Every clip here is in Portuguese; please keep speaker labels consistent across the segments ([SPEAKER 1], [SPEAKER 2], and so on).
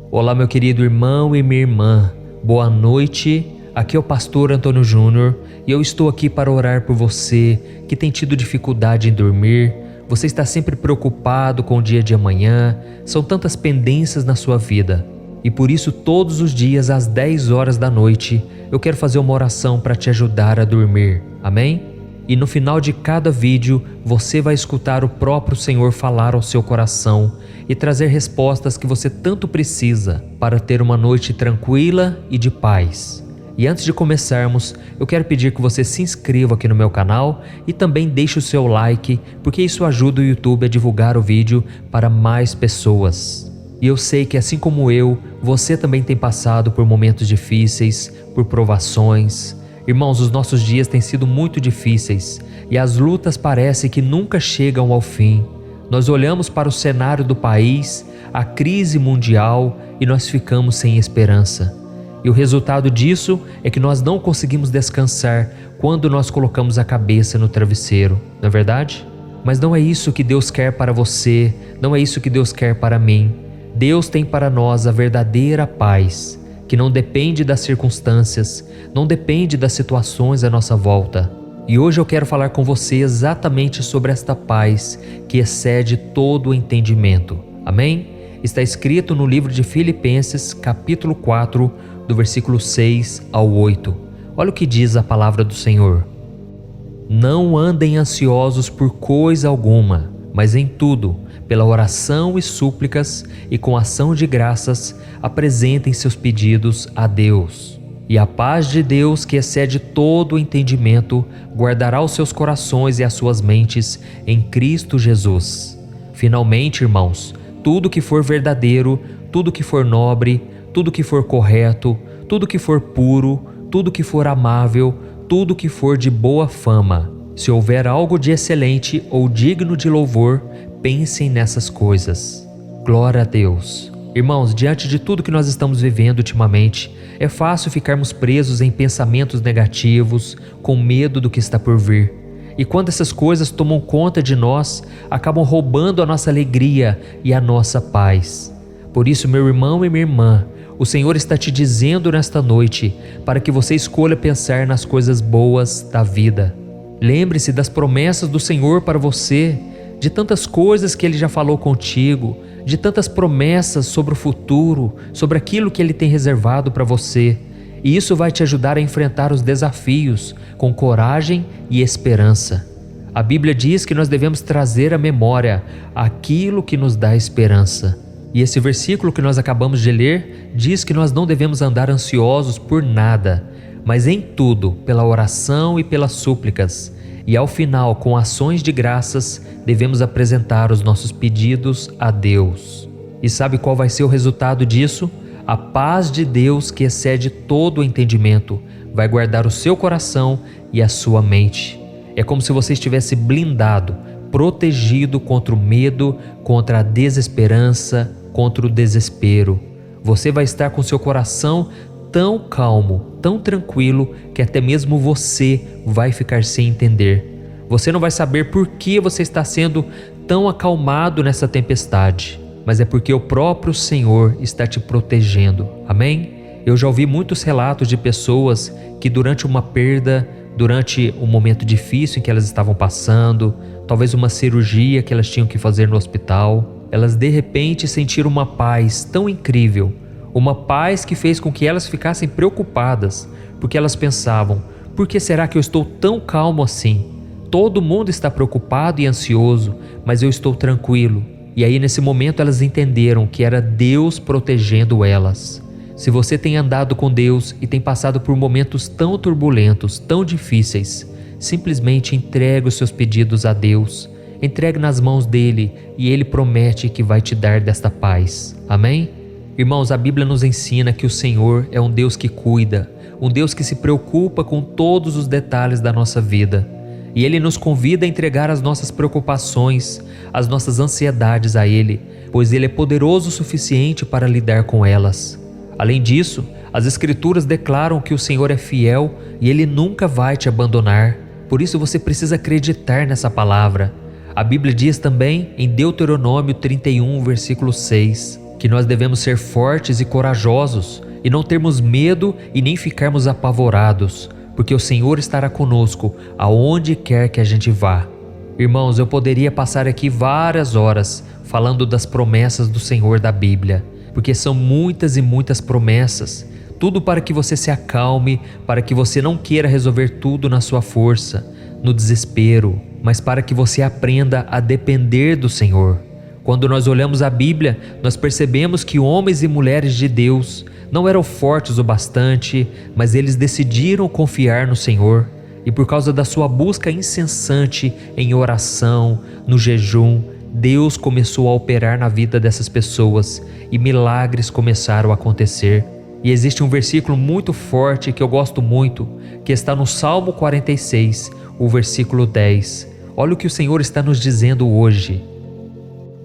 [SPEAKER 1] Olá, meu querido irmão e minha irmã, boa noite. Aqui é o pastor Antônio Júnior e eu estou aqui para orar por você que tem tido dificuldade em dormir. Você está sempre preocupado com o dia de amanhã, são tantas pendências na sua vida. E por isso, todos os dias às 10 horas da noite, eu quero fazer uma oração para te ajudar a dormir. Amém? E no final de cada vídeo, você vai escutar o próprio Senhor falar ao seu coração e trazer respostas que você tanto precisa para ter uma noite tranquila e de paz. E antes de começarmos, eu quero pedir que você se inscreva aqui no meu canal e também deixe o seu like, porque isso ajuda o YouTube a divulgar o vídeo para mais pessoas. E eu sei que assim como eu, você também tem passado por momentos difíceis, por provações. Irmãos, os nossos dias têm sido muito difíceis e as lutas parecem que nunca chegam ao fim. Nós olhamos para o cenário do país, a crise mundial, e nós ficamos sem esperança. E o resultado disso é que nós não conseguimos descansar quando nós colocamos a cabeça no travesseiro, não é verdade? Mas não é isso que Deus quer para você, não é isso que Deus quer para mim. Deus tem para nós a verdadeira paz, que não depende das circunstâncias, não depende das situações à nossa volta. E hoje eu quero falar com você exatamente sobre esta paz que excede todo o entendimento. Amém? Está escrito no livro de Filipenses, capítulo 4, do versículo 6 ao 8. Olha o que diz a palavra do Senhor. Não andem ansiosos por coisa alguma, mas em tudo, pela oração e súplicas e com ação de graças, apresentem seus pedidos a Deus. E a paz de Deus, que excede todo o entendimento, guardará os seus corações e as suas mentes em Cristo Jesus. Finalmente, irmãos, tudo que for verdadeiro, tudo que for nobre, tudo que for correto, tudo que for puro, tudo que for amável, tudo que for de boa fama, se houver algo de excelente ou digno de louvor, pensem nessas coisas. Glória a Deus. Irmãos, diante de tudo que nós estamos vivendo ultimamente, é fácil ficarmos presos em pensamentos negativos, com medo do que está por vir. E quando essas coisas tomam conta de nós, acabam roubando a nossa alegria e a nossa paz. Por isso, meu irmão e minha irmã, o Senhor está te dizendo nesta noite para que você escolha pensar nas coisas boas da vida. Lembre-se das promessas do Senhor para você, de tantas coisas que Ele já falou contigo, de tantas promessas sobre o futuro, sobre aquilo que Ele tem reservado para você. E isso vai te ajudar a enfrentar os desafios com coragem e esperança. A Bíblia diz que nós devemos trazer à memória aquilo que nos dá esperança. E esse versículo que nós acabamos de ler diz que nós não devemos andar ansiosos por nada, mas em tudo, pela oração e pelas súplicas. E ao final, com ações de graças, devemos apresentar os nossos pedidos a Deus. E sabe qual vai ser o resultado disso? A paz de Deus, que excede todo o entendimento, vai guardar o seu coração e a sua mente. É como se você estivesse blindado, protegido contra o medo, contra a desesperança, contra o desespero. Você vai estar com seu coração tão calmo, tão tranquilo, que até mesmo você vai ficar sem entender. Você não vai saber por que você está sendo tão acalmado nessa tempestade, mas é porque o próprio Senhor está te protegendo. Amém? Eu já ouvi muitos relatos de pessoas que durante uma perda, durante um momento difícil em que elas estavam passando, talvez uma cirurgia que elas tinham que fazer no hospital, elas de repente sentiram uma paz tão incrível, uma paz que fez com que elas ficassem preocupadas, porque elas pensavam, por que será que eu estou tão calmo assim? Todo mundo está preocupado e ansioso, mas eu estou tranquilo. E aí nesse momento elas entenderam que era Deus protegendo elas. Se você tem andado com Deus e tem passado por momentos tão turbulentos, tão difíceis, simplesmente entregue os seus pedidos a Deus, entregue nas mãos dele e ele promete que vai te dar desta paz. Amém? Irmãos, a Bíblia nos ensina que o Senhor é um Deus que cuida, um Deus que se preocupa com todos os detalhes da nossa vida. E Ele nos convida a entregar as nossas preocupações, as nossas ansiedades a Ele, pois Ele é poderoso o suficiente para lidar com elas. Além disso, as Escrituras declaram que o Senhor é fiel e Ele nunca vai te abandonar. Por isso você precisa acreditar nessa palavra. A Bíblia diz também em Deuteronômio 31, versículo 6: que nós devemos ser fortes e corajosos e não termos medo e nem ficarmos apavorados, porque o Senhor estará conosco aonde quer que a gente vá. Irmãos, eu poderia passar aqui várias horas falando das promessas do Senhor da Bíblia, porque são muitas e muitas promessas, tudo para que você se acalme, para que você não queira resolver tudo na sua força, no desespero, mas para que você aprenda a depender do Senhor. Quando nós olhamos a Bíblia, nós percebemos que homens e mulheres de Deus não eram fortes o bastante, mas eles decidiram confiar no Senhor. E por causa da sua busca incessante em oração, no jejum, Deus começou a operar na vida dessas pessoas e milagres começaram a acontecer. E existe um versículo muito forte que eu gosto muito, que está no Salmo 46, o versículo 10. Olha o que o Senhor está nos dizendo hoje.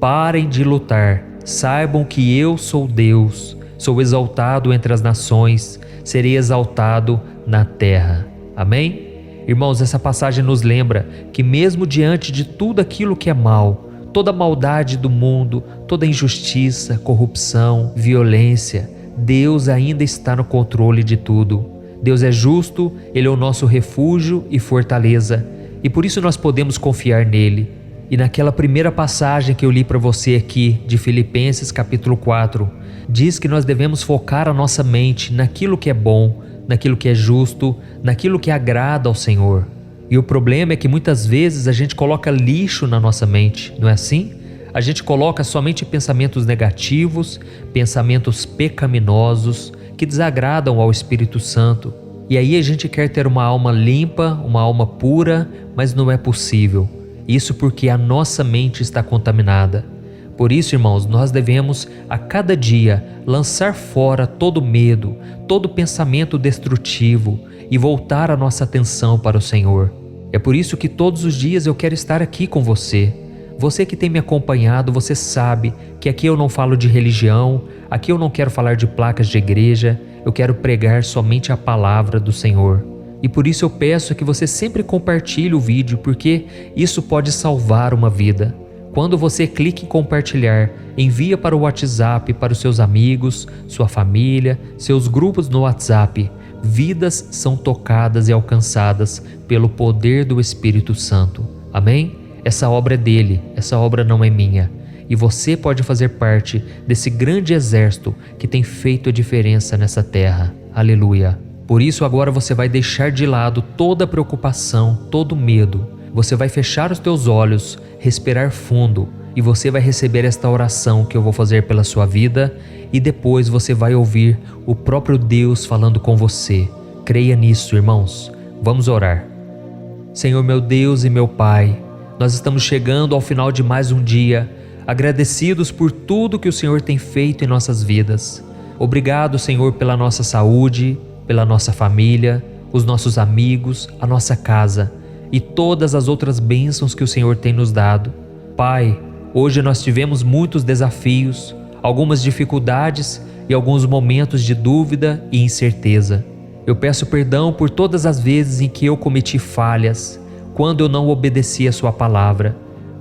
[SPEAKER 1] Parem de lutar, saibam que eu sou Deus, sou exaltado entre as nações, serei exaltado na terra. Amém? Irmãos, essa passagem nos lembra que mesmo diante de tudo aquilo que é mal, toda a maldade do mundo, toda a injustiça, corrupção, violência, Deus ainda está no controle de tudo. Deus é justo, Ele é o nosso refúgio e fortaleza, e por isso nós podemos confiar nele. E naquela primeira passagem que eu li para você aqui, de Filipenses capítulo 4, diz que nós devemos focar a nossa mente naquilo que é bom, naquilo que é justo, naquilo que agrada ao Senhor. E o problema é que muitas vezes a gente coloca lixo na nossa mente, não é assim? A gente coloca somente pensamentos negativos, pensamentos pecaminosos, que desagradam ao Espírito Santo. E aí a gente quer ter uma alma limpa, uma alma pura, mas não é possível. Isso porque a nossa mente está contaminada. Por isso, irmãos, nós devemos a cada dia lançar fora todo medo, todo pensamento destrutivo e voltar a nossa atenção para o Senhor. É por isso que todos os dias eu quero estar aqui com você. Você que tem me acompanhado, você sabe que aqui eu não falo de religião, aqui eu não quero falar de placas de igreja, eu quero pregar somente a palavra do Senhor. E por isso eu peço que você sempre compartilhe o vídeo, porque isso pode salvar uma vida. Quando você clica em compartilhar, envia para o WhatsApp, para os seus amigos, sua família, seus grupos no WhatsApp. Vidas são tocadas e alcançadas pelo poder do Espírito Santo. Amém? Essa obra é dele, essa obra não é minha. E você pode fazer parte desse grande exército que tem feito a diferença nessa terra. Aleluia! Por isso agora você vai deixar de lado toda preocupação, todo medo. Você vai fechar os teus olhos, respirar fundo e você vai receber esta oração que eu vou fazer pela sua vida e depois você vai ouvir o próprio Deus falando com você. Creia nisso, irmãos. Vamos orar. Senhor meu Deus e meu Pai, nós estamos chegando ao final de mais um dia, agradecidos por tudo que o Senhor tem feito em nossas vidas. Obrigado, Senhor, pela nossa saúde, pela nossa família, os nossos amigos, a nossa casa e todas as outras bênçãos que o Senhor tem nos dado. Pai, hoje nós tivemos muitos desafios, algumas dificuldades e alguns momentos de dúvida e incerteza. Eu peço perdão por todas as vezes em que eu cometi falhas, quando eu não obedeci a sua palavra.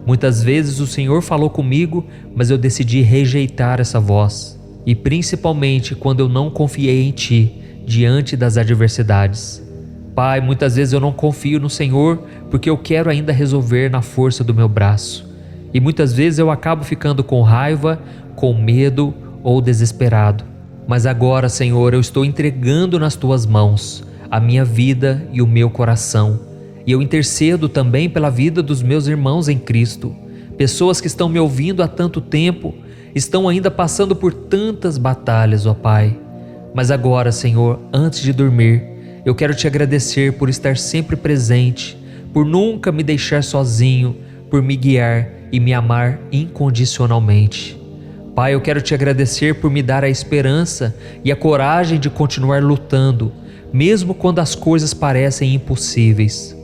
[SPEAKER 1] Muitas vezes o Senhor falou comigo, mas eu decidi rejeitar essa voz. E principalmente quando eu não confiei em Ti, diante das adversidades. Pai, muitas vezes eu não confio no Senhor porque eu quero ainda resolver na força do meu braço. E muitas vezes eu acabo ficando com raiva, com medo ou desesperado. Mas agora, Senhor, eu estou entregando nas Tuas mãos a minha vida e o meu coração. E eu intercedo também pela vida dos meus irmãos em Cristo. Pessoas que estão me ouvindo há tanto tempo, estão ainda passando por tantas batalhas, ó Pai. Mas agora, Senhor, antes de dormir, eu quero Te agradecer por estar sempre presente, por nunca me deixar sozinho, por me guiar e me amar incondicionalmente. Pai, eu quero Te agradecer por me dar a esperança e a coragem de continuar lutando, mesmo quando as coisas parecem impossíveis.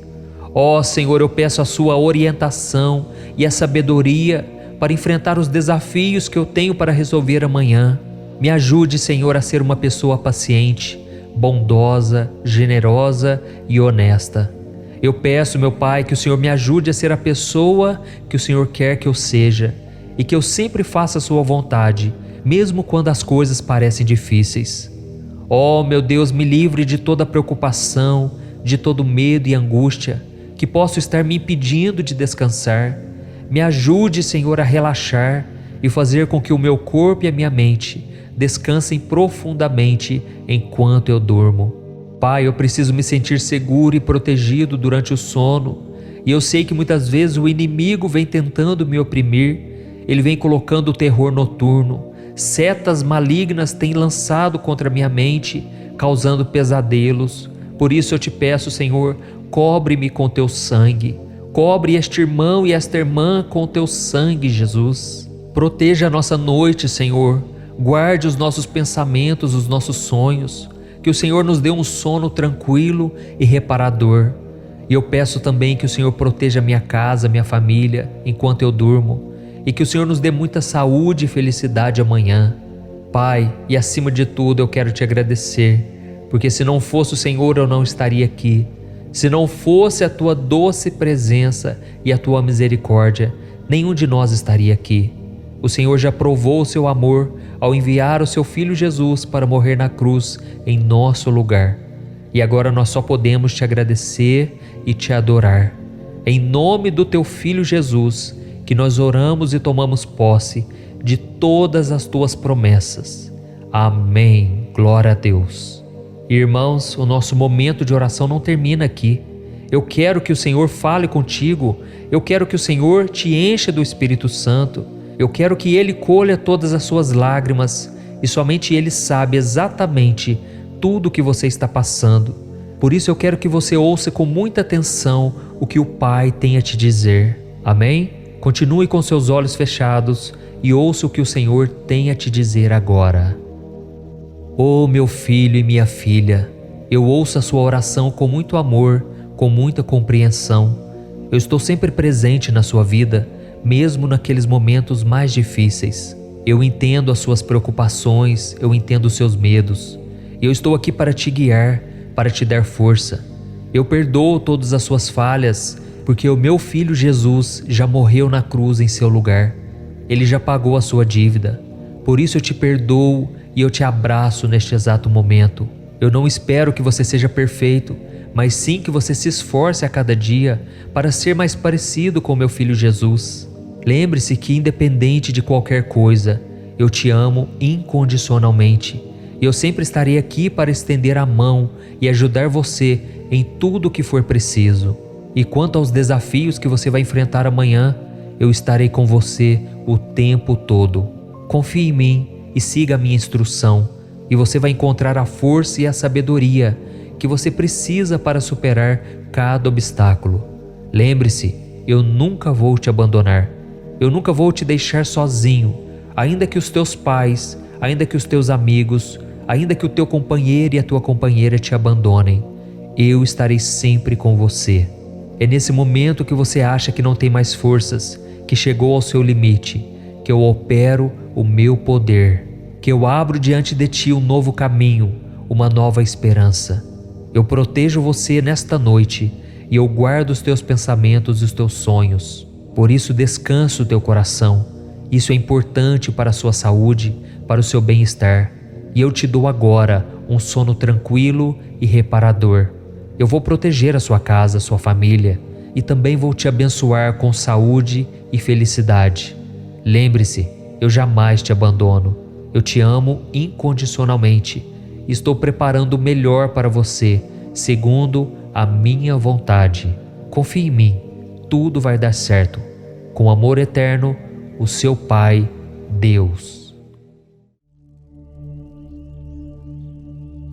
[SPEAKER 1] Ó Senhor, eu peço a Sua orientação e a sabedoria para enfrentar os desafios que eu tenho para resolver amanhã. Me ajude, Senhor, a ser uma pessoa paciente, bondosa, generosa e honesta. Eu peço, meu Pai, que o Senhor me ajude a ser a pessoa que o Senhor quer que eu seja e que eu sempre faça a Sua vontade, mesmo quando as coisas parecem difíceis. Ó meu Deus, me livre de toda preocupação, de todo medo e angústia que possa estar me impedindo de descansar. Me ajude, Senhor, a relaxar e fazer com que o meu corpo e a minha mente descansem profundamente enquanto eu durmo. Pai, eu preciso me sentir seguro e protegido durante o sono, e eu sei que muitas vezes o inimigo vem tentando me oprimir, ele vem colocando o terror noturno, setas malignas têm lançado contra a minha mente, causando pesadelos. Por isso eu te peço, Senhor, cobre-me com teu sangue, cobre este irmão e esta irmã com teu sangue, Jesus. Proteja a nossa noite, Senhor, guarde os nossos pensamentos, os nossos sonhos, que o Senhor nos dê um sono tranquilo e reparador. E eu peço também que o Senhor proteja minha casa, minha família, enquanto eu durmo, e que o Senhor nos dê muita saúde e felicidade amanhã. Pai, e acima de tudo eu quero te agradecer, porque se não fosse o Senhor eu não estaria aqui. Se não fosse a tua doce presença e a tua misericórdia, nenhum de nós estaria aqui. O Senhor já provou o seu amor ao enviar o seu Filho Jesus para morrer na cruz em nosso lugar. E agora nós só podemos te agradecer e te adorar. Em nome do teu Filho Jesus, que nós oramos e tomamos posse de todas as tuas promessas. Amém. Glória a Deus. Irmãos, o nosso momento de oração não termina aqui. Eu quero que o Senhor fale contigo. Eu quero que o Senhor te encha do Espírito Santo. Eu quero que Ele colha todas as suas lágrimas, e somente Ele sabe exatamente tudo o que você está passando. Por isso eu quero que você ouça com muita atenção o que o Pai tem a te dizer. Amém? Continue com seus olhos fechados e ouça o que o Senhor tem a te dizer agora. Oh, meu filho e minha filha, eu ouço a sua oração com muito amor, com muita compreensão. Eu estou sempre presente na sua vida, mesmo naqueles momentos mais difíceis. Eu entendo as suas preocupações, eu entendo os seus medos. Eu estou aqui para te guiar, para te dar força. Eu perdoo todas as suas falhas, porque o meu Filho Jesus já morreu na cruz em seu lugar. Ele já pagou a sua dívida. Por isso eu te perdoo e eu te abraço neste exato momento. Eu não espero que você seja perfeito, mas sim que você se esforce a cada dia para ser mais parecido com meu Filho Jesus. Lembre-se que, independente de qualquer coisa, eu te amo incondicionalmente. E eu sempre estarei aqui para estender a mão e ajudar você em tudo o que for preciso. E quanto aos desafios que você vai enfrentar amanhã, eu estarei com você o tempo todo. Confie em mim e siga a minha instrução, e você vai encontrar a força e a sabedoria que você precisa para superar cada obstáculo. Lembre-se, eu nunca vou te abandonar. Eu nunca vou te deixar sozinho, ainda que os teus pais, ainda que os teus amigos, ainda que o teu companheiro e a tua companheira te abandonem. Eu estarei sempre com você. É nesse momento que você acha que não tem mais forças, que chegou ao seu limite, que eu opero o meu poder, que eu abro diante de ti um novo caminho, uma nova esperança. Eu protejo você nesta noite e eu guardo os teus pensamentos e os teus sonhos. Por isso descansa o teu coração. Isso é importante para a sua saúde, para o seu bem-estar. E eu te dou agora um sono tranquilo e reparador. Eu vou proteger a sua casa, a sua família, e também vou te abençoar com saúde e felicidade. Lembre-se, eu jamais te abandono. Eu te amo incondicionalmente. Estou preparando o melhor para você, segundo a minha vontade. Confie em mim, tudo vai dar certo. Com amor eterno, o seu Pai, Deus.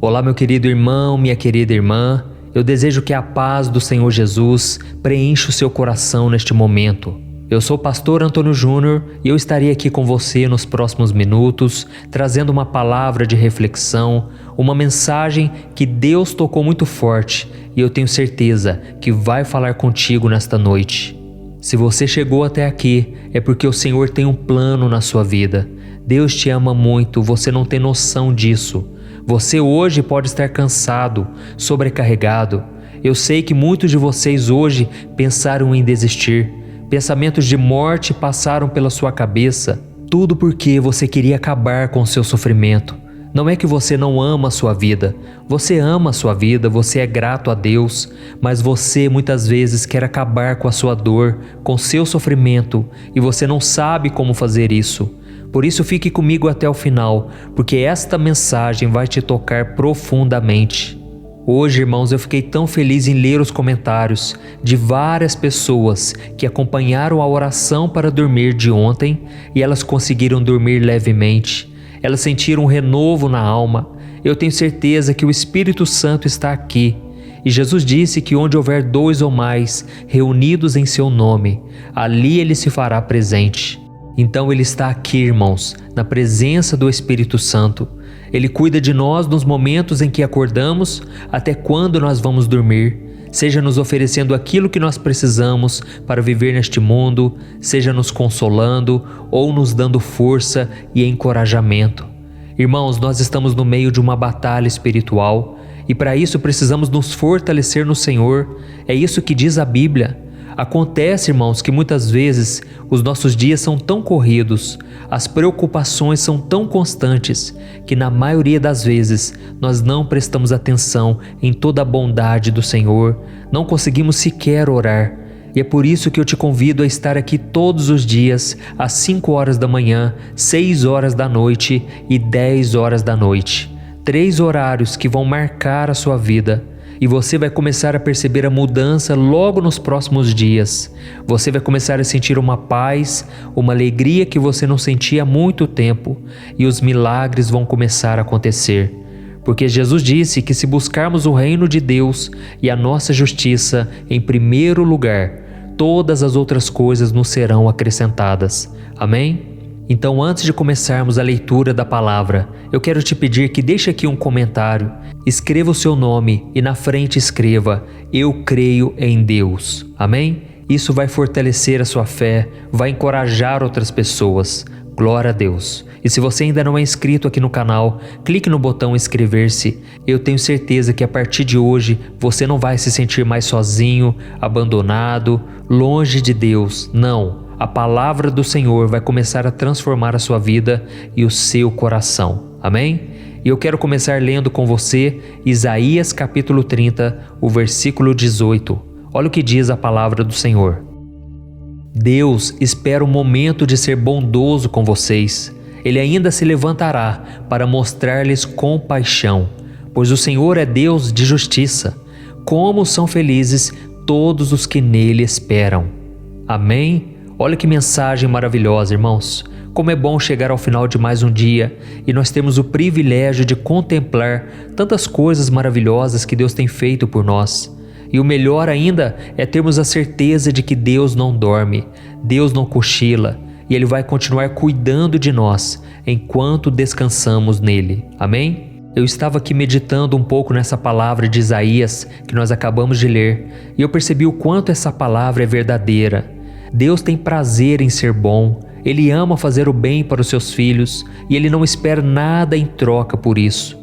[SPEAKER 1] Olá, meu querido irmão, minha querida irmã. Eu desejo que a paz do Senhor Jesus preencha o seu coração neste momento. Eu sou o pastor Antônio Júnior e eu estarei aqui com você nos próximos minutos, trazendo uma palavra de reflexão, uma mensagem que Deus tocou muito forte e eu tenho certeza que vai falar contigo nesta noite. Se você chegou até aqui, é porque o Senhor tem um plano na sua vida. Deus te ama muito, você não tem noção disso. Você hoje pode estar cansado, sobrecarregado. Eu sei que muitos de vocês hoje pensaram em desistir. Pensamentos de morte passaram pela sua cabeça. tudo porque você queria acabar com o seu sofrimento. Não é que você não ama a sua vida. Você ama a sua vida, você é grato a Deus, mas você muitas vezes quer acabar com a sua dor, com o seu sofrimento, e você não sabe como fazer isso. Por isso fique comigo até o final, porque esta mensagem vai te tocar profundamente. Hoje, irmãos, eu fiquei tão feliz em ler os comentários de várias pessoas que acompanharam a oração para dormir de ontem e elas conseguiram dormir levemente. Elas sentiram um renovo na alma. Eu tenho certeza que o Espírito Santo está aqui. E Jesus disse que onde houver 2 ou mais reunidos em seu nome, ali ele se fará presente. Então ele está aqui, irmãos, na presença do Espírito Santo. Ele cuida de nós nos momentos em que acordamos até quando nós vamos dormir, seja nos oferecendo aquilo que nós precisamos para viver neste mundo, seja nos consolando ou nos dando força e encorajamento. Irmãos, nós estamos no meio de uma batalha espiritual e para isso precisamos nos fortalecer no Senhor. É isso que diz a Bíblia. Acontece, irmãos, que muitas vezes os nossos dias são tão corridos, as preocupações são tão constantes, que na maioria das vezes nós não prestamos atenção em toda a bondade do Senhor, não conseguimos sequer orar. E é por isso que eu te convido a estar aqui todos os dias, às 5 horas da manhã, 6 horas da noite e 10 horas da noite. 3 horários que vão marcar a sua vida. E você vai começar a perceber a mudança logo nos próximos dias. Você vai começar a sentir uma paz, uma alegria que você não sentia há muito tempo. E os milagres vão começar a acontecer. Porque Jesus disse que se buscarmos o reino de Deus e a nossa justiça em primeiro lugar, todas as outras coisas nos serão acrescentadas. Amém? Então, antes de começarmos a leitura da palavra, eu quero te pedir que deixe aqui um comentário, escreva o seu nome e na frente escreva: eu creio em Deus. Amém? Isso vai fortalecer a sua fé, vai encorajar outras pessoas. Glória a Deus. E se você ainda não é inscrito aqui no canal, clique no botão inscrever-se. Eu tenho certeza que a partir de hoje você não vai se sentir mais sozinho, abandonado, longe de Deus. Não. A palavra do Senhor vai começar a transformar a sua vida e o seu coração. Amém? E eu quero começar lendo com você Isaías capítulo 30, o versículo 18. Olha o que diz a palavra do Senhor. Deus espera o momento de ser bondoso com vocês. Ele ainda se levantará para mostrar-lhes compaixão, pois o Senhor é Deus de justiça. Como são felizes todos os que nele esperam. Amém? Olha que mensagem maravilhosa, irmãos. Como é bom chegar ao final de mais um dia e nós temos o privilégio de contemplar tantas coisas maravilhosas que Deus tem feito por nós. E o melhor ainda é termos a certeza de que Deus não dorme, Deus não cochila e Ele vai continuar cuidando de nós enquanto descansamos nele. Amém? Eu estava aqui meditando um pouco nessa palavra de Isaías que nós acabamos de ler e eu percebi o quanto essa palavra é verdadeira. Deus tem prazer em ser bom, Ele ama fazer o bem para os seus filhos e Ele não espera nada em troca por isso.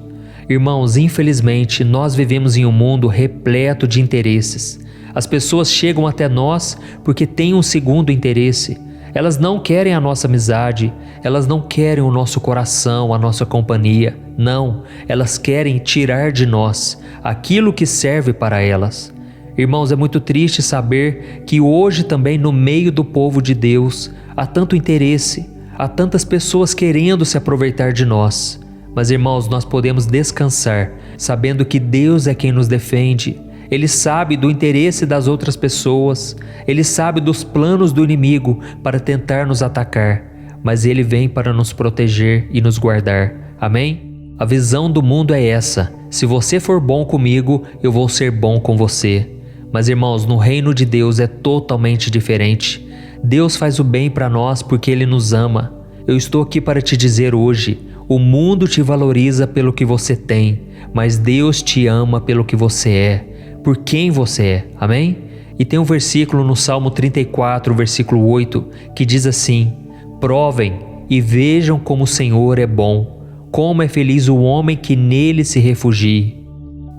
[SPEAKER 1] Irmãos, infelizmente, nós vivemos em um mundo repleto de interesses. As pessoas chegam até nós porque têm um segundo interesse. Elas não querem a nossa amizade, elas não querem o nosso coração, a nossa companhia. Não, elas querem tirar de nós aquilo que serve para elas. Irmãos, é muito triste saber que hoje também no meio do povo de Deus há tanto interesse, há tantas pessoas querendo se aproveitar de nós. Mas irmãos, nós podemos descansar sabendo que Deus é quem nos defende. Ele sabe do interesse das outras pessoas, Ele sabe dos planos do inimigo para tentar nos atacar, mas Ele vem para nos proteger e nos guardar. Amém? A visão do mundo é essa: se você for bom comigo, eu vou ser bom com você. Mas irmãos, no reino de Deus é totalmente diferente. Deus faz o bem para nós porque Ele nos ama. Eu estou aqui para te dizer hoje, o mundo te valoriza pelo que você tem, mas Deus te ama pelo que você é, por quem você é. Amém? E tem um versículo no Salmo 34, versículo 8, que diz assim: provem e vejam como o Senhor é bom, como é feliz o homem que nele se refugie.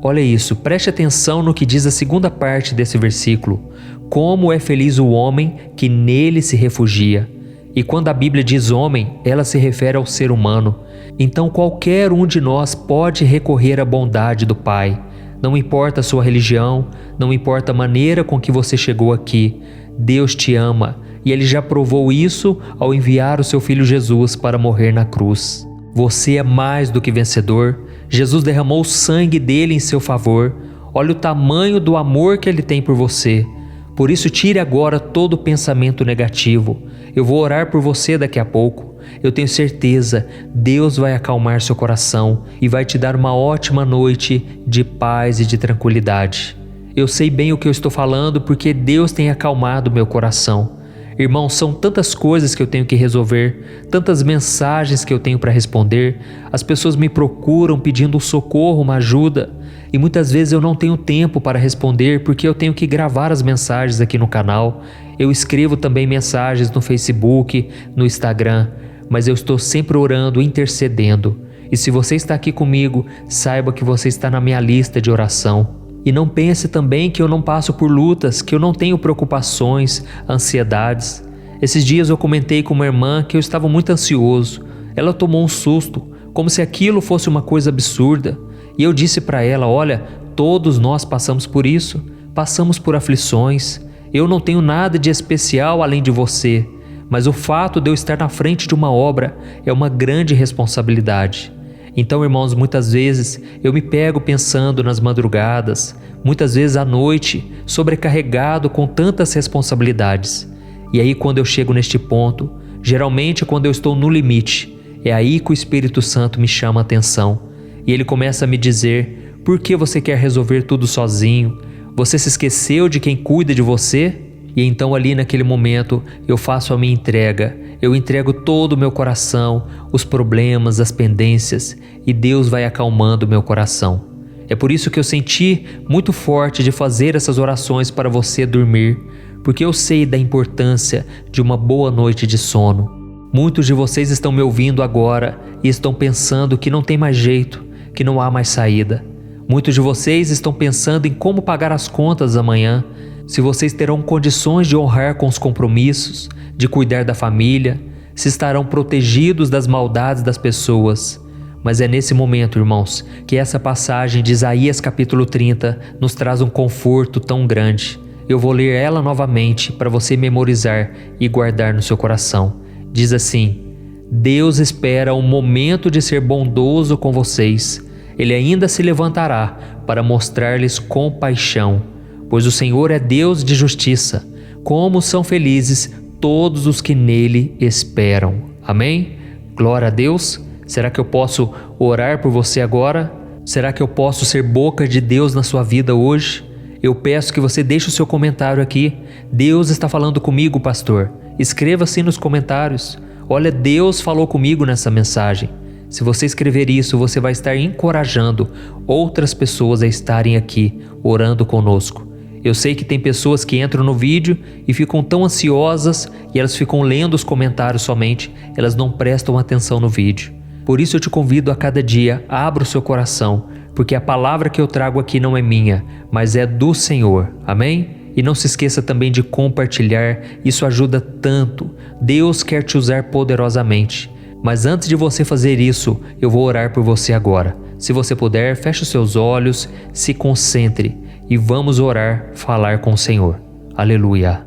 [SPEAKER 1] Olha isso, preste atenção no que diz a segunda parte desse versículo. Como é feliz o homem que nele se refugia. E quando a Bíblia diz homem, ela se refere ao ser humano. Então qualquer um de nós pode recorrer à bondade do Pai. Não importa a sua religião, não importa a maneira com que você chegou aqui, Deus te ama e Ele já provou isso ao enviar o seu Filho Jesus para morrer na cruz. Você é mais do que vencedor. Jesus derramou o sangue dele em seu favor. Olha o tamanho do amor que Ele tem por você. Por isso, tire agora todo pensamento negativo. Eu vou orar por você daqui a pouco. Eu tenho certeza, Deus vai acalmar seu coração e vai te dar uma ótima noite de paz e de tranquilidade. Eu sei bem o que eu estou falando porque Deus tem acalmado meu coração. Irmãos, são tantas coisas que eu tenho que resolver, tantas mensagens que eu tenho para responder. As pessoas me procuram pedindo um socorro, uma ajuda, e muitas vezes eu não tenho tempo para responder porque eu tenho que gravar as mensagens aqui no canal. Eu escrevo também mensagens no Facebook, no Instagram, mas eu estou sempre orando, intercedendo. E se você está aqui comigo, saiba que você está na minha lista de oração. E não pense também que eu não passo por lutas, que eu não tenho preocupações, ansiedades. Esses dias eu comentei com uma irmã que eu estava muito ansioso. Ela tomou um susto, como se aquilo fosse uma coisa absurda. E eu disse para ela, olha, todos nós passamos por isso, passamos por aflições. Eu não tenho nada de especial além de você, mas o fato de eu estar na frente de uma obra é uma grande responsabilidade. Então, irmãos, muitas vezes eu me pego pensando nas madrugadas, muitas vezes à noite, sobrecarregado com tantas responsabilidades. E aí quando eu chego neste ponto, geralmente quando eu estou no limite, é aí que o Espírito Santo me chama a atenção. E ele começa a me dizer, por que você quer resolver tudo sozinho? Você se esqueceu de quem cuida de você? E então ali naquele momento eu faço a minha entrega. Eu entrego todo o meu coração, os problemas, as pendências, e Deus vai acalmando o meu coração. É por isso que eu senti muito forte de fazer essas orações para você dormir, porque eu sei da importância de uma boa noite de sono. Muitos de vocês estão me ouvindo agora e estão pensando que não tem mais jeito, que não há mais saída. Muitos de vocês estão pensando em como pagar as contas amanhã, se vocês terão condições de honrar com os compromissos, de cuidar da família, se estarão protegidos das maldades das pessoas. Mas é nesse momento, irmãos, que essa passagem de Isaías capítulo 30 nos traz um conforto tão grande. Eu vou ler ela novamente para você memorizar e guardar no seu coração. Diz assim: Deus espera o momento de ser bondoso com vocês. Ele ainda se levantará para mostrar-lhes compaixão, pois o Senhor é Deus de justiça. Como são felizes todos os que nele esperam. Amém? Glória a Deus. Será que eu posso orar por você agora? Será que eu posso ser boca de Deus na sua vida hoje? Eu peço que você deixe o seu comentário aqui. Deus está falando comigo, pastor. Escreva assim nos comentários. Olha, Deus falou comigo nessa mensagem. Se você escrever isso, você vai estar encorajando outras pessoas a estarem aqui orando conosco. Eu sei que tem pessoas que entram no vídeo e ficam tão ansiosas e elas ficam lendo os comentários somente, elas não prestam atenção no vídeo. Por isso eu te convido a cada dia, abra o seu coração, porque a palavra que eu trago aqui não é minha, mas é do Senhor. Amém? E não se esqueça também de compartilhar, isso ajuda tanto. Deus quer te usar poderosamente. Mas antes de você fazer isso, eu vou orar por você agora. Se você puder, feche os seus olhos, se concentre e vamos orar, falar com o Senhor. Aleluia.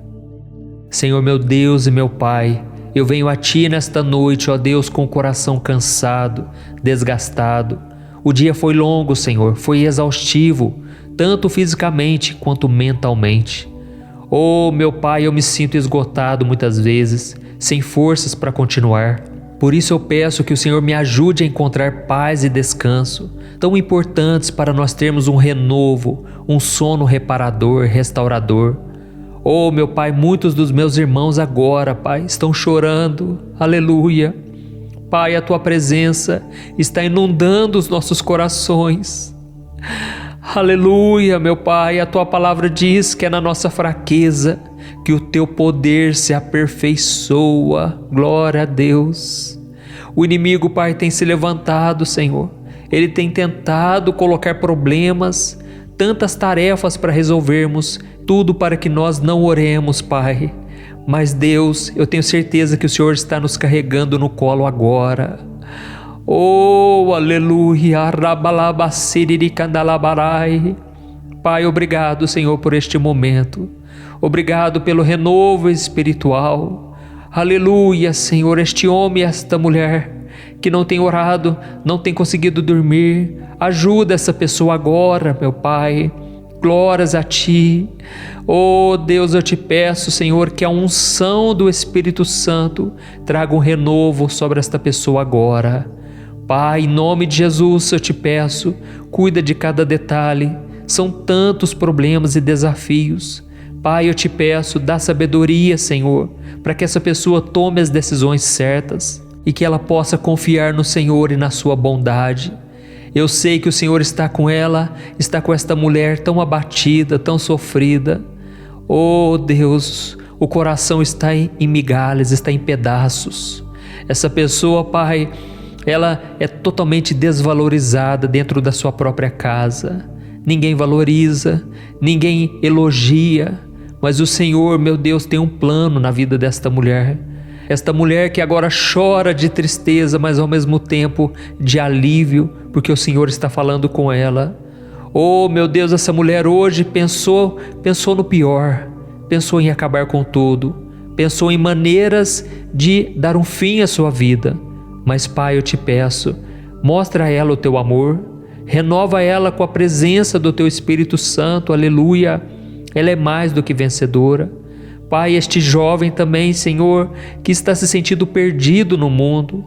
[SPEAKER 1] Senhor meu Deus e meu Pai, eu venho a Ti nesta noite, ó Deus, com o coração cansado, desgastado. O dia foi longo, Senhor, foi exaustivo, tanto fisicamente quanto mentalmente. Oh, meu Pai, eu me sinto esgotado muitas vezes, sem forças para continuar. Por isso eu peço que o Senhor me ajude a encontrar paz e descanso, tão importantes para nós termos um renovo, um sono reparador, restaurador. Oh, meu Pai, muitos dos meus irmãos agora, Pai, estão chorando. Aleluia. Pai, a Tua presença está inundando os nossos corações. Aleluia, meu Pai, a Tua palavra diz que é na nossa fraqueza que o Teu poder se aperfeiçoa. Glória a Deus. O inimigo, Pai, tem se levantado, Senhor. Ele tem tentado colocar problemas, tantas tarefas para resolvermos, tudo para que nós não oremos, Pai. Mas Deus, eu tenho certeza que o Senhor está nos carregando no colo agora. Oh, aleluia, rabalabaciricandalabarai. Pai, obrigado, Senhor, por este momento. Obrigado pelo renovo espiritual. Aleluia, Senhor, este homem e esta mulher que não tem orado, não tem conseguido dormir. Ajuda essa pessoa agora, meu Pai. Glórias a Ti. Oh Deus, eu te peço, Senhor, que a unção do Espírito Santo traga um renovo sobre esta pessoa agora. Pai, em nome de Jesus, eu te peço, cuida de cada detalhe. São tantos problemas e desafios. Pai, eu te peço, dá sabedoria, Senhor, para que essa pessoa tome as decisões certas e que ela possa confiar no Senhor e na sua bondade. Eu sei que o Senhor está com ela, está com esta mulher tão abatida, tão sofrida. Oh Deus, o coração está em migalhas, está em pedaços. Essa pessoa, Pai, ela é totalmente desvalorizada dentro da sua própria casa. Ninguém valoriza, ninguém elogia, mas o Senhor, meu Deus, tem um plano na vida desta mulher. Esta mulher que agora chora de tristeza, mas ao mesmo tempo de alívio, porque o Senhor está falando com ela. Oh, meu Deus, essa mulher hoje pensou no pior, pensou em acabar com tudo, pensou em maneiras de dar um fim à sua vida. Mas, Pai, eu te peço, mostra a ela o teu amor, renova ela com a presença do teu Espírito Santo, aleluia. Ela é mais do que vencedora. Pai, este jovem também, Senhor, que está se sentindo perdido no mundo.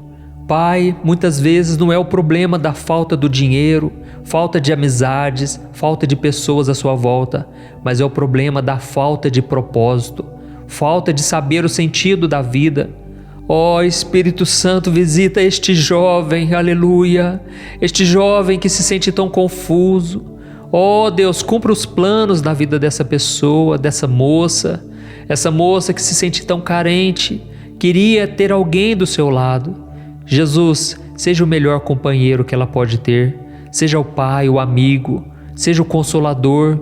[SPEAKER 1] Pai, muitas vezes não é o problema da falta do dinheiro, falta de amizades, falta de pessoas à sua volta, mas é o problema da falta de propósito, falta de saber o sentido da vida. Ó Espírito Santo, visita este jovem, aleluia, este jovem que se sente tão confuso. Ó Deus, cumpra os planos da vida dessa pessoa, dessa moça, essa moça que se sente tão carente, queria ter alguém do seu lado. Jesus, seja o melhor companheiro que ela pode ter, seja o pai, o amigo, seja o consolador.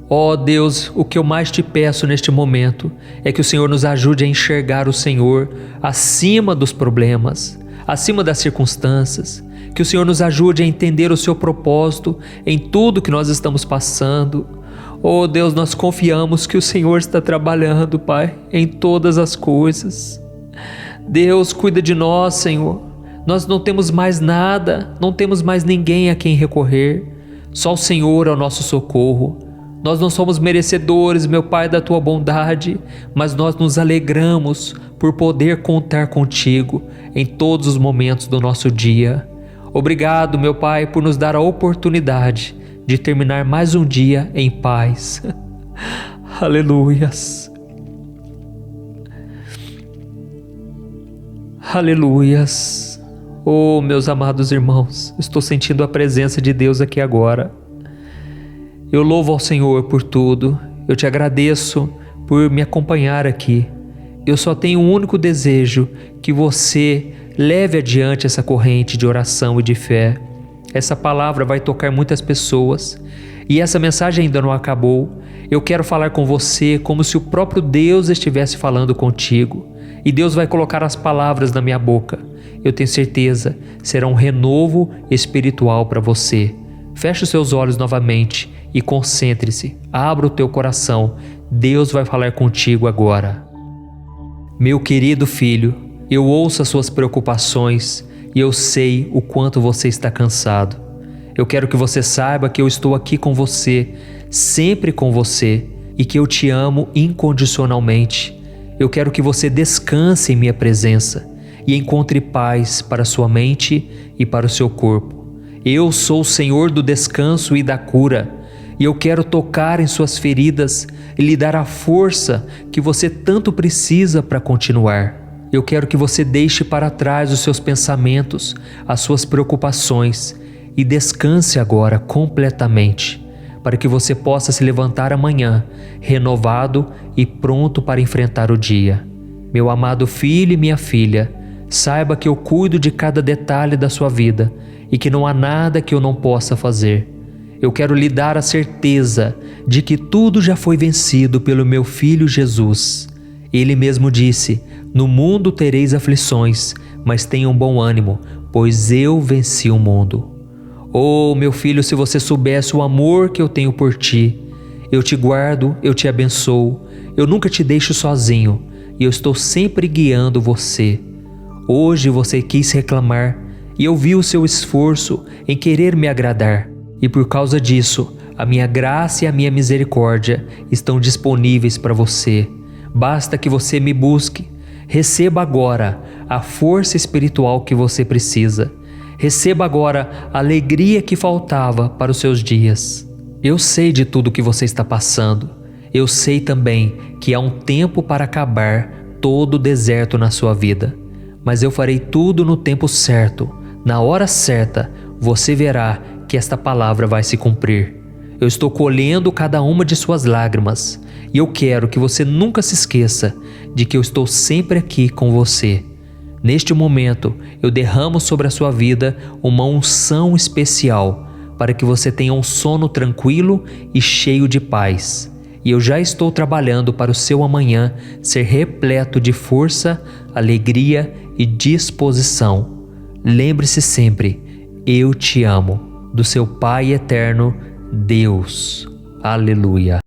[SPEAKER 1] Ó Deus, o que eu mais te peço neste momento é que o Senhor nos ajude a enxergar o Senhor acima dos problemas, acima das circunstâncias, que o Senhor nos ajude a entender o seu propósito em tudo que nós estamos passando. Oh Deus, nós confiamos que o Senhor está trabalhando, Pai, em todas as coisas. Deus, cuida de nós, Senhor. Nós não temos mais nada, não temos mais ninguém a quem recorrer. Só o Senhor é o nosso socorro. Nós não somos merecedores, meu Pai, da Tua bondade, mas nós nos alegramos por poder contar contigo em todos os momentos do nosso dia. Obrigado, meu Pai, por nos dar a oportunidade de terminar mais um dia em paz. Aleluias. Aleluias. Oh, meus amados irmãos, estou sentindo a presença de Deus aqui agora. Eu louvo ao Senhor por tudo. Eu te agradeço por me acompanhar aqui. Eu só tenho um único desejo, que você leve adiante essa corrente de oração e de fé. Essa palavra vai tocar muitas pessoas e essa mensagem ainda não acabou. Eu quero falar com você como se o próprio Deus estivesse falando contigo e Deus vai colocar as palavras na minha boca. Eu tenho certeza, será um renovo espiritual para você. Feche os seus olhos novamente e concentre-se, abra o teu coração. Deus vai falar contigo agora. Meu querido filho, eu ouço as suas preocupações e eu sei o quanto você está cansado. Eu quero que você saiba que eu estou aqui com você, sempre com você, e que eu te amo incondicionalmente. Eu quero que você descanse em minha presença e encontre paz para sua mente e para o seu corpo. Eu sou o Senhor do descanso e da cura, e eu quero tocar em suas feridas e lhe dar a força que você tanto precisa para continuar. Eu quero que você deixe para trás os seus pensamentos, as suas preocupações e descanse agora completamente, para que você possa se levantar amanhã renovado e pronto para enfrentar o dia. Meu amado filho e minha filha, saiba que eu cuido de cada detalhe da sua vida e que não há nada que eu não possa fazer. Eu quero lhe dar a certeza de que tudo já foi vencido pelo meu Filho Jesus. Ele mesmo disse: no mundo tereis aflições, mas tenham bom ânimo, pois eu venci o mundo. Oh, meu filho, se você soubesse o amor que eu tenho por ti. Eu te guardo, eu te abençoo, eu nunca te deixo sozinho e eu estou sempre guiando você. Hoje você quis reclamar e eu vi o seu esforço em querer me agradar, e por causa disso, a minha graça e a minha misericórdia estão disponíveis para você. Basta que você me busque. Receba agora a força espiritual que você precisa. Receba agora a alegria que faltava para os seus dias. Eu sei de tudo que você está passando. Eu sei também que há um tempo para acabar todo o deserto na sua vida. Mas eu farei tudo no tempo certo. Na hora certa, você verá que esta palavra vai se cumprir. Eu estou colhendo cada uma de suas lágrimas. E eu quero que você nunca se esqueça de que eu estou sempre aqui com você. Neste momento, eu derramo sobre a sua vida uma unção especial para que você tenha um sono tranquilo e cheio de paz. E eu já estou trabalhando para o seu amanhã ser repleto de força, alegria e disposição. Lembre-se sempre, eu te amo, do seu Pai eterno, Deus. Aleluia.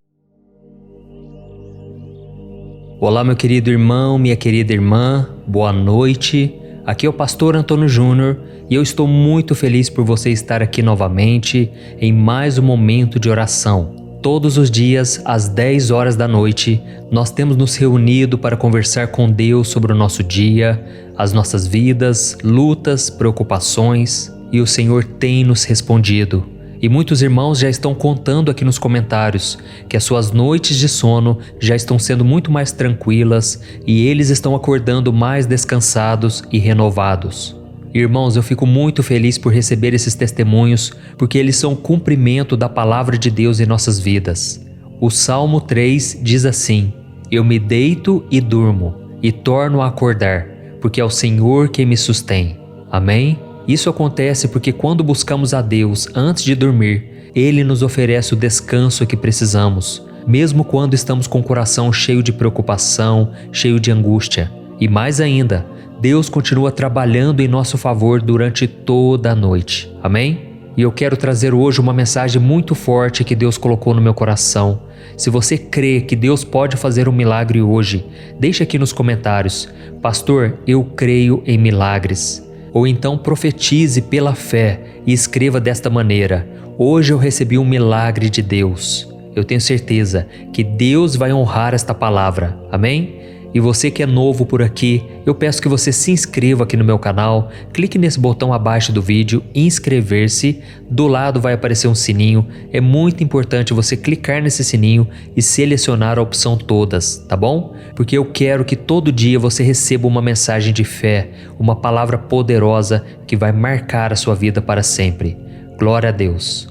[SPEAKER 1] Olá, meu querido irmão, minha querida irmã, boa noite. Aqui é o pastor Antônio Júnior e eu estou muito feliz por você estar aqui novamente em mais um momento de oração. Todos os dias, às 10 horas da noite, nós temos nos reunido para conversar com Deus sobre o nosso dia, as nossas vidas, lutas, preocupações, e o Senhor tem nos respondido. E muitos irmãos já estão contando aqui nos comentários que as suas noites de sono já estão sendo muito mais tranquilas e eles estão acordando mais descansados e renovados. Irmãos, eu fico muito feliz por receber esses testemunhos, porque eles são cumprimento da palavra de Deus em nossas vidas. O Salmo 3 diz assim: eu me deito e durmo, e torno a acordar, porque é o Senhor quem me sustém. Amém? Isso acontece porque quando buscamos a Deus antes de dormir, Ele nos oferece o descanso que precisamos, mesmo quando estamos com o coração cheio de preocupação, cheio de angústia. E mais ainda, Deus continua trabalhando em nosso favor durante toda a noite. Amém? E eu quero trazer hoje uma mensagem muito forte que Deus colocou no meu coração. Se você crê que Deus pode fazer um milagre hoje, deixe aqui nos comentários: pastor, eu creio em milagres. Ou então profetize pela fé e escreva desta maneira: hoje eu recebi um milagre de Deus. Eu tenho certeza que Deus vai honrar esta palavra. Amém? E você que é novo por aqui, eu peço que você se inscreva aqui no meu canal, clique nesse botão abaixo do vídeo, inscrever-se, do lado vai aparecer um sininho, é muito importante você clicar nesse sininho e selecionar a opção todas, tá bom? Porque eu quero que todo dia você receba uma mensagem de fé, uma palavra poderosa que vai marcar a sua vida para sempre. Glória a Deus.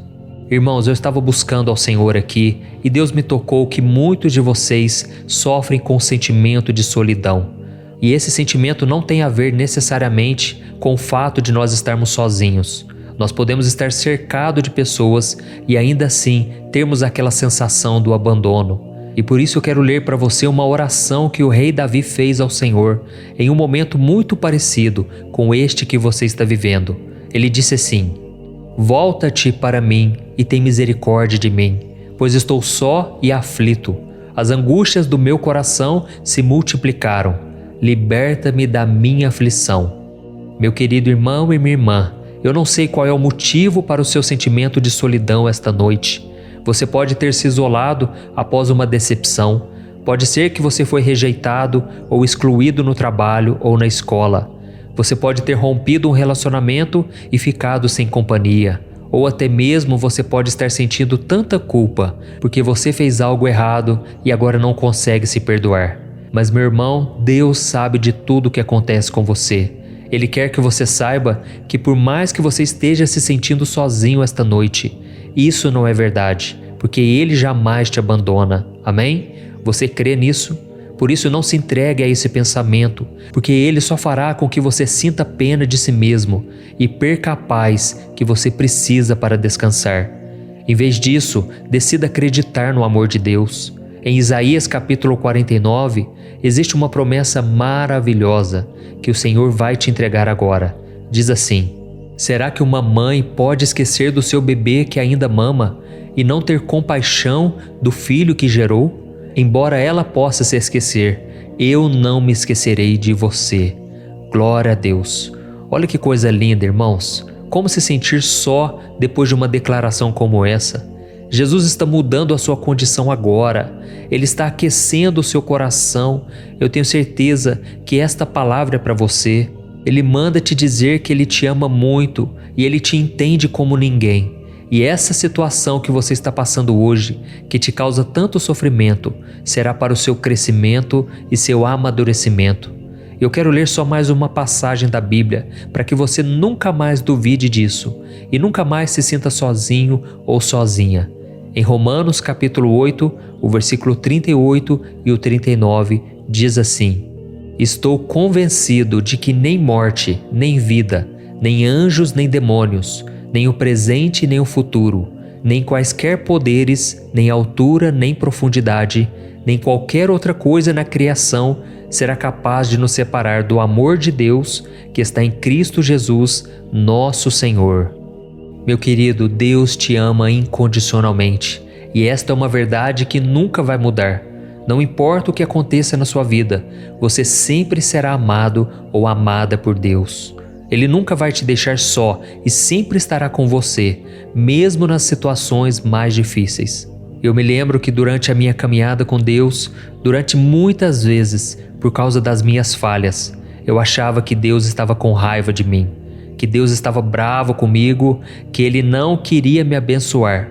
[SPEAKER 1] Irmãos, eu estava buscando ao Senhor aqui e Deus me tocou que muitos de vocês sofrem com o sentimento de solidão. E esse sentimento não tem a ver necessariamente com o fato de nós estarmos sozinhos. Nós podemos estar cercados de pessoas e ainda assim termos aquela sensação do abandono. E por isso eu quero ler para você uma oração que o rei Davi fez ao Senhor em um momento muito parecido com este que você está vivendo. Ele disse assim: volta-te para mim e tem misericórdia de mim, pois estou só e aflito. As angústias do meu coração se multiplicaram. Liberta-me da minha aflição. Meu querido irmão e minha irmã, eu não sei qual é o motivo para o seu sentimento de solidão esta noite. Você pode ter se isolado após uma decepção. Pode ser que você foi rejeitado ou excluído no trabalho ou na escola. Você pode ter rompido um relacionamento e ficado sem companhia. Ou até mesmo você pode estar sentindo tanta culpa porque você fez algo errado e agora não consegue se perdoar. Mas meu irmão, Deus sabe de tudo o que acontece com você. Ele quer que você saiba que por mais que você esteja se sentindo sozinho esta noite, isso não é verdade, porque Ele jamais te abandona. Amém? Você crê nisso? Por isso não se entregue a esse pensamento, porque ele só fará com que você sinta pena de si mesmo e perca a paz que você precisa para descansar. Em vez disso, decida acreditar no amor de Deus. Em Isaías capítulo 49, existe uma promessa maravilhosa que o Senhor vai te entregar agora. Diz assim: será que uma mãe pode esquecer do seu bebê que ainda mama e não ter compaixão do filho que gerou? Embora ela possa se esquecer, eu não me esquecerei de você. Glória a Deus. Olha que coisa linda, irmãos. Como se sentir só depois de uma declaração como essa? Jesus está mudando a sua condição agora. Ele está aquecendo o seu coração. Eu tenho certeza que esta palavra é para você. Ele manda te dizer que Ele te ama muito e Ele te entende como ninguém. E essa situação que você está passando hoje, que te causa tanto sofrimento, será para o seu crescimento e seu amadurecimento. Eu quero ler só mais uma passagem da Bíblia para que você nunca mais duvide disso e nunca mais se sinta sozinho ou sozinha. Em Romanos capítulo 8, o versículo 38 e o 39 diz assim: estou convencido de que nem morte, nem vida, nem anjos, nem demônios, nem o presente, nem o futuro, nem quaisquer poderes, nem altura, nem profundidade, nem qualquer outra coisa na criação será capaz de nos separar do amor de Deus que está em Cristo Jesus, nosso Senhor. Meu querido, Deus te ama incondicionalmente, e esta é uma verdade que nunca vai mudar. Não importa o que aconteça na sua vida, você sempre será amado ou amada por Deus. Ele nunca vai te deixar só e sempre estará com você, mesmo nas situações mais difíceis. Eu me lembro que durante a minha caminhada com Deus, durante muitas vezes, por causa das minhas falhas, eu achava que Deus estava com raiva de mim, que Deus estava bravo comigo, que Ele não queria me abençoar.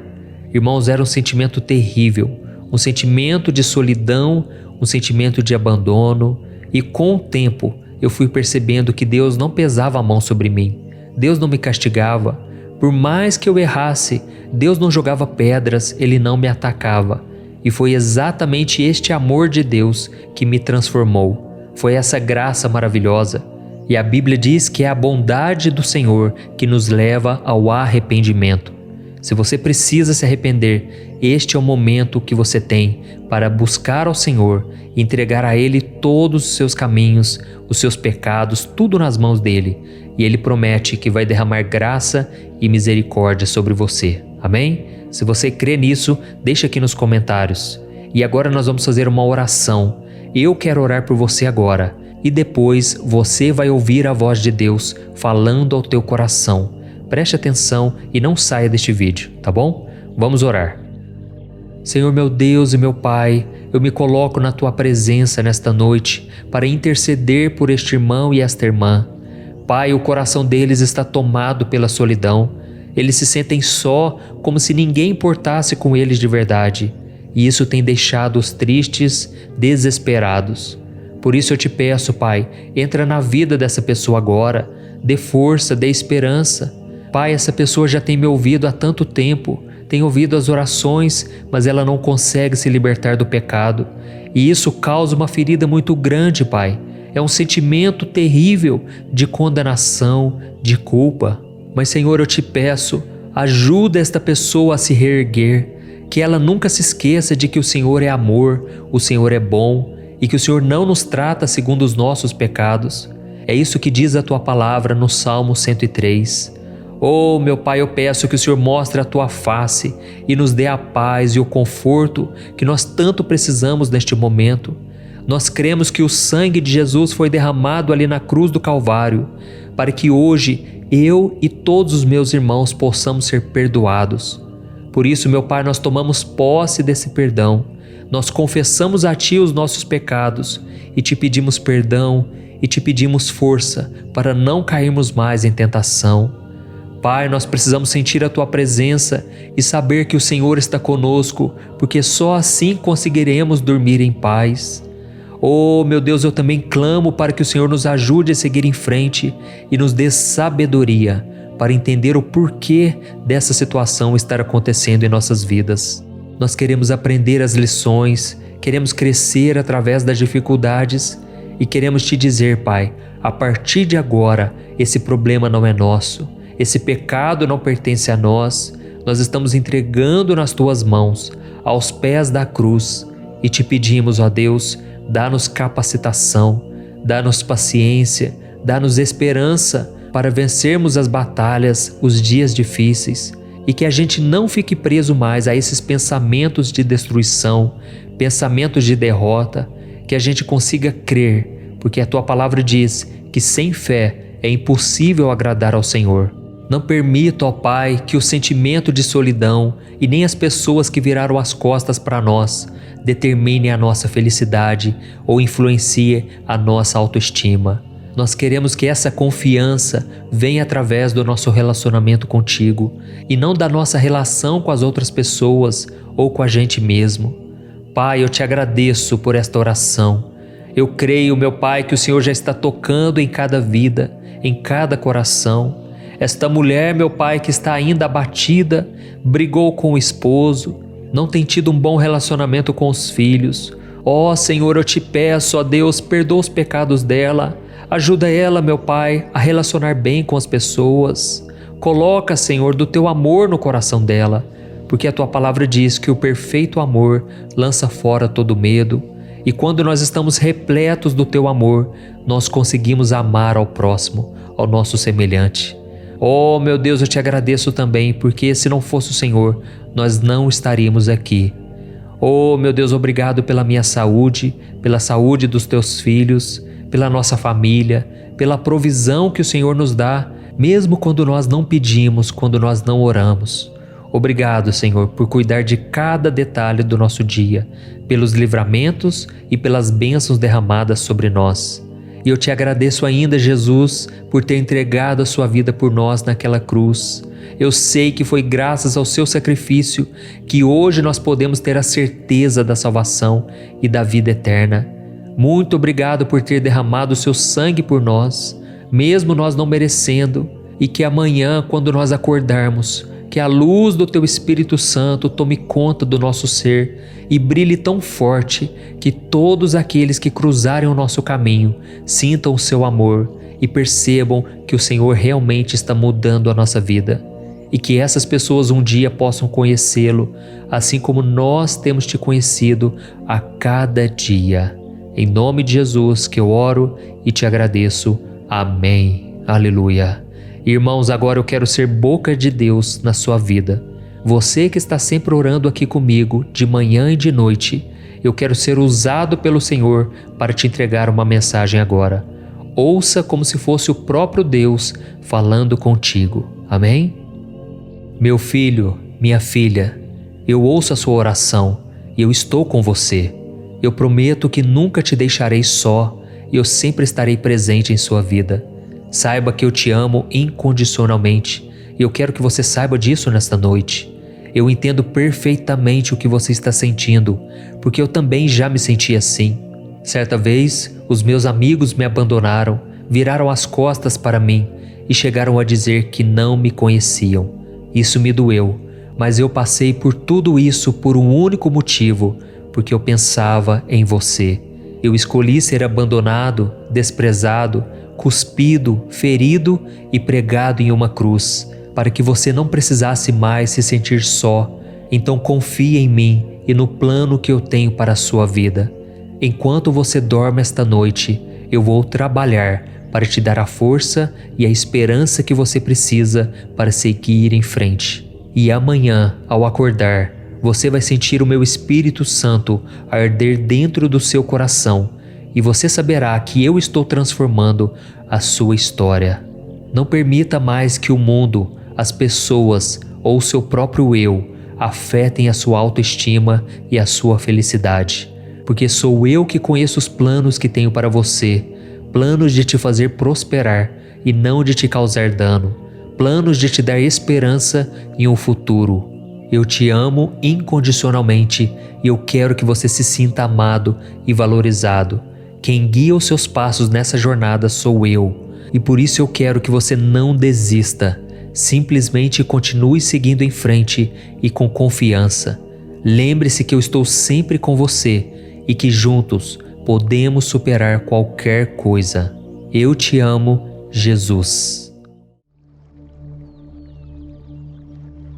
[SPEAKER 1] Irmãos, era um sentimento terrível, um sentimento de solidão, um sentimento de abandono, e com o tempo eu fui percebendo que Deus não pesava a mão sobre mim, Deus não me castigava. Por mais que eu errasse, Deus não jogava pedras, Ele não me atacava. E foi exatamente este amor de Deus que me transformou. Foi essa graça maravilhosa. E a Bíblia diz que é a bondade do Senhor que nos leva ao arrependimento. Se você precisa se arrepender, este é o momento que você tem para buscar ao Senhor e entregar a Ele todos os seus caminhos, os seus pecados, tudo nas mãos dEle. E Ele promete que vai derramar graça e misericórdia sobre você. Amém? Se você crê nisso, deixa aqui nos comentários. E agora nós vamos fazer uma oração. Eu quero orar por você agora. E depois você vai ouvir a voz de Deus falando ao teu coração. Preste atenção e não saia deste vídeo, tá bom? Vamos orar. Senhor meu Deus e meu Pai, eu me coloco na Tua presença nesta noite para interceder por este irmão e esta irmã. Pai, o coração deles está tomado pela solidão. Eles se sentem só, como se ninguém importasse com eles de verdade. E isso tem deixado-os tristes, desesperados. Por isso eu te peço, Pai, entra na vida dessa pessoa agora, dê força, dê esperança. Pai, essa pessoa já tem me ouvido há tanto tempo, tem ouvido as orações, mas ela não consegue se libertar do pecado. E isso causa uma ferida muito grande, Pai. É um sentimento terrível de condenação, de culpa. Mas, Senhor, eu te peço, ajuda esta pessoa a se reerguer, que ela nunca se esqueça de que o Senhor é amor, o Senhor é bom e que o Senhor não nos trata segundo os nossos pecados. É isso que diz a Tua palavra no Salmo 103. Oh, meu Pai, eu peço que o Senhor mostre a Tua face e nos dê a paz e o conforto que nós tanto precisamos neste momento. Nós cremos que o sangue de Jesus foi derramado ali na cruz do Calvário, para que hoje eu e todos os meus irmãos possamos ser perdoados. Por isso, meu Pai, nós tomamos posse desse perdão. Nós confessamos a Ti os nossos pecados e Te pedimos perdão e Te pedimos força para não cairmos mais em tentação. Pai, nós precisamos sentir a Tua presença e saber que o Senhor está conosco, porque só assim conseguiremos dormir em paz. Oh, meu Deus, eu também clamo para que o Senhor nos ajude a seguir em frente e nos dê sabedoria para entender o porquê dessa situação estar acontecendo em nossas vidas. Nós queremos aprender as lições, queremos crescer através das dificuldades e queremos Te dizer, Pai, a partir de agora, esse problema não é nosso, esse pecado não pertence a nós, nós estamos entregando nas Tuas mãos, aos pés da cruz, E te pedimos, ó Deus, dá-nos capacitação, dá-nos paciência, dá-nos esperança para vencermos as batalhas, os dias difíceis, e que a gente não fique preso mais a esses pensamentos de destruição, pensamentos de derrota, que a gente consiga crer, porque a Tua palavra diz que sem fé é impossível agradar ao Senhor. Não permita, ó Pai, que o sentimento de solidão e nem as pessoas que viraram as costas para nós determinem a nossa felicidade ou influencie a nossa autoestima. Nós queremos que essa confiança venha através do nosso relacionamento contigo e não da nossa relação com as outras pessoas ou com a gente mesmo. Pai, eu te agradeço por esta oração. Eu creio, meu Pai, que o Senhor já está tocando em cada vida, em cada coração. Esta mulher, meu Pai, que está ainda abatida, brigou com o esposo, não tem tido um bom relacionamento com os filhos. Ó Senhor, eu te peço, ó Deus, perdoa os pecados dela. Ajuda ela, meu Pai, a relacionar bem com as pessoas. Coloca, Senhor, do Teu amor no coração dela, porque a Tua palavra diz que o perfeito amor lança fora todo medo. E quando nós estamos repletos do Teu amor, nós conseguimos amar ao próximo, ao nosso semelhante. Oh, meu Deus, eu te agradeço também, porque se não fosse o Senhor, nós não estaríamos aqui. Oh, meu Deus, obrigado pela minha saúde, pela saúde dos Teus filhos, pela nossa família, pela provisão que o Senhor nos dá, mesmo quando nós não pedimos, quando nós não oramos. Obrigado, Senhor, por cuidar de cada detalhe do nosso dia, pelos livramentos e pelas bênçãos derramadas sobre nós. E eu te agradeço ainda, Jesus, por ter entregado a sua vida por nós naquela cruz. Eu sei que foi graças ao seu sacrifício que hoje nós podemos ter a certeza da salvação e da vida eterna. Muito obrigado por ter derramado o seu sangue por nós, mesmo nós não merecendo, e que amanhã, quando nós acordarmos, que a luz do Teu Espírito Santo tome conta do nosso ser e brilhe tão forte que todos aqueles que cruzarem o nosso caminho sintam o Seu amor e percebam que o Senhor realmente está mudando a nossa vida. E que essas pessoas um dia possam conhecê-lo, assim como nós temos Te conhecido a cada dia. Em nome de Jesus que eu oro e te agradeço. Amém. Aleluia. Irmãos, agora eu quero ser boca de Deus na sua vida. Você que está sempre orando aqui comigo, de manhã e de noite, eu quero ser usado pelo Senhor para te entregar uma mensagem agora. Ouça como se fosse o próprio Deus falando contigo. Amém? Meu filho, minha filha, eu ouço a sua oração e eu estou com você. Eu prometo que nunca te deixarei só e eu sempre estarei presente em sua vida. Saiba que eu te amo incondicionalmente e eu quero que você saiba disso nesta noite. Eu entendo perfeitamente o que você está sentindo, porque eu também já me senti assim. Certa vez, os meus amigos me abandonaram, viraram as costas para mim e chegaram a dizer que não me conheciam. Isso me doeu, mas eu passei por tudo isso por um único motivo, porque eu pensava em você. Eu escolhi ser abandonado, desprezado, cuspido, ferido e pregado em uma cruz, para que você não precisasse mais se sentir só. Então confie em mim e no plano que eu tenho para a sua vida. Enquanto você dorme esta noite, eu vou trabalhar para te dar a força e a esperança que você precisa para seguir em frente. E amanhã, ao acordar, você vai sentir o meu Espírito Santo arder dentro do seu coração e você saberá que eu estou transformando a sua história. Não permita mais que o mundo, as pessoas ou o seu próprio eu afetem a sua autoestima e a sua felicidade, porque sou eu que conheço os planos que tenho para você, planos de te fazer prosperar e não de te causar dano, planos de te dar esperança em um futuro. Eu te amo incondicionalmente e eu quero que você se sinta amado e valorizado. Quem guia os seus passos nessa jornada sou eu, e por isso eu quero que você não desista. Simplesmente continue seguindo em frente e com confiança. Lembre-se que eu estou sempre com você e que juntos podemos superar qualquer coisa. Eu te amo, Jesus.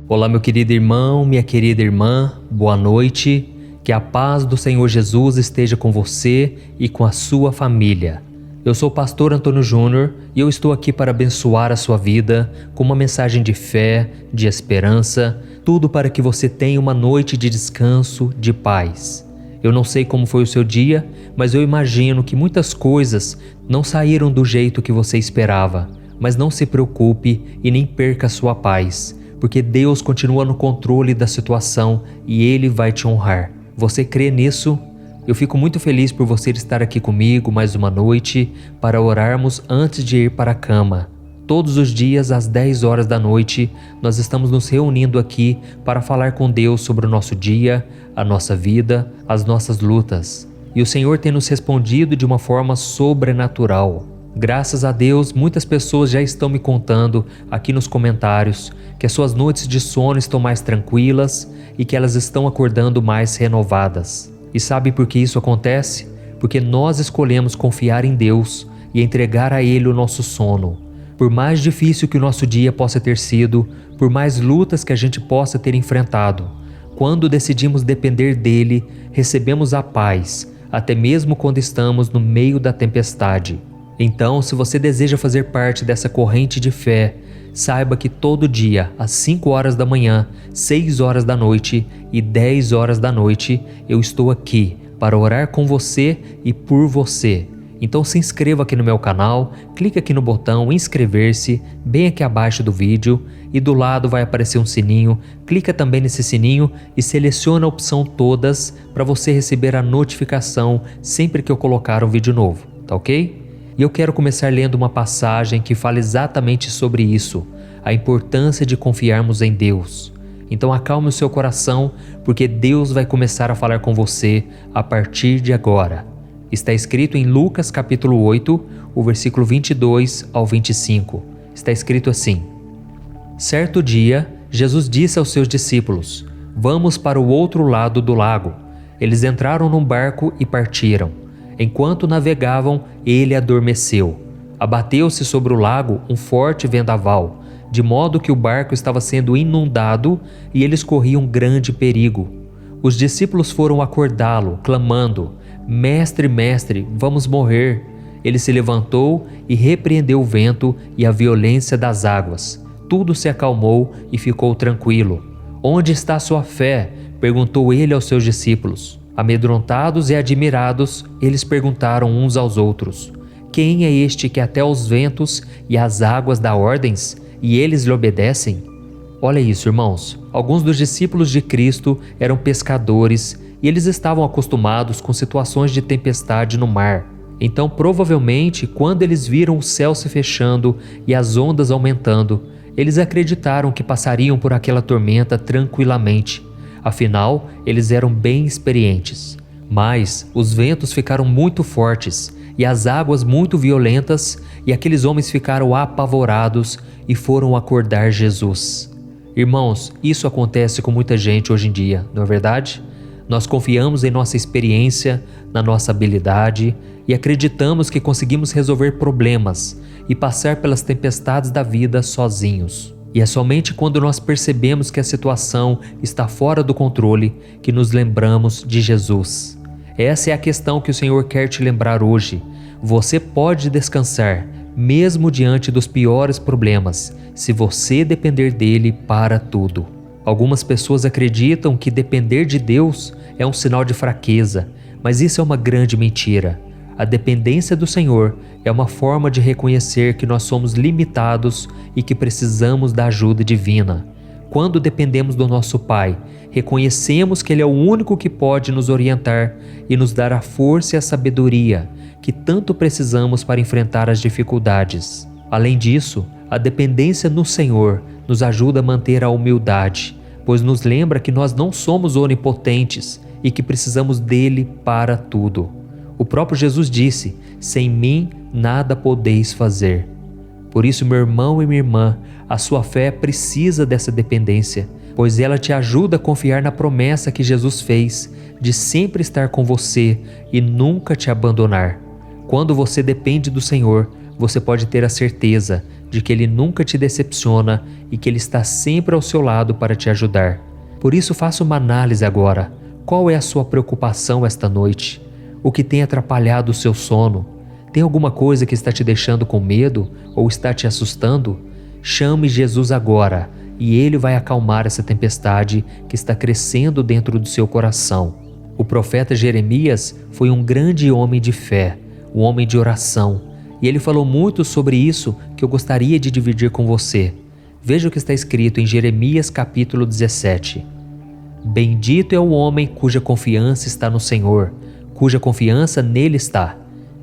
[SPEAKER 1] Olá, meu querido irmão, minha querida irmã, boa noite. Que a paz do Senhor Jesus esteja com você e com a sua família. Eu sou o pastor Antônio Júnior e eu estou aqui para abençoar a sua vida com uma mensagem de fé, de esperança, tudo para que você tenha uma noite de descanso, de paz. Eu não sei como foi o seu dia, mas eu imagino que muitas coisas não saíram do jeito que você esperava. Mas não se preocupe e nem perca a sua paz, porque Deus continua no controle da situação e Ele vai te honrar. Você crê nisso? Eu fico muito feliz por você estar aqui comigo mais uma noite para orarmos antes de ir para a cama. Todos os dias às 10 horas da noite nós estamos nos reunindo aqui para falar com Deus sobre o nosso dia, a nossa vida, as nossas lutas. E o Senhor tem nos respondido de uma forma sobrenatural. Graças a Deus, muitas pessoas já estão me contando aqui nos comentários que as suas noites de sono estão mais tranquilas e que elas estão acordando mais renovadas. E sabe por que isso acontece? Porque nós escolhemos confiar em Deus e entregar a Ele o nosso sono. Por mais difícil que o nosso dia possa ter sido, por mais lutas que a gente possa ter enfrentado, quando decidimos depender dEle, recebemos a paz, até mesmo quando estamos no meio da tempestade. Então, se você deseja fazer parte dessa corrente de fé, saiba que todo dia, às 5 horas da manhã, 6 horas da noite e 10 horas da noite, eu estou aqui para orar com você e por você. Então se inscreva aqui no meu canal, clique aqui no botão inscrever-se, bem aqui abaixo do vídeo, e do lado vai aparecer um sininho, clica também nesse sininho e seleciona a opção todas para você receber a notificação sempre que eu colocar um vídeo novo, tá ok? E eu quero começar lendo uma passagem que fala exatamente sobre isso, a importância de confiarmos em Deus. Então acalme o seu coração, porque Deus vai começar a falar com você a partir de agora. Está escrito em Lucas capítulo 8, o versículo 22 ao 25. Está escrito assim: Certo dia, Jesus disse aos seus discípulos: Vamos para o outro lado do lago. Eles entraram num barco e partiram. Enquanto navegavam, ele adormeceu. Abateu-se sobre o lago um forte vendaval, de modo que o barco estava sendo inundado e eles corriam grande perigo. Os discípulos foram acordá-lo, clamando: Mestre, mestre, vamos morrer. Ele se levantou e repreendeu o vento e a violência das águas. Tudo se acalmou e ficou tranquilo. Onde está sua fé? Perguntou ele aos seus discípulos. Amedrontados e admirados, eles perguntaram uns aos outros: Quem é este que até os ventos e as águas dá ordens, e eles lhe obedecem? Olha isso, irmãos. Alguns dos discípulos de Cristo eram pescadores e eles estavam acostumados com situações de tempestade no mar. Então, provavelmente, quando eles viram o céu se fechando e as ondas aumentando, eles acreditaram que passariam por aquela tormenta tranquilamente. Afinal, eles eram bem experientes. Mas os ventos ficaram muito fortes e as águas muito violentas, e aqueles homens ficaram apavorados e foram acordar Jesus. Irmãos, isso acontece com muita gente hoje em dia, não é verdade? Nós confiamos em nossa experiência, na nossa habilidade e acreditamos que conseguimos resolver problemas e passar pelas tempestades da vida sozinhos. E é somente quando nós percebemos que a situação está fora do controle que nos lembramos de Jesus. Essa é a questão que o Senhor quer te lembrar hoje. Você pode descansar, mesmo diante dos piores problemas, se você depender dele para tudo. Algumas pessoas acreditam que depender de Deus é um sinal de fraqueza, mas isso é uma grande mentira. A dependência do Senhor é uma forma de reconhecer que nós somos limitados e que precisamos da ajuda divina. Quando dependemos do nosso Pai, reconhecemos que Ele é o único que pode nos orientar e nos dar a força e a sabedoria que tanto precisamos para enfrentar as dificuldades. Além disso, a dependência no Senhor nos ajuda a manter a humildade, pois nos lembra que nós não somos onipotentes e que precisamos dele para tudo. O próprio Jesus disse: sem mim nada podeis fazer. Por isso, meu irmão e minha irmã, a sua fé precisa dessa dependência, pois ela te ajuda a confiar na promessa que Jesus fez de sempre estar com você e nunca te abandonar. Quando você depende do Senhor, você pode ter a certeza de que Ele nunca te decepciona e que Ele está sempre ao seu lado para te ajudar. Por isso, faça uma análise agora. Qual é a sua preocupação esta noite? O que tem atrapalhado o seu sono? Tem alguma coisa que está te deixando com medo ou está te assustando? Chame Jesus agora e Ele vai acalmar essa tempestade que está crescendo dentro do seu coração. O profeta Jeremias foi um grande homem de fé, um homem de oração, e ele falou muito sobre isso que eu gostaria de dividir com você. Veja o que está escrito em Jeremias capítulo 17. Bendito é o homem cuja confiança está no Senhor, cuja confiança nele está.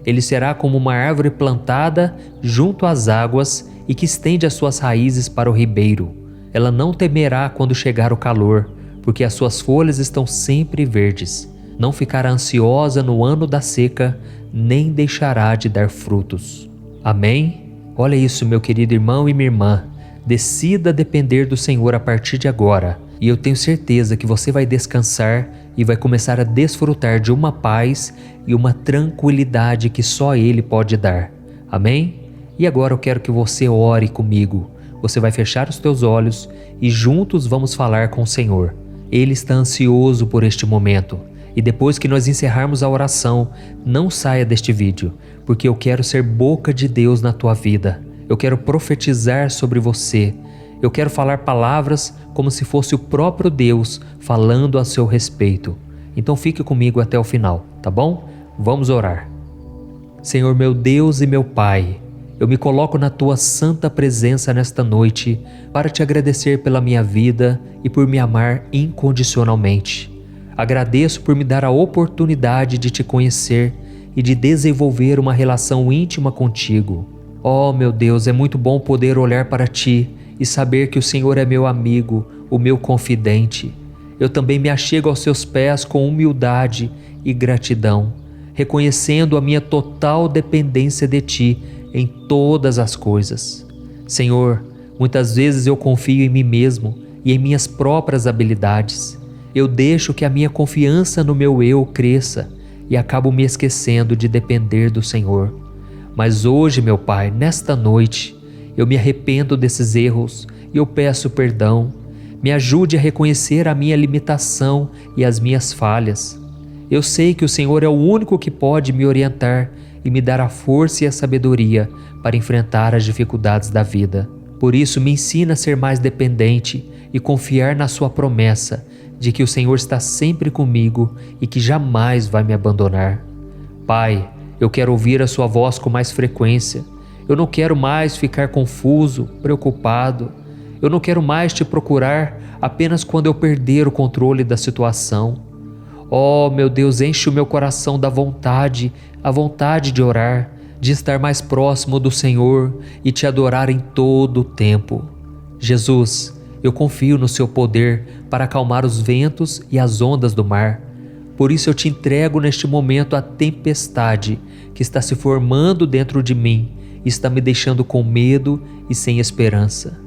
[SPEAKER 1] Ele será como uma árvore plantada junto às águas e que estende as suas raízes para o ribeiro. Ela não temerá quando chegar o calor, porque as suas folhas estão sempre verdes. Não ficará ansiosa no ano da seca, nem deixará de dar frutos. Amém? Olha isso, meu querido irmão e minha irmã. Decida depender do Senhor a partir de agora, e eu tenho certeza que você vai descansar e vai começar a desfrutar de uma paz e uma tranquilidade que só Ele pode dar. Amém? E agora eu quero que você ore comigo. Você vai fechar os teus olhos e juntos vamos falar com o Senhor. Ele está ansioso por este momento. E depois que nós encerrarmos a oração, não saia deste vídeo, porque eu quero ser boca de Deus na tua vida. Eu quero profetizar sobre você. Eu quero falar palavras como se fosse o próprio Deus falando a seu respeito. Então fique comigo até o final, tá bom? Vamos orar. Senhor meu Deus e meu Pai, eu me coloco na tua santa presença nesta noite para te agradecer pela minha vida e por me amar incondicionalmente. Agradeço por me dar a oportunidade de te conhecer e de desenvolver uma relação íntima contigo. Oh, meu Deus, é muito bom poder olhar para ti e saber que o Senhor é meu amigo, o meu confidente. Eu também me achego aos seus pés com humildade e gratidão, reconhecendo a minha total dependência de ti em todas as coisas. Senhor, muitas vezes eu confio em mim mesmo e em minhas próprias habilidades. Eu deixo que a minha confiança no meu eu cresça e acabo me esquecendo de depender do Senhor. Mas hoje, meu Pai, nesta noite, eu me arrependo desses erros e eu peço perdão. Me ajude a reconhecer a minha limitação e as minhas falhas. Eu sei que o Senhor é o único que pode me orientar e me dar a força e a sabedoria para enfrentar as dificuldades da vida. Por isso, me ensina a ser mais dependente e confiar na sua promessa de que o Senhor está sempre comigo e que jamais vai me abandonar. Pai, eu quero ouvir a sua voz com mais frequência. Eu não quero mais ficar confuso, preocupado. Eu não quero mais te procurar apenas quando eu perder o controle da situação. Oh, meu Deus, enche o meu coração da vontade, a vontade de orar, de estar mais próximo do Senhor e te adorar em todo o tempo. Jesus, eu confio no seu poder para acalmar os ventos e as ondas do mar. Por isso eu te entrego neste momento a tempestade que está se formando dentro de mim e está me deixando com medo e sem esperança.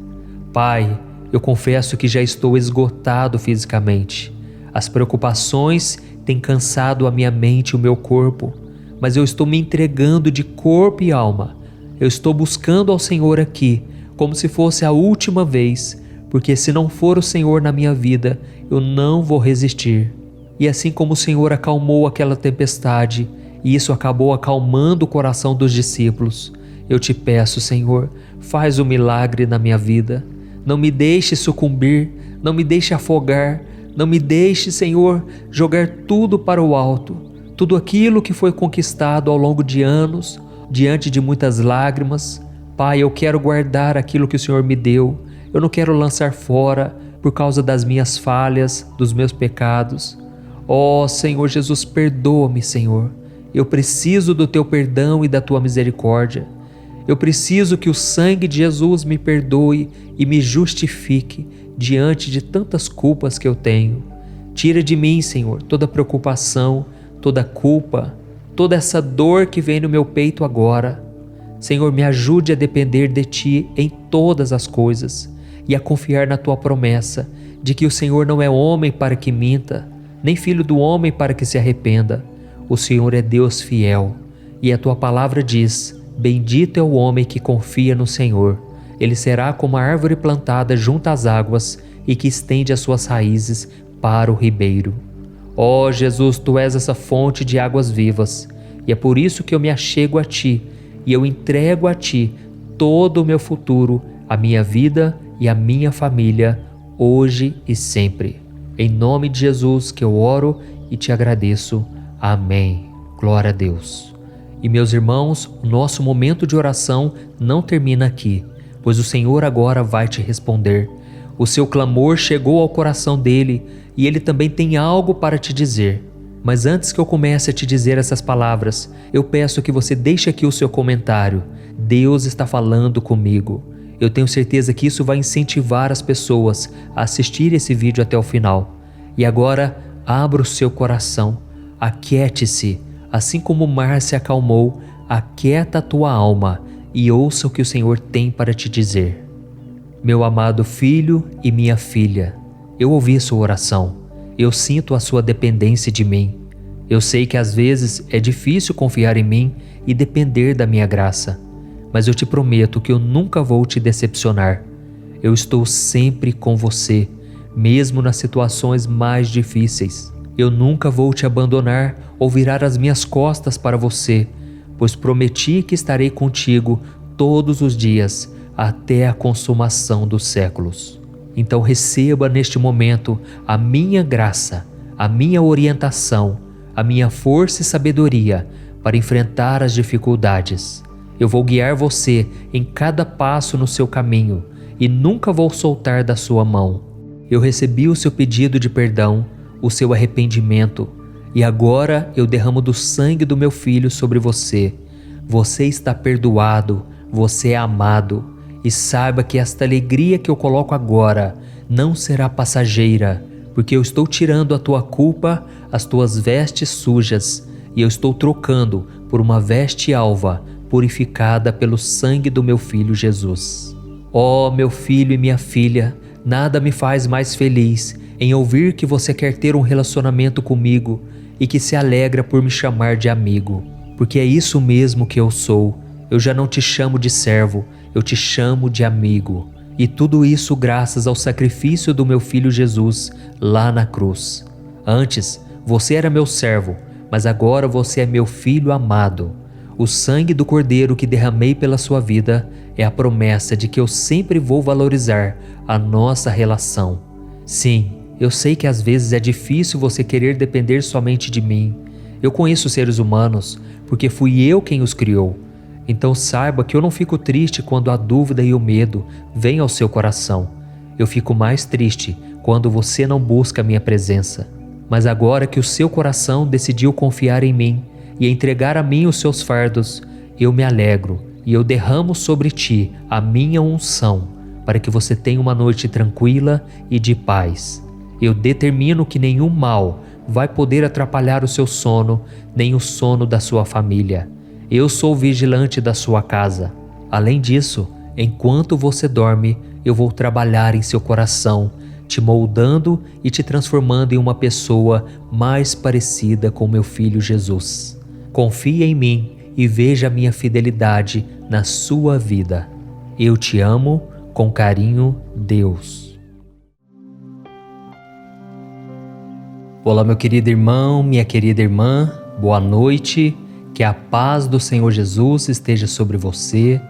[SPEAKER 1] Pai, eu confesso que já estou esgotado fisicamente. As preocupações têm cansado a minha mente e o meu corpo, mas eu estou me entregando de corpo e alma. Eu estou buscando ao Senhor aqui, como se fosse a última vez, porque se não for o Senhor na minha vida, eu não vou resistir. E assim como o Senhor acalmou aquela tempestade, e isso acabou acalmando o coração dos discípulos, eu te peço, Senhor, faz um milagre na minha vida. Não me deixe sucumbir, não me deixe afogar, não me deixe, Senhor, jogar tudo para o alto, tudo aquilo que foi conquistado ao longo de anos, diante de muitas lágrimas. Pai, eu quero guardar aquilo que o Senhor me deu, eu não quero lançar fora por causa das minhas falhas, dos meus pecados. Ó Senhor Jesus, perdoa-me, Senhor. Eu preciso do teu perdão e da tua misericórdia. Eu preciso que o sangue de Jesus me perdoe e me justifique diante de tantas culpas que eu tenho. Tira de mim, Senhor, toda preocupação, toda culpa, toda essa dor que vem no meu peito agora. Senhor, me ajude a depender de Ti em todas as coisas e a confiar na Tua promessa de que o Senhor não é homem para que minta, nem filho do homem para que se arrependa. O Senhor é Deus fiel e a Tua palavra diz: bendito é o homem que confia no Senhor. Ele será como a árvore plantada junto às águas e que estende as suas raízes para o ribeiro. Ó Jesus, Tu és essa fonte de águas vivas, e é por isso que eu me achego a Ti e eu entrego a Ti todo o meu futuro, a minha vida e a minha família, hoje e sempre. Em nome de Jesus que eu oro e te agradeço. Amém. Glória a Deus. E meus irmãos, o nosso momento de oração não termina aqui, pois o Senhor agora vai te responder. O seu clamor chegou ao coração dele e ele também tem algo para te dizer. Mas antes que eu comece a te dizer essas palavras, eu peço que você deixe aqui o seu comentário. Deus está falando comigo. Eu tenho certeza que isso vai incentivar as pessoas a assistir esse vídeo até o final. E agora, abra o seu coração, aquiete-se, assim como o mar se acalmou, aquieta a tua alma e ouça o que o Senhor tem para te dizer. Meu amado filho e minha filha, eu ouvi sua oração, eu sinto a sua dependência de mim. Eu sei que às vezes é difícil confiar em mim e depender da minha graça, mas eu te prometo que eu nunca vou te decepcionar. Eu estou sempre com você, mesmo nas situações mais difíceis. Eu nunca vou te abandonar ou virar as minhas costas para você, pois prometi que estarei contigo todos os dias, até a consumação dos séculos. Então receba neste momento a minha graça, a minha orientação, a minha força e sabedoria para enfrentar as dificuldades. Eu vou guiar você em cada passo no seu caminho e nunca vou soltar da sua mão. Eu recebi o seu pedido de perdão, o seu arrependimento, e agora eu derramo do sangue do meu filho sobre você. Você está perdoado, você é amado. E saiba que esta alegria que eu coloco agora não será passageira, porque eu estou tirando a tua culpa, as tuas vestes sujas, e eu estou trocando por uma veste alva, purificada pelo sangue do meu filho Jesus. Ó meu filho e minha filha, nada me faz mais feliz em ouvir que você quer ter um relacionamento comigo e que se alegra por me chamar de amigo, porque é isso mesmo que eu sou. Eu já não te chamo de servo, eu te chamo de amigo. E tudo isso graças ao sacrifício do meu filho Jesus lá na cruz. Antes, você era meu servo, mas agora você é meu filho amado. O sangue do Cordeiro que derramei pela sua vida é a promessa de que eu sempre vou valorizar a nossa relação. Sim, eu sei que às vezes é difícil você querer depender somente de mim. Eu conheço seres humanos, porque fui eu quem os criou. Então saiba que eu não fico triste quando a dúvida e o medo vêm ao seu coração. Eu fico mais triste quando você não busca a minha presença. Mas agora que o seu coração decidiu confiar em mim e entregar a mim os seus fardos, eu me alegro e eu derramo sobre ti a minha unção, para que você tenha uma noite tranquila e de paz. Eu determino que nenhum mal vai poder atrapalhar o seu sono, nem o sono da sua família. Eu sou o vigilante da sua casa. Além disso, enquanto você dorme, eu vou trabalhar em seu coração, te moldando e te transformando em uma pessoa mais parecida com meu filho Jesus. Confie em mim e veja a minha fidelidade na sua vida. Eu te amo, com carinho, Deus. Olá, meu querido irmão, minha querida irmã, boa noite. Que a paz do Senhor Jesus esteja sobre você.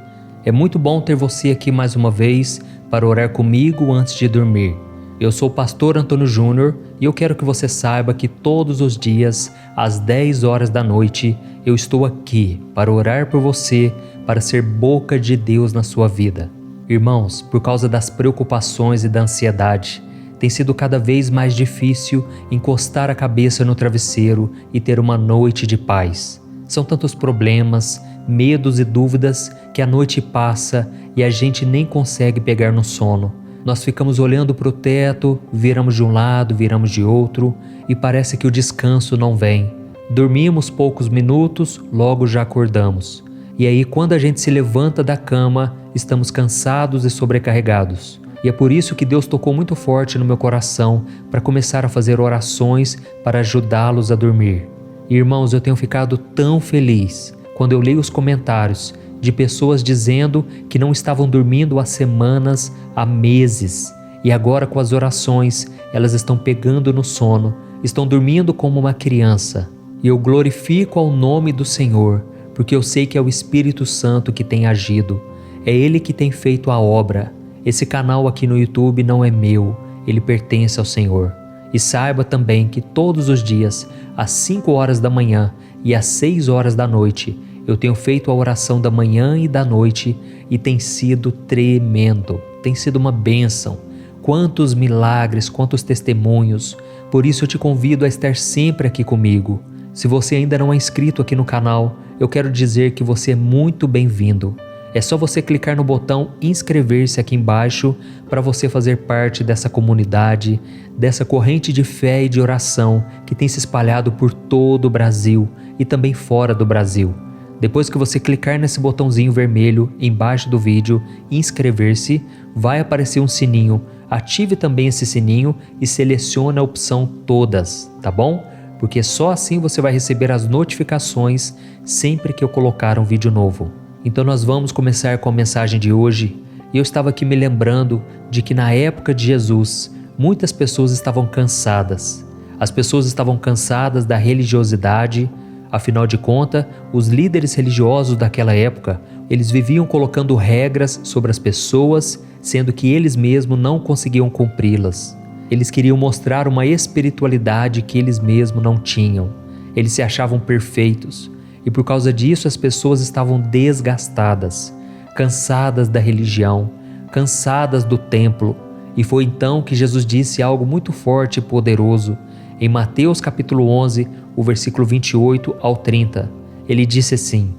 [SPEAKER 1] É muito bom ter você aqui mais uma vez para orar comigo antes de dormir. Eu sou o pastor Antônio Júnior e eu quero que você saiba que todos os dias, às 10 horas da noite, eu estou aqui para orar por você, para ser boca de Deus na sua vida. Irmãos, por causa das preocupações e da ansiedade, tem sido cada vez mais difícil encostar a cabeça no travesseiro e ter uma noite de paz. São tantos problemas, medos e dúvidas que a noite passa e a gente nem consegue pegar no sono. Nós ficamos olhando para o teto, viramos de um lado, viramos de outro e parece que o descanso não vem. Dormimos poucos minutos, logo já acordamos. E aí quando a gente se levanta da cama, estamos cansados e sobrecarregados. E é por isso que Deus tocou muito forte no meu coração para começar a fazer orações para ajudá-los a dormir. Irmãos, eu tenho ficado tão feliz quando eu leio os comentários de pessoas dizendo que não estavam dormindo há semanas, há meses, e agora com as orações elas estão pegando no sono estão dormindo como uma criança. E eu glorifico ao nome do Senhor, porque eu sei que é o Espírito Santo que tem agido. É Ele que tem feito a obra. Esse canal aqui no YouTube não é meu, ele pertence ao Senhor. E saiba também que todos os dias, às 5 horas da manhã e às 6 horas da noite, eu tenho feito a oração da manhã e da noite e tem sido tremendo, tem sido uma bênção. Quantos milagres, quantos testemunhos. Por isso eu te convido a estar sempre aqui comigo. Se você ainda não é inscrito aqui no canal, eu quero dizer que você é muito bem-vindo. É só você clicar no botão inscrever-se aqui embaixo para você fazer parte dessa comunidade, dessa corrente de fé e de oração que tem se espalhado por todo o Brasil e também fora do Brasil. Depois que você clicar nesse botãozinho vermelho embaixo do vídeo, inscrever-se, vai aparecer um sininho. Ative também esse sininho e selecione a opção todas, tá bom? Porque só assim você vai receber as notificações sempre que eu colocar um vídeo novo. Então nós vamos começar com a mensagem de hoje. E eu estava aqui me lembrando de que na época de Jesus, muitas pessoas estavam cansadas. As pessoas estavam cansadas da religiosidade. Afinal de contas, os líderes religiosos daquela época, eles viviam colocando regras sobre as pessoas, sendo que eles mesmos não conseguiam cumpri-las. Eles queriam mostrar uma espiritualidade que eles mesmos não tinham. Eles se achavam perfeitos. E por causa disso as pessoas estavam desgastadas, cansadas da religião, cansadas do templo. E foi então que Jesus disse algo muito forte e poderoso. Em Mateus capítulo 11, o versículo 28 ao 30, ele disse assim: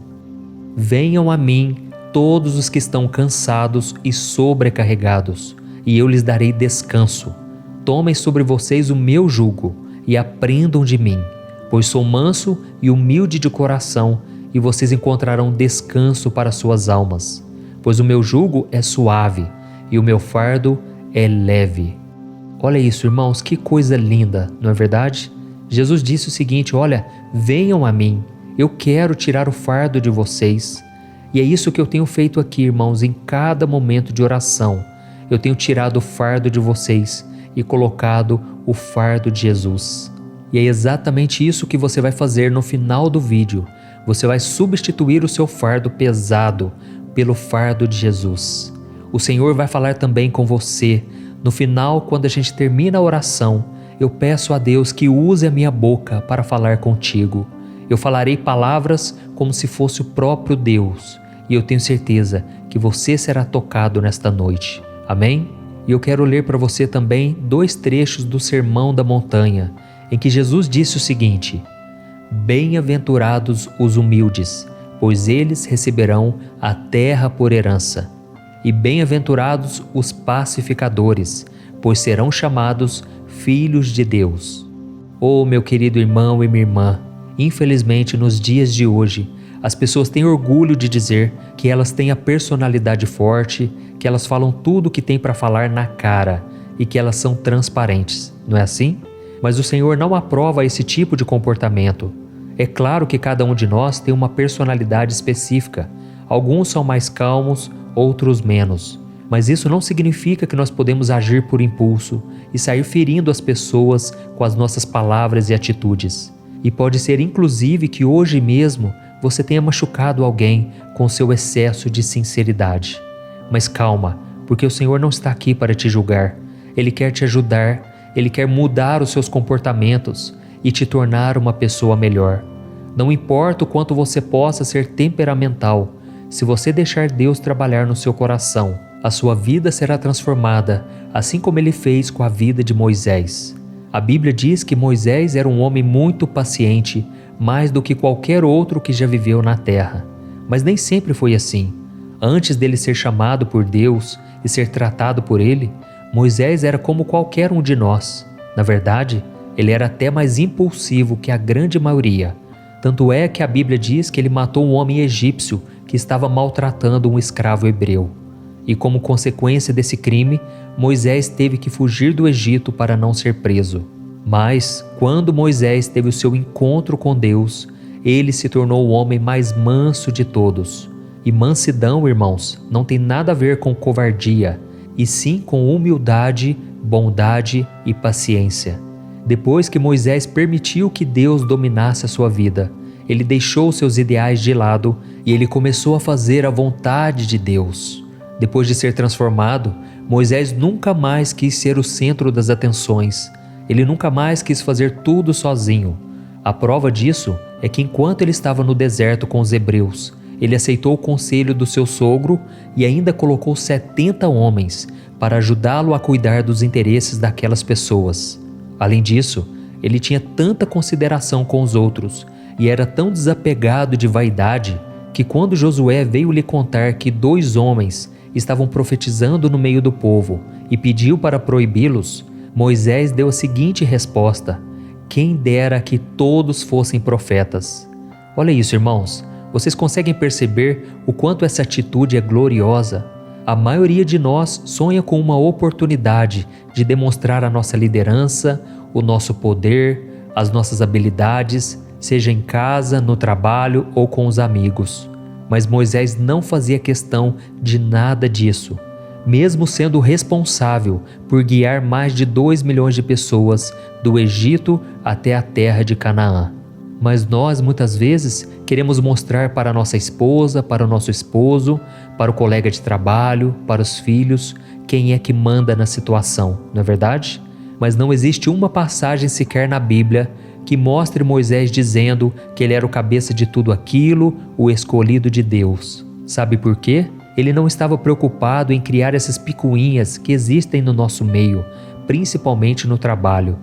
[SPEAKER 1] Venham a mim todos os que estão cansados e sobrecarregados, e eu lhes darei descanso. Tomem sobre vocês o meu jugo e aprendam de mim, pois sou manso e humilde de coração, e vocês encontrarão descanso para suas almas. Pois o meu jugo é suave e o meu fardo é leve. Olha isso, irmãos, que coisa linda, não é verdade? Jesus disse o seguinte: olha, venham a mim, eu quero tirar o fardo de vocês. E é isso que eu tenho feito aqui, irmãos, em cada momento de oração. Eu tenho tirado o fardo de vocês e colocado o fardo de Jesus. E é exatamente isso que você vai fazer no final do vídeo. Você vai substituir o seu fardo pesado pelo fardo de Jesus. O Senhor vai falar também com você. No final, quando a gente termina a oração, eu peço a Deus que use a minha boca para falar contigo. Eu falarei palavras como se fosse o próprio Deus. E eu tenho certeza que você será tocado nesta noite. Amém? E eu quero ler para você também 2 trechos do Sermão da Montanha, em que Jesus disse o seguinte: Bem-aventurados os humildes, pois eles receberão a terra por herança. E bem-aventurados os pacificadores, pois serão chamados filhos de Deus. Oh, meu querido irmão e minha irmã, infelizmente nos dias de hoje, as pessoas têm orgulho de dizer que elas têm a personalidade forte, que elas falam tudo o que têm para falar na cara e que elas são transparentes, não é assim? Mas o Senhor não aprova esse tipo de comportamento. É claro que cada um de nós tem uma personalidade específica. Alguns são mais calmos, outros menos. Mas isso não significa que nós podemos agir por impulso e sair ferindo as pessoas com as nossas palavras e atitudes. E pode ser inclusive que hoje mesmo você tenha machucado alguém com seu excesso de sinceridade. Mas calma, porque o Senhor não está aqui para te julgar. Ele quer te ajudar, Ele quer mudar os seus comportamentos e te tornar uma pessoa melhor. Não importa o quanto você possa ser temperamental, se você deixar Deus trabalhar no seu coração, a sua vida será transformada, assim como Ele fez com a vida de Moisés. A Bíblia diz que Moisés era um homem muito paciente, mais do que qualquer outro que já viveu na terra. Mas nem sempre foi assim. Antes dele ser chamado por Deus e ser tratado por Ele, Moisés era como qualquer um de nós. Na verdade, ele era até mais impulsivo que a grande maioria. Tanto é que a Bíblia diz que ele matou um homem egípcio que estava maltratando um escravo hebreu. E como consequência desse crime, Moisés teve que fugir do Egito para não ser preso. Mas, quando Moisés teve o seu encontro com Deus, ele se tornou o homem mais manso de todos. E mansidão, irmãos, não tem nada a ver com covardia, e sim com humildade, bondade e paciência. Depois que Moisés permitiu que Deus dominasse a sua vida, ele deixou seus ideais de lado e ele começou a fazer a vontade de Deus. Depois de ser transformado, Moisés nunca mais quis ser o centro das atenções. Ele nunca mais quis fazer tudo sozinho. A prova disso é que enquanto ele estava no deserto com os hebreus, ele aceitou o conselho do seu sogro e ainda colocou 70 homens para ajudá-lo a cuidar dos interesses daquelas pessoas. Além disso, ele tinha tanta consideração com os outros e era tão desapegado de vaidade que quando Josué veio lhe contar que 2 homens estavam profetizando no meio do povo e pediu para proibi-los, Moisés deu a seguinte resposta: quem dera que todos fossem profetas. Olha isso, irmãos. Vocês conseguem perceber o quanto essa atitude é gloriosa? A maioria de nós sonha com uma oportunidade de demonstrar a nossa liderança, o nosso poder, as nossas habilidades, seja em casa, no trabalho ou com os amigos. Mas Moisés não fazia questão de nada disso, mesmo sendo responsável por guiar mais de 2 milhões de pessoas do Egito até a terra de Canaã. Mas nós, muitas vezes, queremos mostrar para a nossa esposa, para o nosso esposo, para o colega de trabalho, para os filhos, quem é que manda na situação, não é verdade? Mas não existe uma passagem sequer na Bíblia que mostre Moisés dizendo que ele era o cabeça de tudo aquilo, o escolhido de Deus. Sabe por quê? Ele não estava preocupado em criar essas picuinhas que existem no nosso meio, principalmente no trabalho.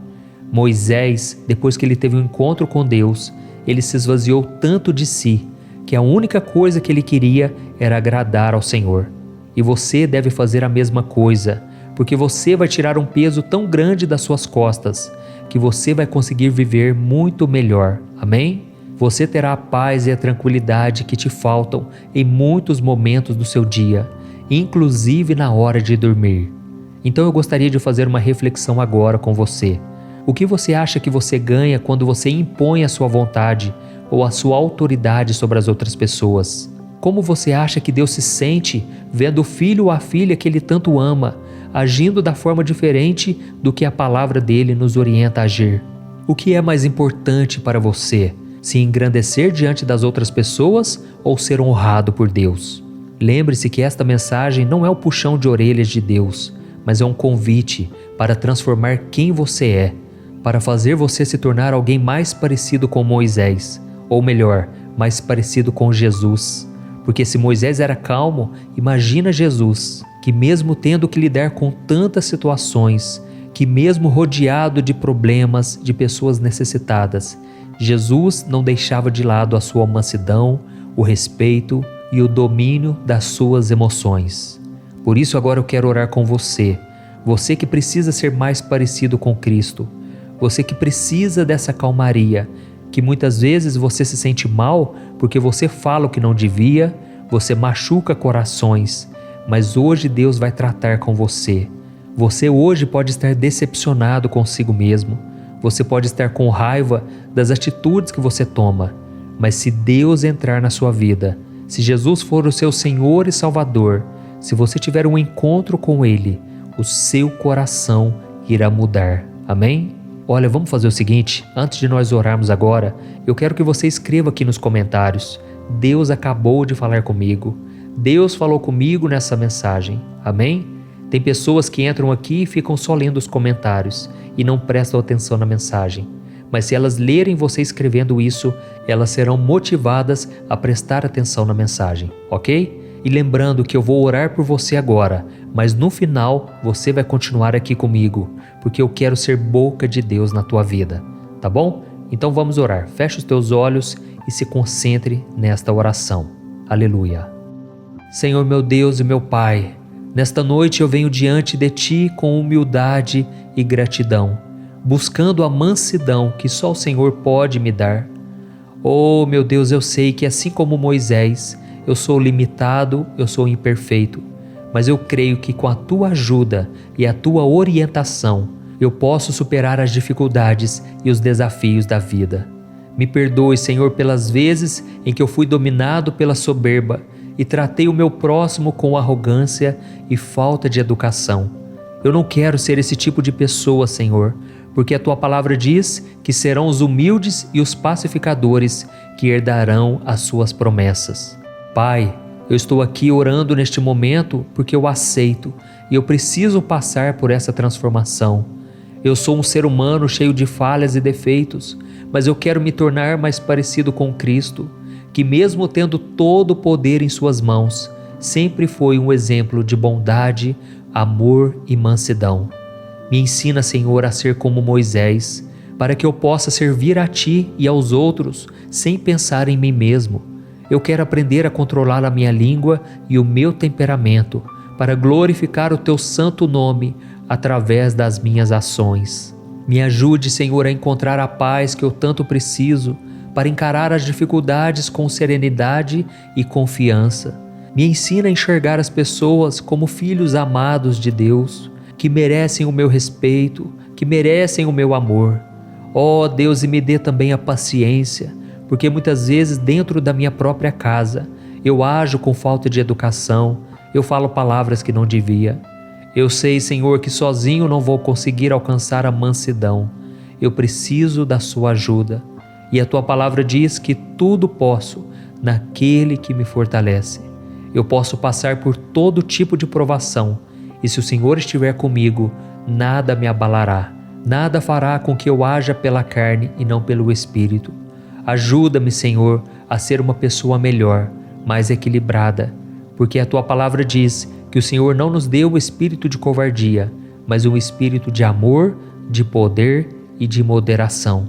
[SPEAKER 1] Moisés, depois que ele teve um encontro com Deus, ele se esvaziou tanto de si, que a única coisa que ele queria era agradar ao Senhor. E você deve fazer a mesma coisa, porque você vai tirar um peso tão grande das suas costas, que você vai conseguir viver muito melhor. Amém? Você terá a paz e a tranquilidade que te faltam em muitos momentos do seu dia, inclusive na hora de dormir. Então eu gostaria de fazer uma reflexão agora com você. O que você acha que você ganha quando você impõe a sua vontade ou a sua autoridade sobre as outras pessoas? Como você acha que Deus se sente vendo o filho ou a filha que Ele tanto ama, agindo da forma diferente do que a palavra dele nos orienta a agir? O que é mais importante para você? Se engrandecer diante das outras pessoas ou ser honrado por Deus? Lembre-se que esta mensagem não é um puxão de orelhas de Deus, mas é um convite para transformar quem você é, para fazer você se tornar alguém mais parecido com Moisés, ou melhor, mais parecido com Jesus. Porque se Moisés era calmo, imagina Jesus, que mesmo tendo que lidar com tantas situações, que mesmo rodeado de problemas, de pessoas necessitadas, Jesus não deixava de lado a sua mansidão, o respeito e o domínio das suas emoções. Por isso agora eu quero orar com você, você que precisa ser mais parecido com Cristo, você que precisa dessa calmaria, que muitas vezes você se sente mal porque você fala o que não devia, você machuca corações, mas hoje Deus vai tratar com você. Você hoje pode estar decepcionado consigo mesmo, você pode estar com raiva das atitudes que você toma, mas se Deus entrar na sua vida, se Jesus for o seu Senhor e Salvador, se você tiver um encontro com Ele, o seu coração irá mudar. Amém? Olha, vamos fazer o seguinte, antes de nós orarmos agora, eu quero que você escreva aqui nos comentários: Deus acabou de falar comigo, Deus falou comigo nessa mensagem. Amém? Tem pessoas que entram aqui e ficam só lendo os comentários e não prestam atenção na mensagem. Mas se elas lerem você escrevendo isso, elas serão motivadas a prestar atenção na mensagem, ok? E lembrando que eu vou orar por você agora, mas no final você vai continuar aqui comigo, porque eu quero ser boca de Deus na tua vida, tá bom? Então vamos orar. Feche os teus olhos e se concentre nesta oração. Aleluia. Senhor meu Deus e meu Pai, nesta noite eu venho diante de Ti com humildade e gratidão, buscando a mansidão que só o Senhor pode me dar. Oh meu Deus, eu sei que assim como Moisés, eu sou limitado, eu sou imperfeito, mas eu creio que com a Tua ajuda e a Tua orientação, eu posso superar as dificuldades e os desafios da vida. Me perdoe, Senhor, pelas vezes em que eu fui dominado pela soberba e tratei o meu próximo com arrogância e falta de educação. Eu não quero ser esse tipo de pessoa, Senhor, porque a tua palavra diz que serão os humildes e os pacificadores que herdarão as suas promessas. Pai, eu estou aqui orando neste momento porque eu aceito e eu preciso passar por essa transformação. Eu sou um ser humano cheio de falhas e defeitos, mas eu quero me tornar mais parecido com Cristo, que mesmo tendo todo o poder em suas mãos, sempre foi um exemplo de bondade, amor e mansidão. Me ensina, Senhor, a ser como Moisés, para que eu possa servir a Ti e aos outros sem pensar em mim mesmo. Eu quero aprender a controlar a minha língua e o meu temperamento, para glorificar o Teu santo nome através das minhas ações. Me ajude, Senhor, a encontrar a paz que eu tanto preciso, para encarar as dificuldades com serenidade e confiança. Me ensina a enxergar as pessoas como filhos amados de Deus, que merecem o meu respeito, que merecem o meu amor. Ó Deus, e me dê também a paciência, porque muitas vezes dentro da minha própria casa eu ajo com falta de educação, eu falo palavras que não devia. Eu sei, Senhor, que sozinho não vou conseguir alcançar a mansidão. Eu preciso da sua ajuda. E a tua palavra diz que tudo posso naquele que me fortalece. Eu posso passar por todo tipo de provação, e se o Senhor estiver comigo, nada me abalará. Nada fará com que eu haja pela carne e não pelo Espírito. Ajuda-me, Senhor, a ser uma pessoa melhor, mais equilibrada, porque a Tua palavra diz que o Senhor não nos deu o espírito de covardia, mas um espírito de amor, de poder e de moderação.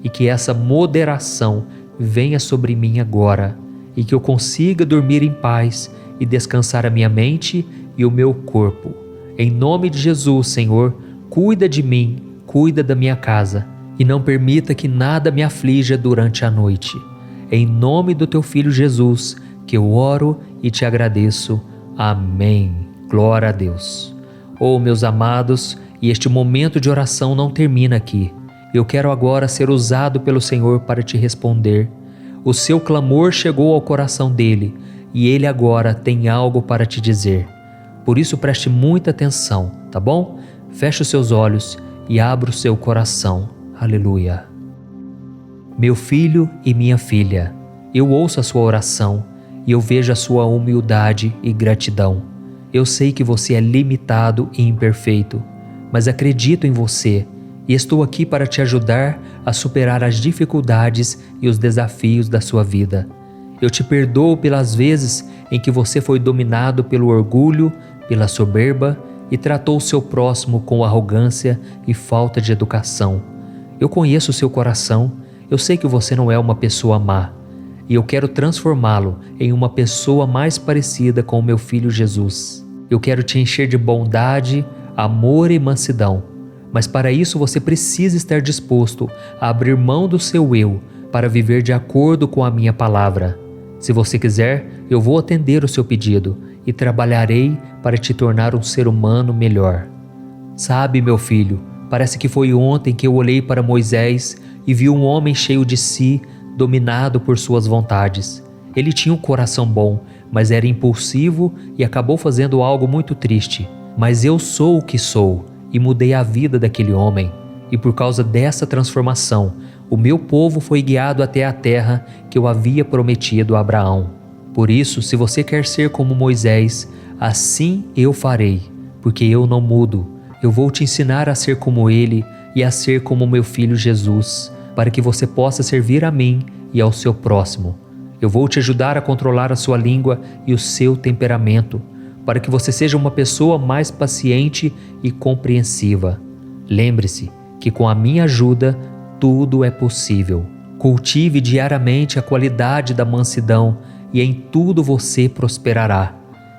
[SPEAKER 1] E que essa moderação venha sobre mim agora, e que eu consiga dormir em paz e descansar a minha mente e o meu corpo. Em nome de Jesus, Senhor, cuida de mim, cuida da minha casa, e não permita que nada me aflija durante a noite. Em nome do Teu Filho Jesus, que eu oro e te agradeço. Amém. Glória a Deus. Oh, meus amados, e este momento de oração não termina aqui. Eu quero agora ser usado pelo Senhor para te responder. O seu clamor chegou ao coração dele, e ele agora tem algo para te dizer. Por isso preste muita atenção, tá bom? Feche os seus olhos e abra o seu coração. Aleluia. Meu filho e minha filha, eu ouço a sua oração e eu vejo a sua humildade e gratidão. Eu sei que você é limitado e imperfeito, mas acredito em você e estou aqui para te ajudar a superar as dificuldades e os desafios da sua vida. Eu te perdoo pelas vezes em que você foi dominado pelo orgulho, pela soberba e tratou o seu próximo com arrogância e falta de educação. Eu conheço o seu coração, eu sei que você não é uma pessoa má, e eu quero transformá-lo em uma pessoa mais parecida com o meu filho Jesus. Eu quero te encher de bondade, amor e mansidão, mas para isso você precisa estar disposto a abrir mão do seu eu para viver de acordo com a minha palavra. Se você quiser, eu vou atender o seu pedido e trabalharei para te tornar um ser humano melhor. Sabe, meu filho, parece que foi ontem que eu olhei para Moisés e vi um homem cheio de si, dominado por suas vontades. Ele tinha um coração bom, mas era impulsivo e acabou fazendo algo muito triste. Mas eu sou o que sou e mudei a vida daquele homem. E por causa dessa transformação, o meu povo foi guiado até a terra que eu havia prometido a Abraão. Por isso, se você quer ser como Moisés, assim eu farei, porque eu não mudo. Eu vou te ensinar a ser como ele e a ser como meu filho Jesus, para que você possa servir a mim e ao seu próximo. Eu vou te ajudar a controlar a sua língua e o seu temperamento, para que você seja uma pessoa mais paciente e compreensiva. Lembre-se que com a minha ajuda tudo é possível. Cultive diariamente a qualidade da mansidão e em tudo você prosperará.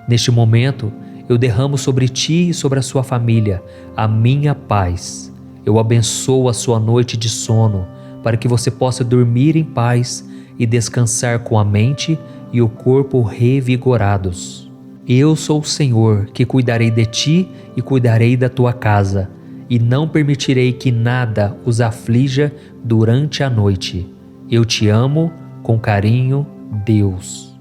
[SPEAKER 1] Neste momento, eu derramo sobre ti e sobre a sua família a minha paz. Eu abençoo a sua noite de sono, para que você possa dormir em paz e descansar com a mente e o corpo revigorados. Eu sou o Senhor que cuidarei de ti e cuidarei da tua casa, e não permitirei que nada os aflija durante a noite. Eu te amo com carinho, Deus.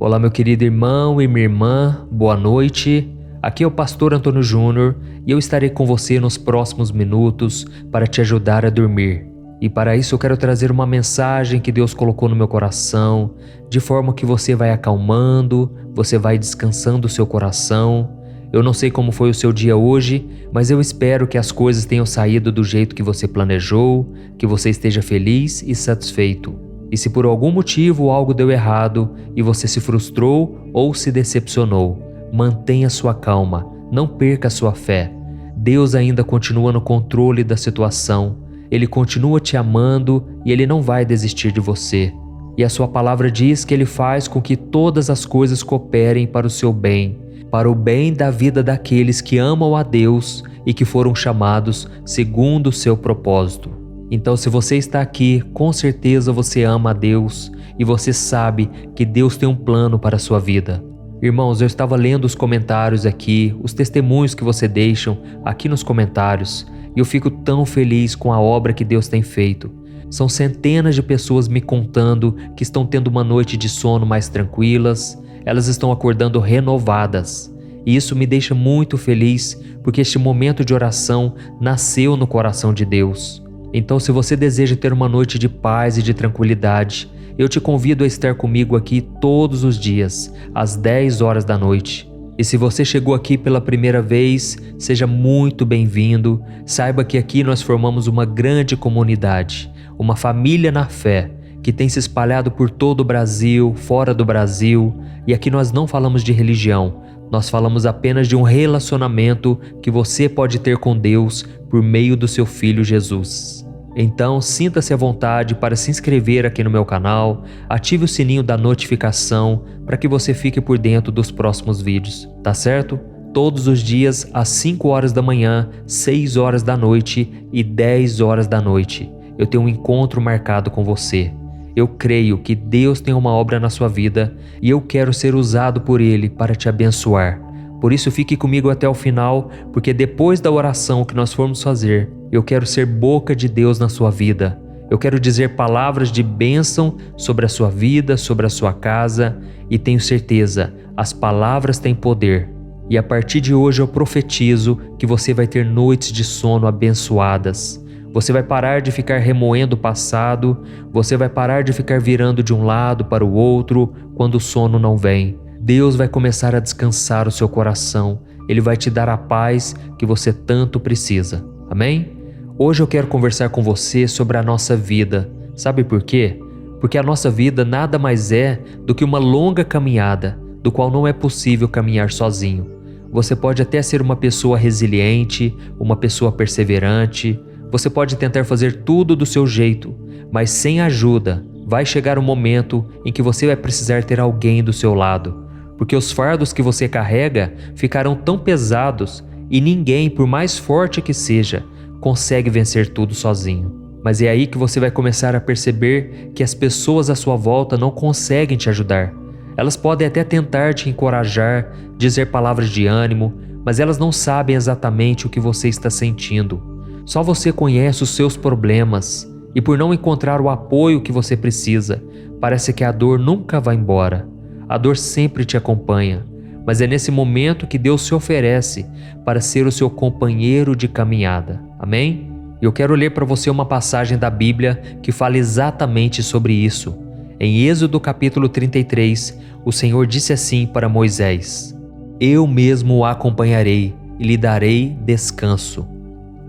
[SPEAKER 1] Olá, meu querido irmão e minha irmã, boa noite. Aqui é o pastor Antônio Júnior e eu estarei com você nos próximos minutos para te ajudar a dormir. E para isso eu quero trazer uma mensagem que Deus colocou no meu coração, de forma que você vai acalmando, você vai descansando o seu coração. Eu não sei como foi o seu dia hoje, mas eu espero que as coisas tenham saído do jeito que você planejou, que você esteja feliz e satisfeito. E se por algum motivo algo deu errado e você se frustrou ou se decepcionou, mantenha sua calma, não perca sua fé. Deus ainda continua no controle da situação, Ele continua te amando e Ele não vai desistir de você. E a sua palavra diz que Ele faz com que todas as coisas cooperem para o seu bem, para o bem da vida daqueles que amam a Deus e que foram chamados segundo o seu propósito. Então, se você está aqui, com certeza você ama a Deus e você sabe que Deus tem um plano para a sua vida. Irmãos, eu estava lendo os comentários aqui, os testemunhos que você deixam aqui nos comentários, e eu fico tão feliz com a obra que Deus tem feito. São centenas de pessoas me contando que estão tendo uma noite de sono mais tranquilas, elas estão acordando renovadas. E isso me deixa muito feliz, porque este momento de oração nasceu no coração de Deus. Então, se você deseja ter uma noite de paz e de tranquilidade, eu te convido a estar comigo aqui todos os dias, às 10 horas da noite. E se você chegou aqui pela primeira vez, seja muito bem-vindo. Saiba que aqui nós formamos uma grande comunidade, uma família na fé, que tem se espalhado por todo o Brasil, fora do Brasil. E aqui nós não falamos de religião, nós falamos apenas de um relacionamento que você pode ter com Deus por meio do seu Filho Jesus. Então, sinta-se à vontade para se inscrever aqui no meu canal, ative o sininho da notificação para que você fique por dentro dos próximos vídeos, tá certo? Todos os dias às 5 horas da manhã, 6 horas da noite e 10 horas da noite, eu tenho um encontro marcado com você. Eu creio que Deus tem uma obra na sua vida e eu quero ser usado por Ele para te abençoar. Por isso fique comigo até o final, porque depois da oração que nós formos fazer, eu quero ser boca de Deus na sua vida. Eu quero dizer palavras de bênção sobre a sua vida, sobre a sua casa, e tenho certeza, as palavras têm poder. E a partir de hoje eu profetizo que você vai ter noites de sono abençoadas. Você vai parar de ficar remoendo o passado, você vai parar de ficar virando de um lado para o outro quando o sono não vem. Deus vai começar a descansar o seu coração, Ele vai te dar a paz que você tanto precisa. Amém? Hoje eu quero conversar com você sobre a nossa vida. Sabe por quê? Porque a nossa vida nada mais é do que uma longa caminhada, do qual não é possível caminhar sozinho. Você pode até ser uma pessoa resiliente, uma pessoa perseverante, você pode tentar fazer tudo do seu jeito, mas sem ajuda, vai chegar um momento em que você vai precisar ter alguém do seu lado, porque os fardos que você carrega ficarão tão pesados e ninguém, por mais forte que seja, consegue vencer tudo sozinho. Mas é aí que você vai começar a perceber que as pessoas à sua volta não conseguem te ajudar. Elas podem até tentar te encorajar, dizer palavras de ânimo, mas elas não sabem exatamente o que você está sentindo. Só você conhece os seus problemas e por não encontrar o apoio que você precisa, parece que a dor nunca vai embora. A dor sempre te acompanha, mas é nesse momento que Deus se oferece para ser o seu companheiro de caminhada. Amém? Eu quero ler para você uma passagem da Bíblia que fala exatamente sobre isso. Em Êxodo capítulo 33, o Senhor disse assim para Moisés: Eu mesmo o acompanharei e lhe darei descanso.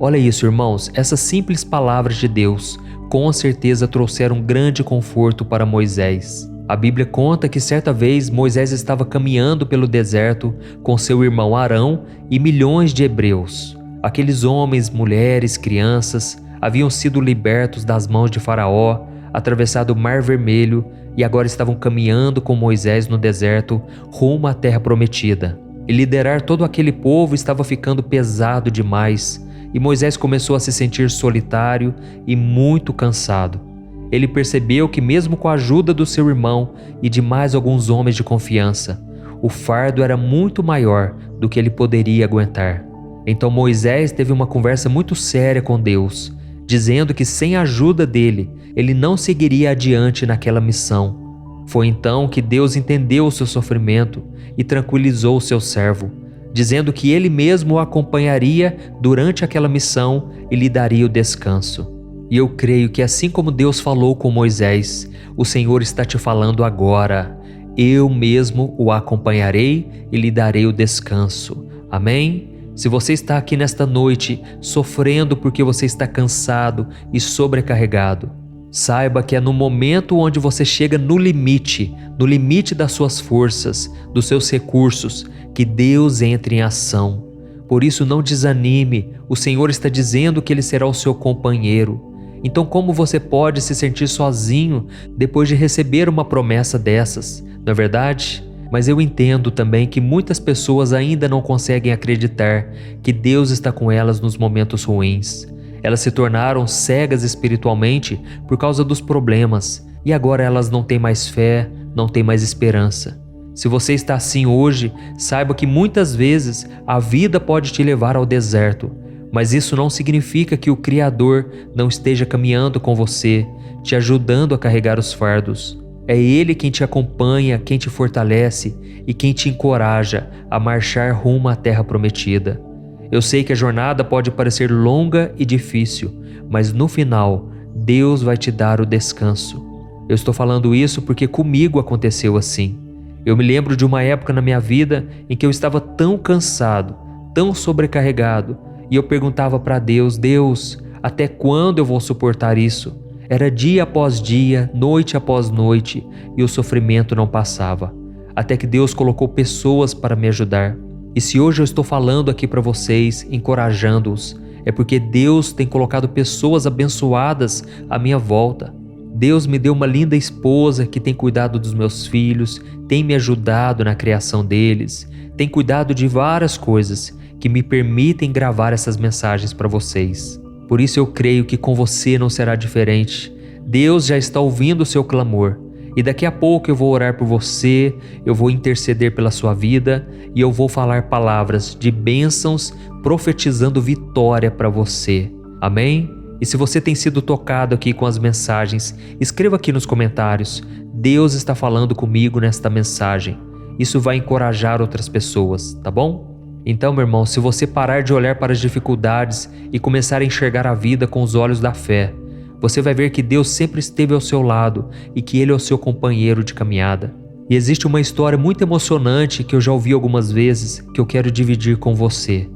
[SPEAKER 1] Olha isso, irmãos, essas simples palavras de Deus com certeza trouxeram grande conforto para Moisés. A Bíblia conta que certa vez Moisés estava caminhando pelo deserto com seu irmão Arão e milhões de hebreus. Aqueles homens, mulheres, crianças haviam sido libertos das mãos de Faraó, atravessado o Mar Vermelho e agora estavam caminhando com Moisés no deserto rumo à terra prometida. E liderar todo aquele povo estava ficando pesado demais. E Moisés começou a se sentir solitário e muito cansado. Ele percebeu que mesmo com a ajuda do seu irmão e de mais alguns homens de confiança, o fardo era muito maior do que ele poderia aguentar. Então Moisés teve uma conversa muito séria com Deus, dizendo que sem a ajuda dele, ele não seguiria adiante naquela missão. Foi então que Deus entendeu o seu sofrimento e tranquilizou o seu servo, dizendo que ele mesmo o acompanharia durante aquela missão e lhe daria o descanso. E eu creio que assim como Deus falou com Moisés, o Senhor está te falando agora: eu mesmo o acompanharei e lhe darei o descanso. Amém? Se você está aqui nesta noite sofrendo porque você está cansado e sobrecarregado, saiba que é no momento onde você chega no limite das suas forças, dos seus recursos, que Deus entra em ação. Por isso não desanime, o Senhor está dizendo que Ele será o seu companheiro. Então como você pode se sentir sozinho depois de receber uma promessa dessas, não é verdade? Mas eu entendo também que muitas pessoas ainda não conseguem acreditar que Deus está com elas nos momentos ruins. Elas se tornaram cegas espiritualmente por causa dos problemas e agora elas não têm mais fé, não têm mais esperança. Se você está assim hoje, saiba que muitas vezes a vida pode te levar ao deserto, mas isso não significa que o Criador não esteja caminhando com você, te ajudando a carregar os fardos. É Ele quem te acompanha, quem te fortalece e quem te encoraja a marchar rumo à terra prometida. Eu sei que a jornada pode parecer longa e difícil, mas no final, Deus vai te dar o descanso. Eu estou falando isso porque comigo aconteceu assim. Eu me lembro de uma época na minha vida em que eu estava tão cansado, tão sobrecarregado, e eu perguntava para Deus: Deus, até quando eu vou suportar isso? Era dia após dia, noite após noite, e o sofrimento não passava. Até que Deus colocou pessoas para me ajudar. E se hoje eu estou falando aqui para vocês, encorajando-os, é porque Deus tem colocado pessoas abençoadas à minha volta. Deus me deu uma linda esposa que tem cuidado dos meus filhos, tem me ajudado na criação deles, tem cuidado de várias coisas que me permitem gravar essas mensagens para vocês. Por isso eu creio que com você não será diferente. Deus já está ouvindo o seu clamor. E daqui a pouco eu vou orar por você, eu vou interceder pela sua vida e eu vou falar palavras de bênçãos, profetizando vitória para você. Amém? E se você tem sido tocado aqui com as mensagens, escreva aqui nos comentários: Deus está falando comigo nesta mensagem. Isso vai encorajar outras pessoas, tá bom? Então, meu irmão, se você parar de olhar para as dificuldades e começar a enxergar a vida com os olhos da fé, você vai ver que Deus sempre esteve ao seu lado e que Ele é o seu companheiro de caminhada. E existe uma história muito emocionante que eu já ouvi algumas vezes que eu quero dividir com você.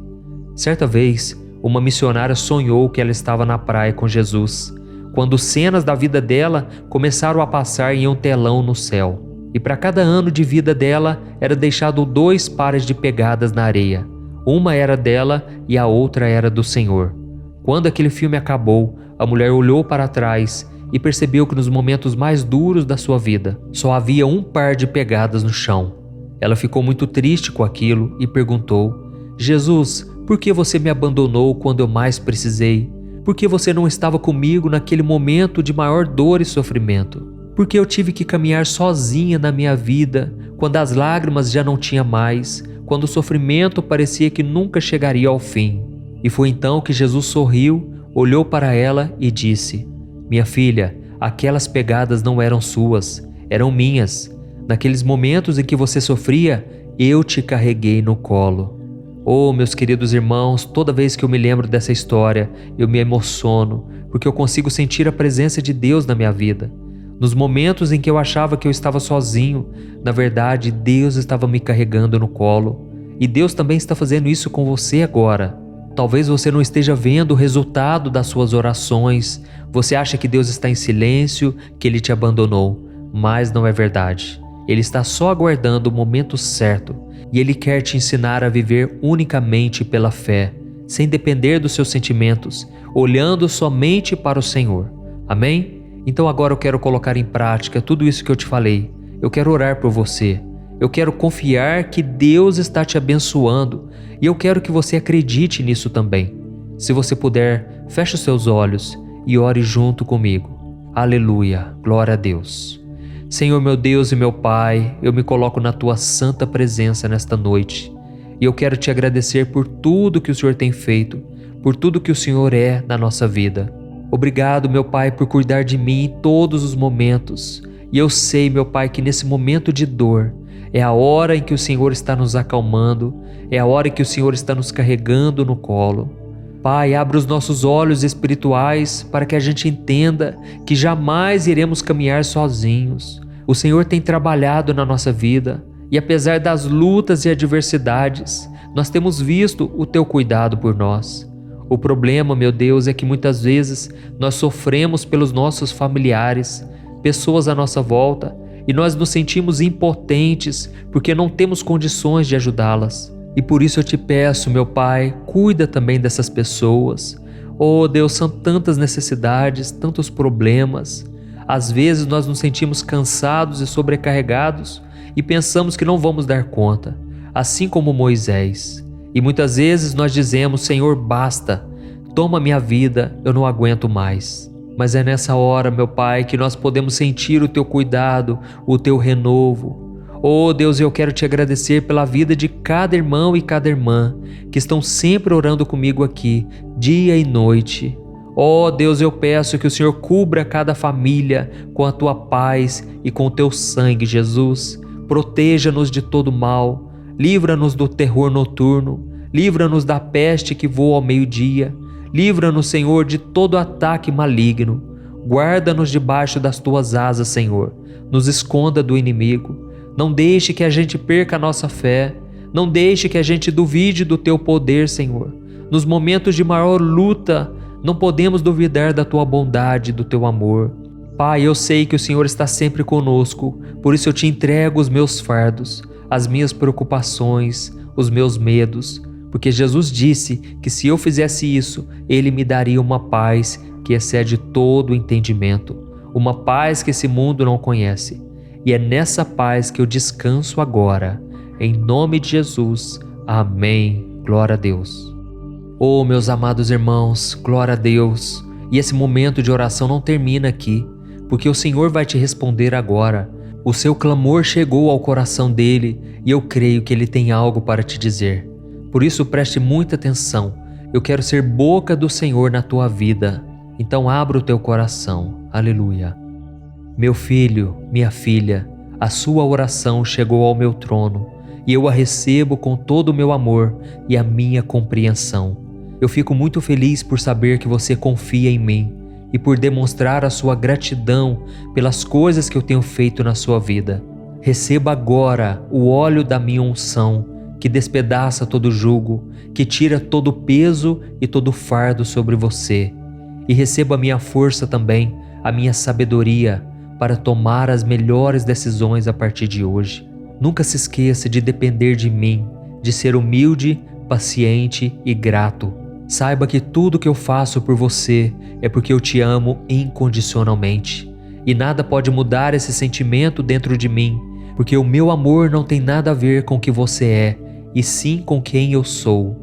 [SPEAKER 1] Certa vez, uma missionária sonhou que ela estava na praia com Jesus, quando cenas da vida dela começaram a passar em um telão no céu. E para cada ano de vida dela era deixado 2 pares de pegadas na areia. Uma era dela e a outra era do Senhor. Quando aquele filme acabou, a mulher olhou para trás e percebeu que nos momentos mais duros da sua vida, só havia 1 par de pegadas no chão. Ela ficou muito triste com aquilo e perguntou: Jesus, por que você me abandonou quando eu mais precisei? Por que você não estava comigo naquele momento de maior dor e sofrimento? Por que eu tive que caminhar sozinha na minha vida, quando as lágrimas já não tinha mais, quando o sofrimento parecia que nunca chegaria ao fim? E foi então que Jesus sorriu, olhou para ela e disse: Minha filha, aquelas pegadas não eram suas, eram minhas. Naqueles momentos em que você sofria, eu te carreguei no colo. Oh, meus queridos irmãos, toda vez que eu me lembro dessa história, eu me emociono, porque eu consigo sentir a presença de Deus na minha vida. Nos momentos em que eu achava que eu estava sozinho, na verdade, Deus estava me carregando no colo. E Deus também está fazendo isso com você agora. Talvez você não esteja vendo o resultado das suas orações. Você acha que Deus está em silêncio, que Ele te abandonou. Mas não é verdade. Ele está só aguardando o momento certo. E Ele quer te ensinar a viver unicamente pela fé, sem depender dos seus sentimentos, olhando somente para o Senhor. Amém? Então agora eu quero colocar em prática tudo isso que eu te falei. Eu quero orar por você. Eu quero confiar que Deus está te abençoando e eu quero que você acredite nisso também. Se você puder, feche os seus olhos e ore junto comigo. Aleluia, glória a Deus. Senhor meu Deus e meu Pai, eu me coloco na Tua santa presença nesta noite e eu quero Te agradecer por tudo que o Senhor tem feito, por tudo que o Senhor é na nossa vida. Obrigado, meu Pai, por cuidar de mim em todos os momentos. E eu sei, meu Pai, que nesse momento de dor é a hora em que o Senhor está nos acalmando, é a hora em que o Senhor está nos carregando no colo. Pai, abre os nossos olhos espirituais para que a gente entenda que jamais iremos caminhar sozinhos. O Senhor tem trabalhado na nossa vida e apesar das lutas e adversidades, nós temos visto o Teu cuidado por nós. O problema, meu Deus, é que muitas vezes nós sofremos pelos nossos familiares, pessoas à nossa volta, e nós nos sentimos impotentes porque não temos condições de ajudá-las. E por isso eu te peço, meu Pai, cuida também dessas pessoas. Oh Deus, são tantas necessidades, tantos problemas. Às vezes nós nos sentimos cansados e sobrecarregados e pensamos que não vamos dar conta, assim como Moisés. E muitas vezes nós dizemos: Senhor, basta, toma minha vida, eu não aguento mais. Mas é nessa hora, meu Pai, que nós podemos sentir o Teu cuidado, o Teu renovo. Oh Deus, eu quero Te agradecer pela vida de cada irmão e cada irmã que estão sempre orando comigo aqui, dia e noite. Oh Deus, eu peço que o Senhor cubra cada família com a Tua paz e com o Teu sangue, Jesus. Proteja-nos de todo mal, livra-nos do terror noturno, livra-nos da peste que voa ao meio-dia, livra-nos, Senhor, de todo ataque maligno. Guarda-nos debaixo das Tuas asas, Senhor. Nos esconda do inimigo. Não deixe que a gente perca a nossa fé. Não deixe que a gente duvide do Teu poder, Senhor. Nos momentos de maior luta, não podemos duvidar da Tua bondade, do Teu amor. Pai, eu sei que o Senhor está sempre conosco, por isso eu Te entrego os meus fardos, as minhas preocupações, os meus medos, porque Jesus disse que se eu fizesse isso, Ele me daria uma paz que excede todo o entendimento, uma paz que esse mundo não conhece. E é nessa paz que eu descanso agora. Em nome de Jesus. Amém. Glória a Deus. Oh, meus amados irmãos, glória a Deus. E esse momento de oração não termina aqui, porque o Senhor vai te responder agora. O seu clamor chegou ao coração dele e eu creio que ele tem algo para te dizer. Por isso preste muita atenção. Eu quero ser boca do Senhor na tua vida. Então abra o teu coração. Aleluia. Meu filho, minha filha, a sua oração chegou ao meu trono e eu a recebo com todo o meu amor e a minha compreensão. Eu fico muito feliz por saber que você confia em mim e por demonstrar a sua gratidão pelas coisas que eu tenho feito na sua vida. Receba agora o óleo da minha unção, que despedaça todo jugo, que tira todo o peso e todo o fardo sobre você. E receba a minha força também, a minha sabedoria, para tomar as melhores decisões a partir de hoje. Nunca se esqueça de depender de mim, de ser humilde, paciente e grato. Saiba que tudo que eu faço por você é porque eu te amo incondicionalmente. E nada pode mudar esse sentimento dentro de mim, porque o meu amor não tem nada a ver com o que você é, e sim com quem eu sou.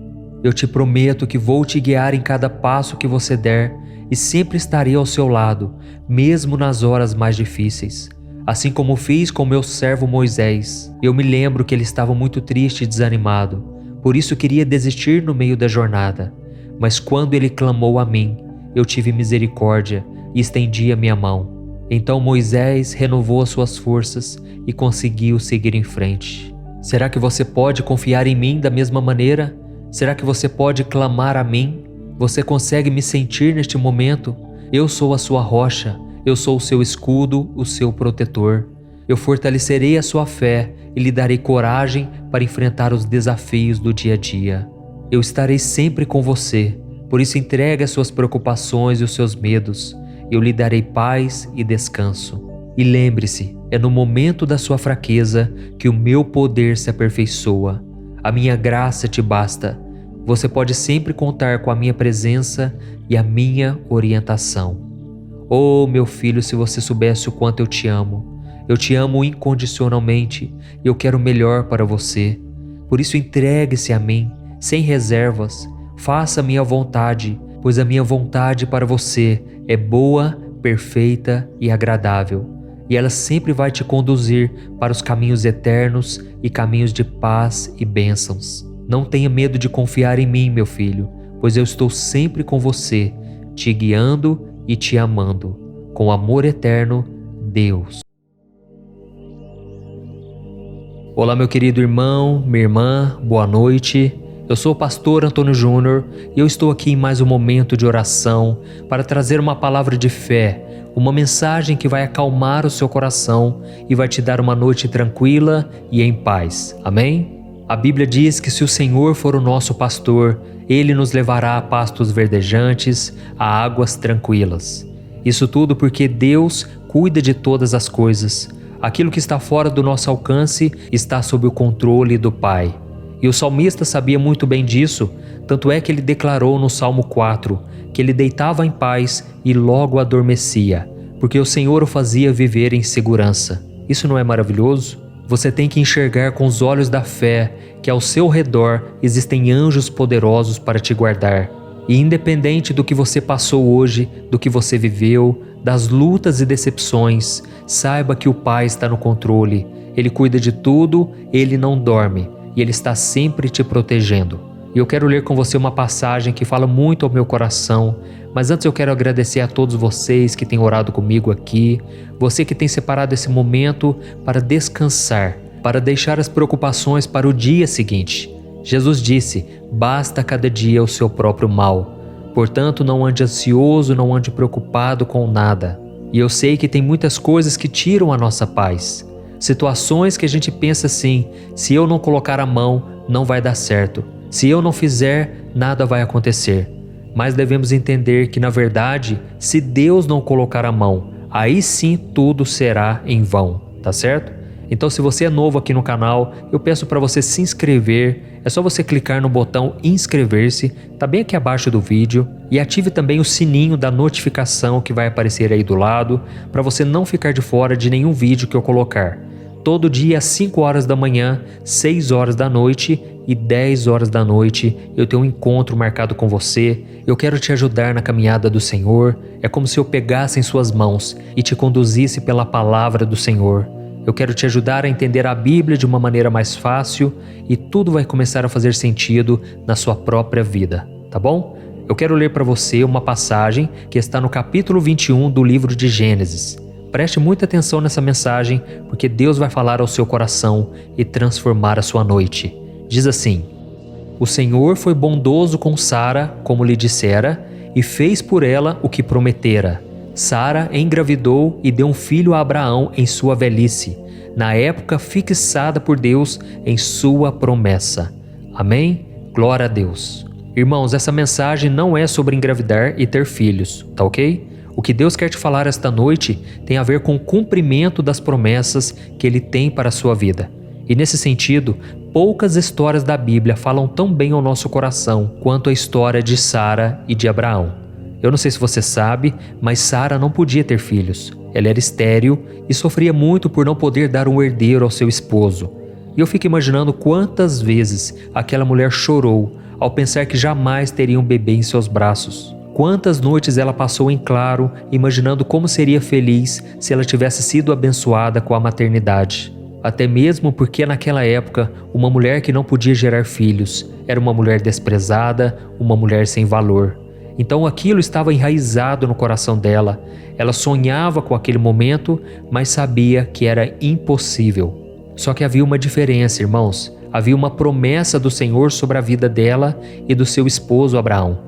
[SPEAKER 1] Eu te prometo que vou te guiar em cada passo que você der e sempre estarei ao seu lado, mesmo nas horas mais difíceis. Assim como fiz com meu servo Moisés. Eu me lembro que ele estava muito triste e desanimado, por isso queria desistir no meio da jornada. Mas quando ele clamou a mim, eu tive misericórdia e estendi a minha mão. Então Moisés renovou as suas forças e conseguiu seguir em frente. Será que você pode confiar em mim da mesma maneira? Será que você pode clamar a mim? Você consegue me sentir neste momento? Eu sou a sua rocha, eu sou o seu escudo, o seu protetor. Eu fortalecerei a sua fé e lhe darei coragem para enfrentar os desafios do dia a dia. Eu estarei sempre com você, por isso entregue as suas preocupações e os seus medos. Eu lhe darei paz e descanso. E lembre-se, é no momento da sua fraqueza que o meu poder se aperfeiçoa. A minha graça te basta. Você pode sempre contar com a minha presença e a minha orientação. Oh, meu filho, se você soubesse o quanto eu te amo. Eu te amo incondicionalmente e eu quero o melhor para você. Por isso entregue-se a mim, sem reservas. Faça a minha vontade, pois a minha vontade para você é boa, perfeita e agradável. E ela sempre vai te conduzir para os caminhos eternos e caminhos de paz e bênçãos. Não tenha medo de confiar em mim, meu filho, pois eu estou sempre com você, te guiando e te amando. Com amor eterno, Deus. Olá, meu querido irmão, minha irmã, boa noite. Eu sou o pastor Antônio Júnior e eu estou aqui em mais um momento de oração para trazer uma palavra de fé, uma mensagem que vai acalmar o seu coração e vai te dar uma noite tranquila e em paz. Amém? A Bíblia diz que se o Senhor for o nosso pastor, Ele nos levará a pastos verdejantes, a águas tranquilas. Isso tudo porque Deus cuida de todas as coisas. Aquilo que está fora do nosso alcance está sob o controle do Pai. E o salmista sabia muito bem disso, tanto é que ele declarou no Salmo 4 que ele deitava em paz e logo adormecia, porque o Senhor o fazia viver em segurança. Isso não é maravilhoso? Você tem que enxergar com os olhos da fé que ao seu redor existem anjos poderosos para te guardar. E independente do que você passou hoje, do que você viveu, das lutas e decepções, saiba que o Pai está no controle. Ele cuida de tudo, Ele não dorme e Ele está sempre te protegendo. E eu quero ler com você uma passagem que fala muito ao meu coração, mas antes eu quero agradecer a todos vocês que têm orado comigo aqui, você que tem separado esse momento para descansar, para deixar as preocupações para o dia seguinte. Jesus disse: basta cada dia o seu próprio mal. Portanto, não ande ansioso, não ande preocupado com nada. E eu sei que tem muitas coisas que tiram a nossa paz. Situações que a gente pensa assim: se eu não colocar a mão, não vai dar certo. Se eu não fizer, nada vai acontecer. Mas devemos entender que, na verdade, se Deus não colocar a mão, aí sim tudo será em vão, tá certo? Então, se você é novo aqui no canal, eu peço para você se inscrever. É só você clicar no botão inscrever-se, tá bem aqui abaixo do vídeo, e ative também o sininho da notificação que vai aparecer aí do lado, para você não ficar de fora de nenhum vídeo que eu colocar. Todo dia às 5 horas da manhã, 6 horas da noite e 10 horas da noite, eu tenho um encontro marcado com você. Eu quero te ajudar na caminhada do Senhor. É como se eu pegasse em suas mãos e te conduzisse pela palavra do Senhor. Eu quero te ajudar a entender a Bíblia de uma maneira mais fácil e tudo vai começar a fazer sentido na sua própria vida, tá bom? Eu quero ler para você uma passagem que está no capítulo 21 do livro de Gênesis. Preste muita atenção nessa mensagem, porque Deus vai falar ao seu coração e transformar a sua noite. Diz assim: o Senhor foi bondoso com Sara, como lhe dissera, e fez por ela o que prometera. Sara engravidou e deu um filho a Abraão em sua velhice, na época fixada por Deus em sua promessa. Amém? Glória a Deus. Irmãos, essa mensagem não é sobre engravidar e ter filhos, tá ok? O que Deus quer te falar esta noite tem a ver com o cumprimento das promessas que Ele tem para a sua vida. E nesse sentido, poucas histórias da Bíblia falam tão bem ao nosso coração quanto a história de Sara e de Abraão. Eu não sei se você sabe, mas Sara não podia ter filhos. Ela era estéril e sofria muito por não poder dar um herdeiro ao seu esposo. E eu fico imaginando quantas vezes aquela mulher chorou ao pensar que jamais teria um bebê em seus braços. Quantas noites ela passou em claro, imaginando como seria feliz se ela tivesse sido abençoada com a maternidade. Até mesmo porque naquela época, uma mulher que não podia gerar filhos era uma mulher desprezada, uma mulher sem valor. Então aquilo estava enraizado no coração dela. Ela sonhava com aquele momento, mas sabia que era impossível. Só que havia uma diferença, irmãos. Havia uma promessa do Senhor sobre a vida dela e do seu esposo Abraão.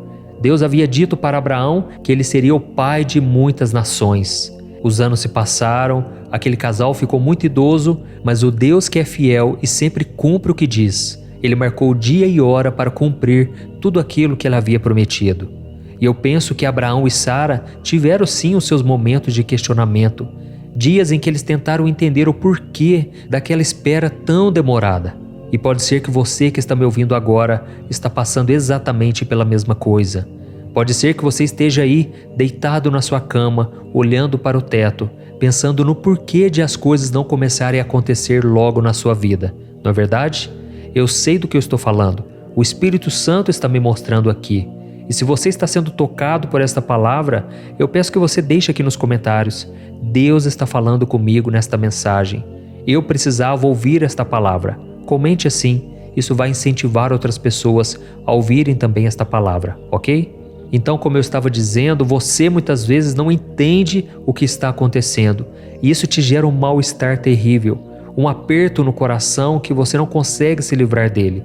[SPEAKER 1] Deus havia dito para Abraão que ele seria o pai de muitas nações. Os anos se passaram, aquele casal ficou muito idoso, mas o Deus que é fiel e sempre cumpre o que diz, Ele marcou dia e hora para cumprir tudo aquilo que Ele havia prometido. E eu penso que Abraão e Sara tiveram sim os seus momentos de questionamento, dias em que eles tentaram entender o porquê daquela espera tão demorada. E pode ser que você que está me ouvindo agora está passando exatamente pela mesma coisa. Pode ser que você esteja aí deitado na sua cama, olhando para o teto, pensando no porquê de as coisas não começarem a acontecer logo na sua vida. Não é verdade? Eu sei do que eu estou falando. O Espírito Santo está me mostrando aqui. E se você está sendo tocado por esta palavra, eu peço que você deixe aqui nos comentários: Deus está falando comigo nesta mensagem. Eu precisava ouvir esta palavra. Comente assim, isso vai incentivar outras pessoas a ouvirem também esta palavra, ok? Então, como eu estava dizendo, você muitas vezes não entende o que está acontecendo. E isso te gera um mal-estar terrível. um aperto no coração que você não consegue se livrar dele.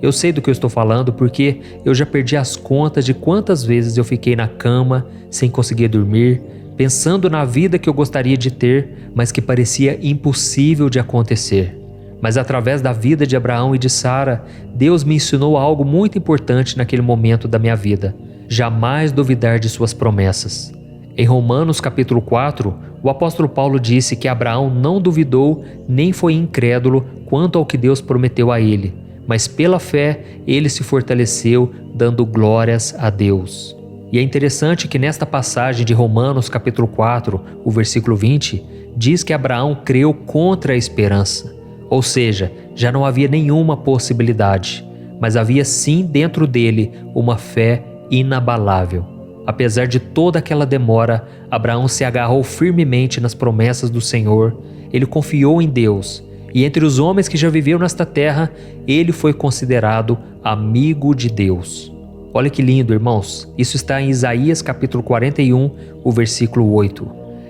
[SPEAKER 1] Eu sei do que eu estou falando porque eu já perdi as contas de quantas vezes eu fiquei na cama sem conseguir dormir, pensando na vida que eu gostaria de ter, mas que parecia impossível de acontecer. Mas através da vida de Abraão e de Sara, Deus me ensinou algo muito importante naquele momento da minha vida: jamais duvidar de suas promessas. Em Romanos capítulo 4, o apóstolo Paulo disse que Abraão não duvidou nem foi incrédulo quanto ao que Deus prometeu a ele, mas pela fé ele se fortaleceu, dando glórias a Deus. E é interessante que nesta passagem de Romanos capítulo 4, o versículo 20, diz que Abraão creu contra a esperança. Ou seja, já não havia nenhuma possibilidade, mas havia sim dentro dele uma fé inabalável. Apesar de toda aquela demora, Abraão se agarrou firmemente nas promessas do Senhor, ele confiou em Deus, e entre os homens que já viveram nesta terra, ele foi considerado amigo de Deus. Olha que lindo, irmãos, isso está em Isaías capítulo 41, o versículo 8.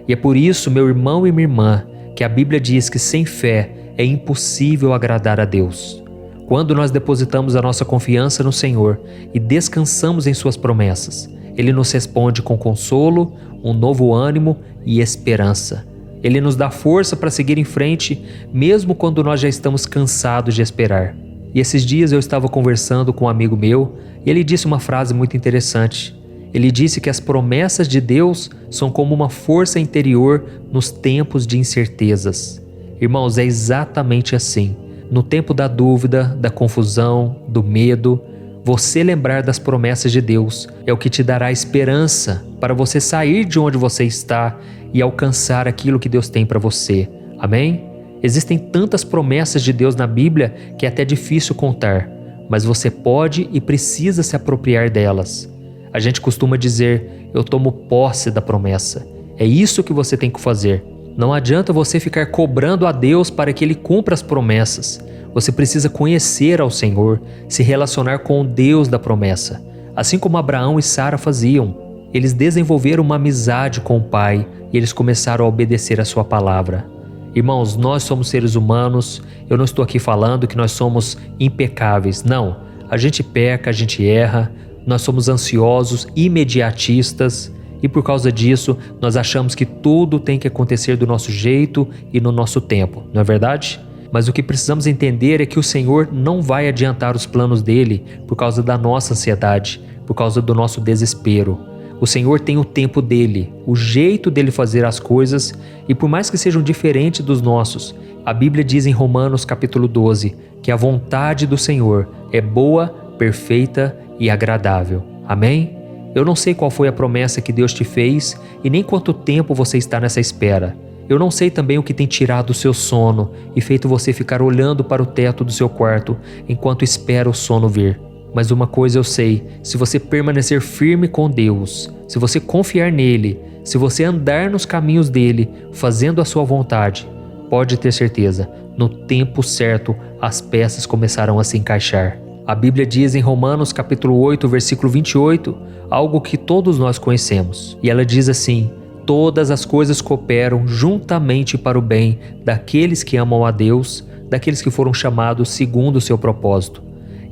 [SPEAKER 1] E é por isso, meu irmão e minha irmã, que a Bíblia diz que sem fé é impossível agradar a Deus. Quando nós depositamos a nossa confiança no Senhor e descansamos em suas promessas, Ele nos responde com consolo, um novo ânimo e esperança. Ele nos dá força para seguir em frente, mesmo quando nós já estamos cansados de esperar. E esses dias eu estava conversando com um amigo meu e ele disse uma frase muito interessante. Ele disse que as promessas de Deus são como uma força interior nos tempos de incertezas. Irmãos, é exatamente assim. No tempo da dúvida, da confusão, do medo, você lembrar das promessas de Deus é o que te dará esperança para você sair de onde você está e alcançar aquilo que Deus tem para você. Amém? Existem tantas promessas de Deus na Bíblia que é até difícil contar, mas você pode e precisa se apropriar delas. A gente costuma dizer: eu tomo posse da promessa. É isso que você tem que fazer. Não adianta você ficar cobrando a Deus para que Ele cumpra as promessas. Você precisa conhecer ao Senhor, se relacionar com o Deus da promessa. Assim como Abraão e Sara faziam. Eles desenvolveram uma amizade com o Pai e eles começaram a obedecer a sua palavra. Irmãos, nós somos seres humanos. Eu não estou aqui falando que nós somos impecáveis. Não, a gente peca, a gente erra. Nós somos ansiosos, imediatistas. E por causa disso, nós achamos que tudo tem que acontecer do nosso jeito e no nosso tempo, não é verdade? Mas o que precisamos entender é que o Senhor não vai adiantar os planos dele por causa da nossa ansiedade, por causa do nosso desespero. O Senhor tem o tempo dele, o jeito dele fazer as coisas, e por mais que sejam diferentes dos nossos, a Bíblia diz em Romanos capítulo 12 que a vontade do Senhor é boa, perfeita e agradável. Amém? Eu não sei qual foi a promessa que Deus te fez e nem quanto tempo você está nessa espera. Eu não sei também o que tem tirado o seu sono e feito você ficar olhando para o teto do seu quarto enquanto espera o sono vir. Mas uma coisa eu sei: se você permanecer firme com Deus, se você confiar nele, se você andar nos caminhos dele, fazendo a sua vontade, pode ter certeza, no tempo certo as peças começarão a se encaixar. A Bíblia diz em Romanos capítulo 8, versículo 28, algo que todos nós conhecemos. E ela diz assim: todas as coisas cooperam juntamente para o bem daqueles que amam a Deus, daqueles que foram chamados segundo o seu propósito.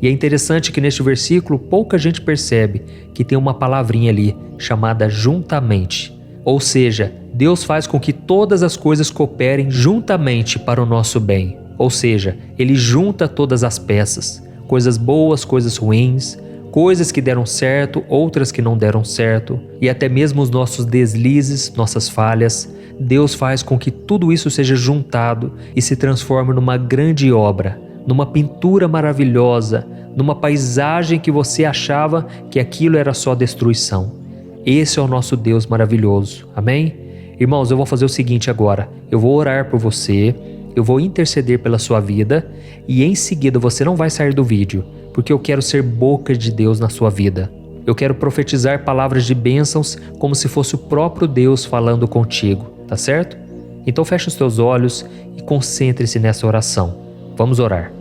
[SPEAKER 1] E é interessante que neste versículo pouca gente percebe que tem uma palavrinha ali chamada juntamente. Ou seja, Deus faz com que todas as coisas cooperem juntamente para o nosso bem. Ou seja, Ele junta todas as peças, coisas boas, coisas ruins, coisas que deram certo, outras que não deram certo, e até mesmo os nossos deslizes, nossas falhas. Deus faz com que tudo isso seja juntado e se transforme numa grande obra, numa pintura maravilhosa, numa paisagem que você achava que aquilo era só destruição. Esse é o nosso Deus maravilhoso. Amém? Irmãos, eu vou fazer o seguinte agora. Eu vou orar por você, eu vou interceder pela sua vida e em seguida você não vai sair do vídeo, porque eu quero ser boca de Deus na sua vida. Eu quero profetizar palavras de bênçãos como se fosse o próprio Deus falando contigo, tá certo? Então feche os teus olhos e concentre-se nessa oração. Vamos orar.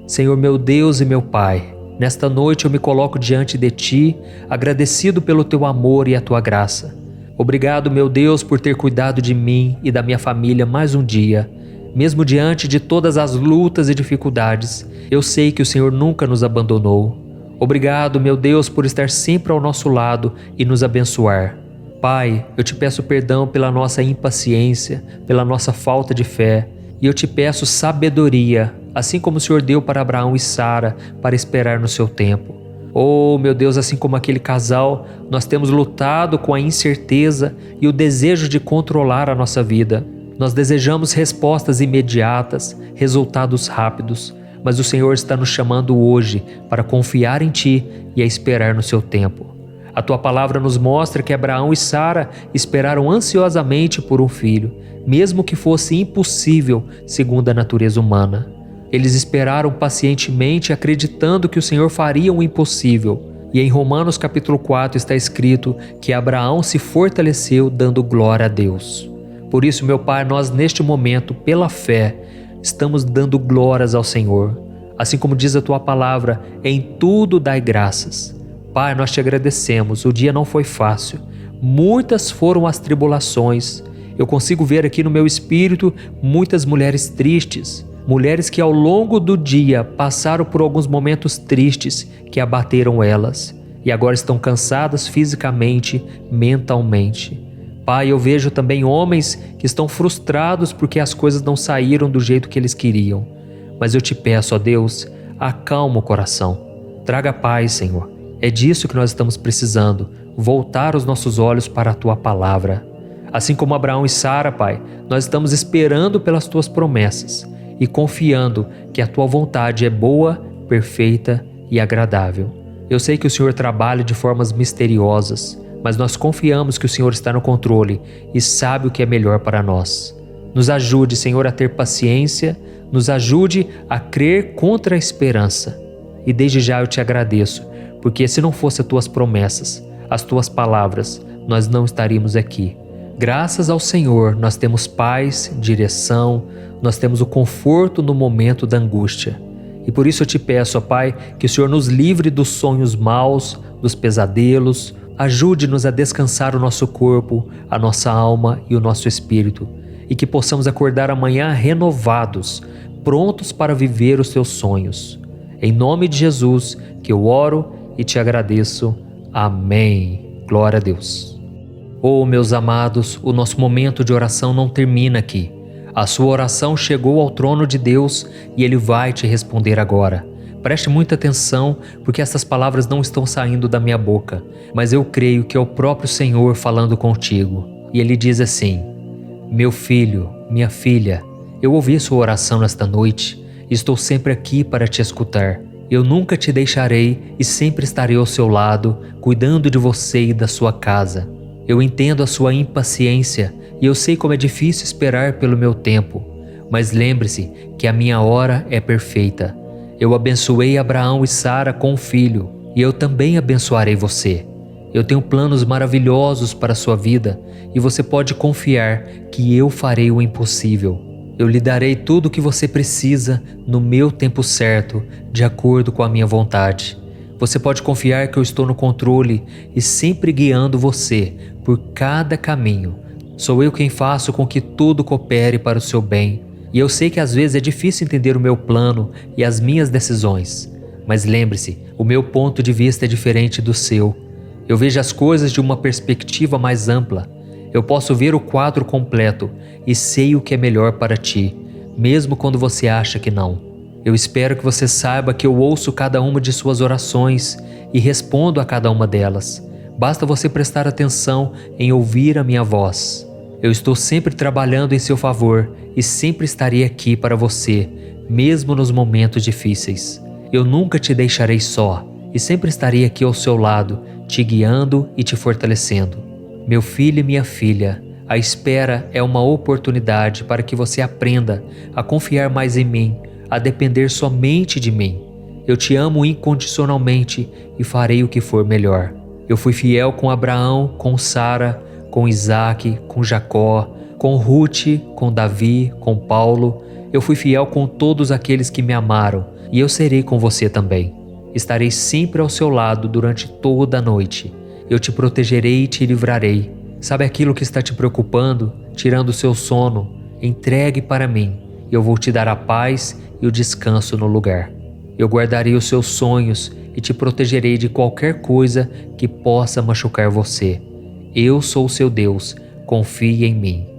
[SPEAKER 1] Senhor meu Deus e meu Pai, nesta noite eu me coloco diante de Ti, agradecido pelo Teu amor e a Tua graça. Obrigado, meu Deus, por ter cuidado de mim e da minha família mais um dia. Mesmo diante de todas as lutas e dificuldades, eu sei que o Senhor nunca nos abandonou. Obrigado, meu Deus, por estar sempre ao nosso lado e nos abençoar. Pai, eu te peço perdão pela nossa impaciência, pela nossa falta de fé, e eu te peço sabedoria, assim como o Senhor deu para Abraão e Sara, para esperar no seu tempo. Oh, meu Deus, assim como aquele casal, nós temos lutado com a incerteza e o desejo de controlar a nossa vida. Nós desejamos respostas imediatas, resultados rápidos, mas o Senhor está nos chamando hoje para confiar em Ti e a esperar no seu tempo. A Tua palavra nos mostra que Abraão e Sara esperaram ansiosamente por um filho, mesmo que fosse impossível segundo a natureza humana. Eles esperaram pacientemente, acreditando que o Senhor faria o impossível. E em Romanos capítulo 4 está escrito que Abraão se fortaleceu dando glória a Deus. Por isso, meu Pai, nós neste momento, pela fé, estamos dando glórias ao Senhor. Assim como diz a Tua palavra, em tudo dai graças. Pai, nós te agradecemos, o dia não foi fácil. Muitas foram as tribulações. Eu consigo ver aqui no meu espírito muitas mulheres tristes. Mulheres que ao longo do dia passaram por alguns momentos tristes que abateram elas. E agora estão cansadas fisicamente, mentalmente. Pai, eu vejo também homens que estão frustrados porque as coisas não saíram do jeito que eles queriam. Mas eu te peço, ó Deus, acalma o coração. Traga paz, Senhor. É disso que nós estamos precisando, voltar os nossos olhos para a Tua palavra. Assim como Abraão e Sara, Pai, nós estamos esperando pelas Tuas promessas e confiando que a Tua vontade é boa, perfeita e agradável. Eu sei que o Senhor trabalha de formas misteriosas, mas nós confiamos que o Senhor está no controle e sabe o que é melhor para nós. Nos ajude, Senhor, a ter paciência, nos ajude a crer contra a esperança. E desde já eu te agradeço, porque se não fossem as Tuas promessas, as Tuas palavras, nós não estaríamos aqui. Graças ao Senhor, nós temos paz, direção, nós temos o conforto no momento da angústia. E por isso eu te peço, ó Pai, que o Senhor nos livre dos sonhos maus, dos pesadelos. Ajude-nos a descansar o nosso corpo, a nossa alma e o nosso espírito, e que possamos acordar amanhã renovados, prontos para viver os Teus sonhos. Em nome de Jesus que eu oro e te agradeço. Amém. Glória a Deus. Oh, meus amados, o nosso momento de oração não termina aqui. A sua oração chegou ao trono de Deus e Ele vai te responder agora. Preste muita atenção, porque essas palavras não estão saindo da minha boca, mas eu creio que é o próprio Senhor falando contigo. E Ele diz assim: meu filho, minha filha, eu ouvi sua oração nesta noite e estou sempre aqui para te escutar. Eu nunca te deixarei e sempre estarei ao seu lado, cuidando de você e da sua casa. Eu entendo a sua impaciência e eu sei como é difícil esperar pelo meu tempo, mas lembre-se que a minha hora é perfeita. Eu abençoei Abraão e Sara com um filho, e eu também abençoarei você. Eu tenho planos maravilhosos para a sua vida, e você pode confiar que eu farei o impossível. Eu lhe darei tudo o que você precisa no meu tempo certo, de acordo com a minha vontade. Você pode confiar que eu estou no controle e sempre guiando você por cada caminho. Sou eu quem faço com que tudo coopere para o seu bem. E eu sei que às vezes é difícil entender o meu plano e as minhas decisões. Mas lembre-se, o meu ponto de vista é diferente do seu. Eu vejo as coisas de uma perspectiva mais ampla. Eu posso ver o quadro completo e sei o que é melhor para ti, mesmo quando você acha que não. Eu espero que você saiba que eu ouço cada uma de suas orações e respondo a cada uma delas. Basta você prestar atenção em ouvir a minha voz. Eu estou sempre trabalhando em seu favor e sempre estarei aqui para você, mesmo nos momentos difíceis. Eu nunca te deixarei só e sempre estarei aqui ao seu lado, te guiando e te fortalecendo. Meu filho e minha filha, a espera é uma oportunidade para que você aprenda a confiar mais em mim, a depender somente de mim. Eu te amo incondicionalmente e farei o que for melhor. Eu fui fiel com Abraão, com Sara, com Isaac, com Jacó, com Ruth, com Davi, com Paulo. Eu fui fiel com todos aqueles que me amaram e eu serei com você também. Estarei sempre ao seu lado durante toda a noite. Eu te protegerei e te livrarei. Sabe aquilo que está te preocupando, tirando o seu sono? Entregue para mim eu vou te dar a paz e o descanso no lugar. Eu guardarei os seus sonhos e te protegerei de qualquer coisa que possa machucar você. Eu sou o seu Deus, confie em mim.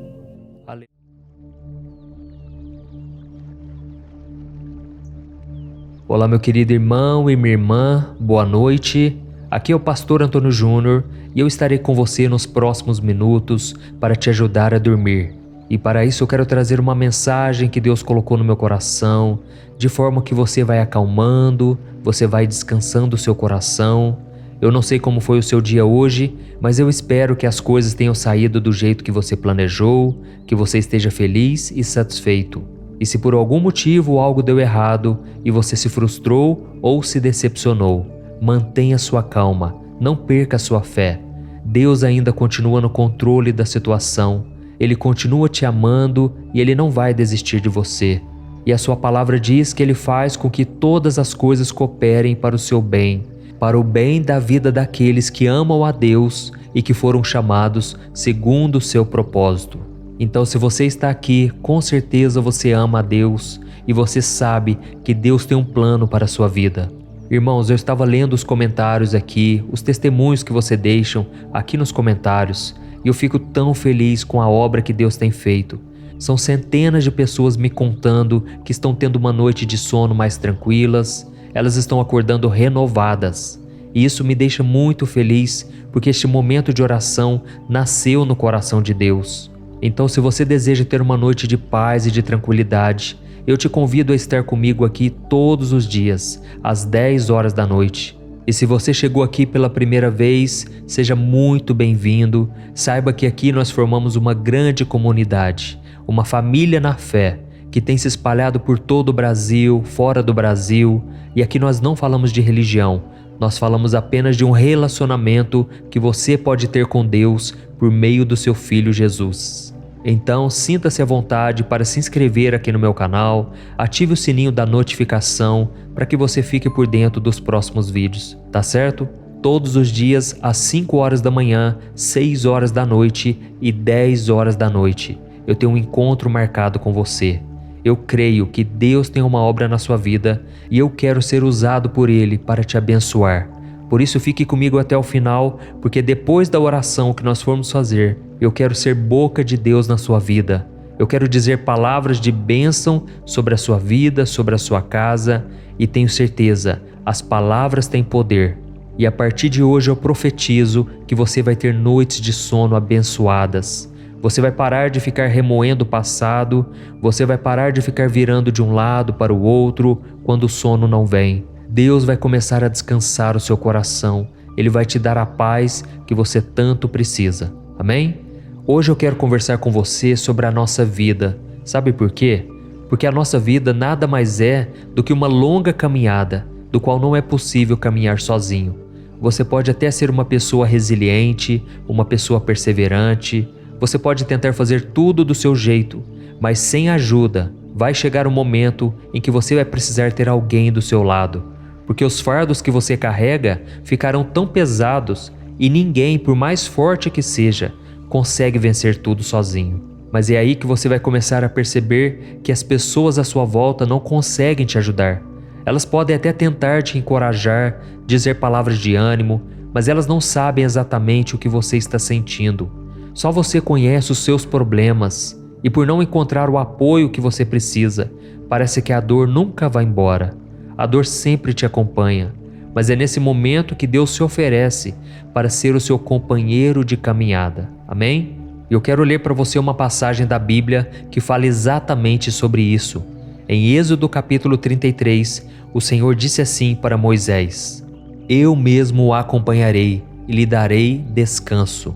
[SPEAKER 1] Olá, meu querido irmão e minha irmã, boa noite. Aqui é o pastor Antônio Júnior e eu estarei com você nos próximos minutos para te ajudar a dormir. E para isso eu quero trazer uma mensagem que Deus colocou no meu coração, de forma que você vai acalmando, você vai descansando o seu coração. Eu não sei como foi o seu dia hoje, mas eu espero que as coisas tenham saído do jeito que você planejou, que você esteja feliz e satisfeito. E se por algum motivo algo deu errado e você se frustrou ou se decepcionou, mantenha sua calma, não perca sua fé. Deus ainda continua no controle da situação. Ele continua te amando e Ele não vai desistir de você. E a sua palavra diz que Ele faz com que todas as coisas cooperem para o seu bem, para o bem da vida daqueles que amam a Deus e que foram chamados segundo o seu propósito. Então, se você está aqui, com certeza você ama a Deus e você sabe que Deus tem um plano para a sua vida. Irmãos, eu estava lendo os comentários aqui, os testemunhos que você deixam aqui nos comentários, e eu fico tão feliz com a obra que Deus tem feito. São centenas de pessoas me contando que estão tendo uma noite de sono mais tranquilas, elas estão acordando renovadas. E isso me deixa muito feliz, porque este momento de oração nasceu no coração de Deus. Então, se você deseja ter uma noite de paz e de tranquilidade, eu te convido a estar comigo aqui todos os dias, às 10 horas da noite. E se você chegou aqui pela primeira vez, seja muito bem-vindo. Saiba que aqui nós formamos uma grande comunidade, uma família na fé, que tem se espalhado por todo o Brasil, fora do Brasil. E aqui nós não falamos de religião, nós falamos apenas de um relacionamento que você pode ter com Deus por meio do seu Filho Jesus. Então, sinta-se à vontade para se inscrever aqui no meu canal, ative o sininho da notificação para que você fique por dentro dos próximos vídeos, tá certo? Todos os dias às 5 horas da manhã, 6 horas da noite e 10 horas da noite, eu tenho um encontro marcado com você. Eu creio que Deus tem uma obra na sua vida e eu quero ser usado por Ele para te abençoar. Por isso fique comigo até o final, porque depois da oração que nós formos fazer, eu quero ser boca de Deus na sua vida. Eu quero dizer palavras de bênção sobre a sua vida, sobre a sua casa, e tenho certeza, as palavras têm poder. E a partir de hoje eu profetizo que você vai ter noites de sono abençoadas. Você vai parar de ficar remoendo o passado, você vai parar de ficar virando de um lado para o outro quando o sono não vem. Deus vai começar a descansar o seu coração, Ele vai te dar a paz que você tanto precisa. Amém? Hoje eu quero conversar com você sobre a nossa vida. Sabe por quê? Porque a nossa vida nada mais é do que uma longa caminhada, do qual não é possível caminhar sozinho. Você pode até ser uma pessoa resiliente, uma pessoa perseverante, você pode tentar fazer tudo do seu jeito, mas sem ajuda, vai chegar um momento em que você vai precisar ter alguém do seu lado, porque os fardos que você carrega ficarão tão pesados e ninguém, por mais forte que seja, consegue vencer tudo sozinho. Mas é aí que você vai começar a perceber que as pessoas à sua volta não conseguem te ajudar. Elas podem até tentar te encorajar, dizer palavras de ânimo, mas elas não sabem exatamente o que você está sentindo. Só você conhece os seus problemas e por não encontrar o apoio que você precisa, parece que a dor nunca vai embora. A dor sempre te acompanha, mas é nesse momento que Deus se oferece para ser o seu companheiro de caminhada. Amém? Eu quero ler para você uma passagem da Bíblia que fala exatamente sobre isso. Em Êxodo capítulo 33, o Senhor disse assim para Moisés: Eu mesmo o acompanharei e lhe darei descanso.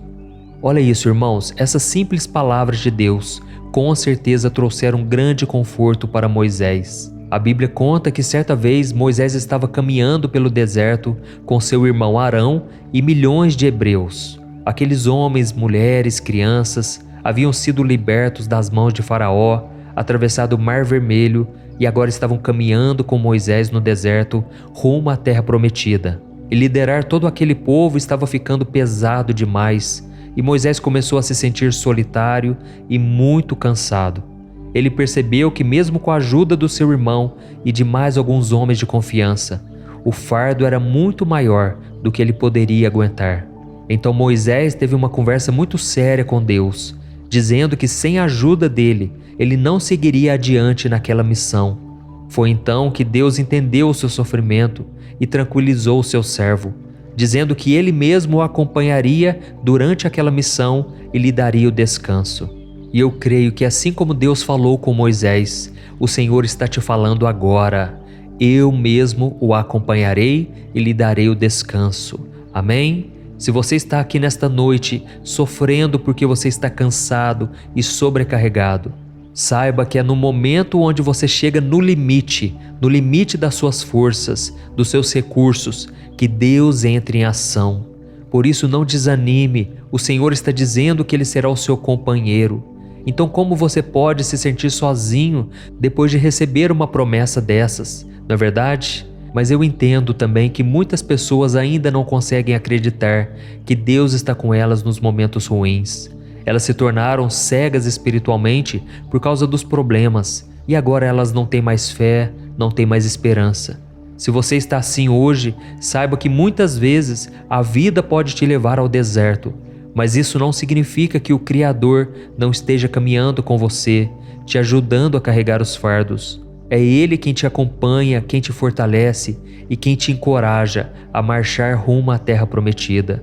[SPEAKER 1] Olha isso, irmãos, essas simples palavras de Deus com certeza trouxeram grande conforto para Moisés. A Bíblia conta que certa vez Moisés estava caminhando pelo deserto com seu irmão Arão e milhões de hebreus. Aqueles homens, mulheres, crianças haviam sido libertos das mãos de Faraó, atravessado o Mar Vermelho e agora estavam caminhando com Moisés no deserto rumo à terra prometida. E liderar todo aquele povo estava ficando pesado demais. E Moisés começou a se sentir solitário e muito cansado. Ele percebeu que mesmo com a ajuda do seu irmão e de mais alguns homens de confiança, o fardo era muito maior do que ele poderia aguentar. Então Moisés teve uma conversa muito séria com Deus, dizendo que sem a ajuda dele, ele não seguiria adiante naquela missão. Foi então que Deus entendeu o seu sofrimento e tranquilizou o seu servo, dizendo que ele mesmo o acompanharia durante aquela missão e lhe daria o descanso. E eu creio que assim como Deus falou com Moisés, o Senhor está te falando agora: eu mesmo o acompanharei e lhe darei o descanso. Amém? Se você está aqui nesta noite sofrendo porque você está cansado e sobrecarregado, saiba que é no momento onde você chega no limite das suas forças, dos seus recursos, que Deus entra em ação. Por isso não desanime, o Senhor está dizendo que Ele será o seu companheiro. Então como você pode se sentir sozinho depois de receber uma promessa dessas, não é verdade? Mas eu entendo também que muitas pessoas ainda não conseguem acreditar que Deus está com elas nos momentos ruins. Elas se tornaram cegas espiritualmente por causa dos problemas e agora elas não têm mais fé, não têm mais esperança. Se você está assim hoje, saiba que muitas vezes a vida pode te levar ao deserto, mas isso não significa que o Criador não esteja caminhando com você, te ajudando a carregar os fardos. É Ele quem te acompanha, quem te fortalece e quem te encoraja a marchar rumo à terra prometida.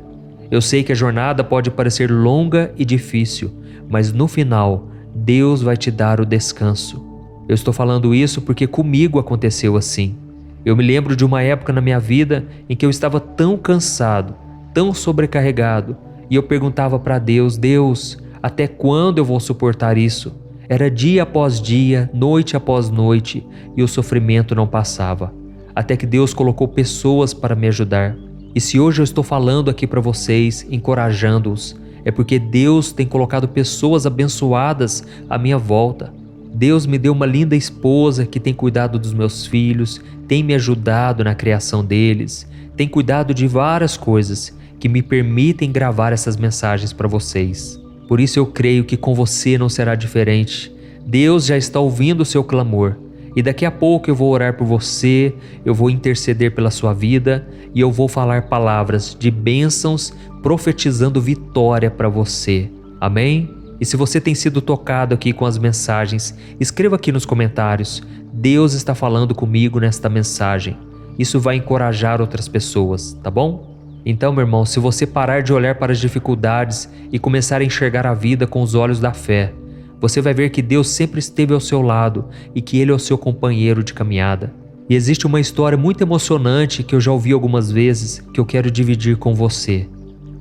[SPEAKER 1] Eu sei que a jornada pode parecer longa e difícil, mas no final, Deus vai te dar o descanso. Eu estou falando isso porque comigo aconteceu assim. Eu me lembro de uma época na minha vida em que eu estava tão cansado, tão sobrecarregado, e eu perguntava para Deus: Deus, até quando eu vou suportar isso? Era dia após dia, noite após noite, e o sofrimento não passava. Até que Deus colocou pessoas para me ajudar. E se hoje eu estou falando aqui para vocês, encorajando-os, é porque Deus tem colocado pessoas abençoadas à minha volta. Deus me deu uma linda esposa que tem cuidado dos meus filhos, tem me ajudado na criação deles, tem cuidado de várias coisas que me permitem gravar essas mensagens para vocês. Por isso eu creio que com você não será diferente. Deus já está ouvindo o seu clamor. E daqui a pouco eu vou orar por você, eu vou interceder pela sua vida e eu vou falar palavras de bênçãos, profetizando vitória para você. Amém? E se você tem sido tocado aqui com as mensagens, escreva aqui nos comentários: Deus está falando comigo nesta mensagem. Isso vai encorajar outras pessoas, tá bom? Então, meu irmão, se você parar de olhar para as dificuldades e começar a enxergar a vida com os olhos da fé, você vai ver que Deus sempre esteve ao seu lado e que Ele é o seu companheiro de caminhada. E existe uma história muito emocionante que eu já ouvi algumas vezes que eu quero dividir com você.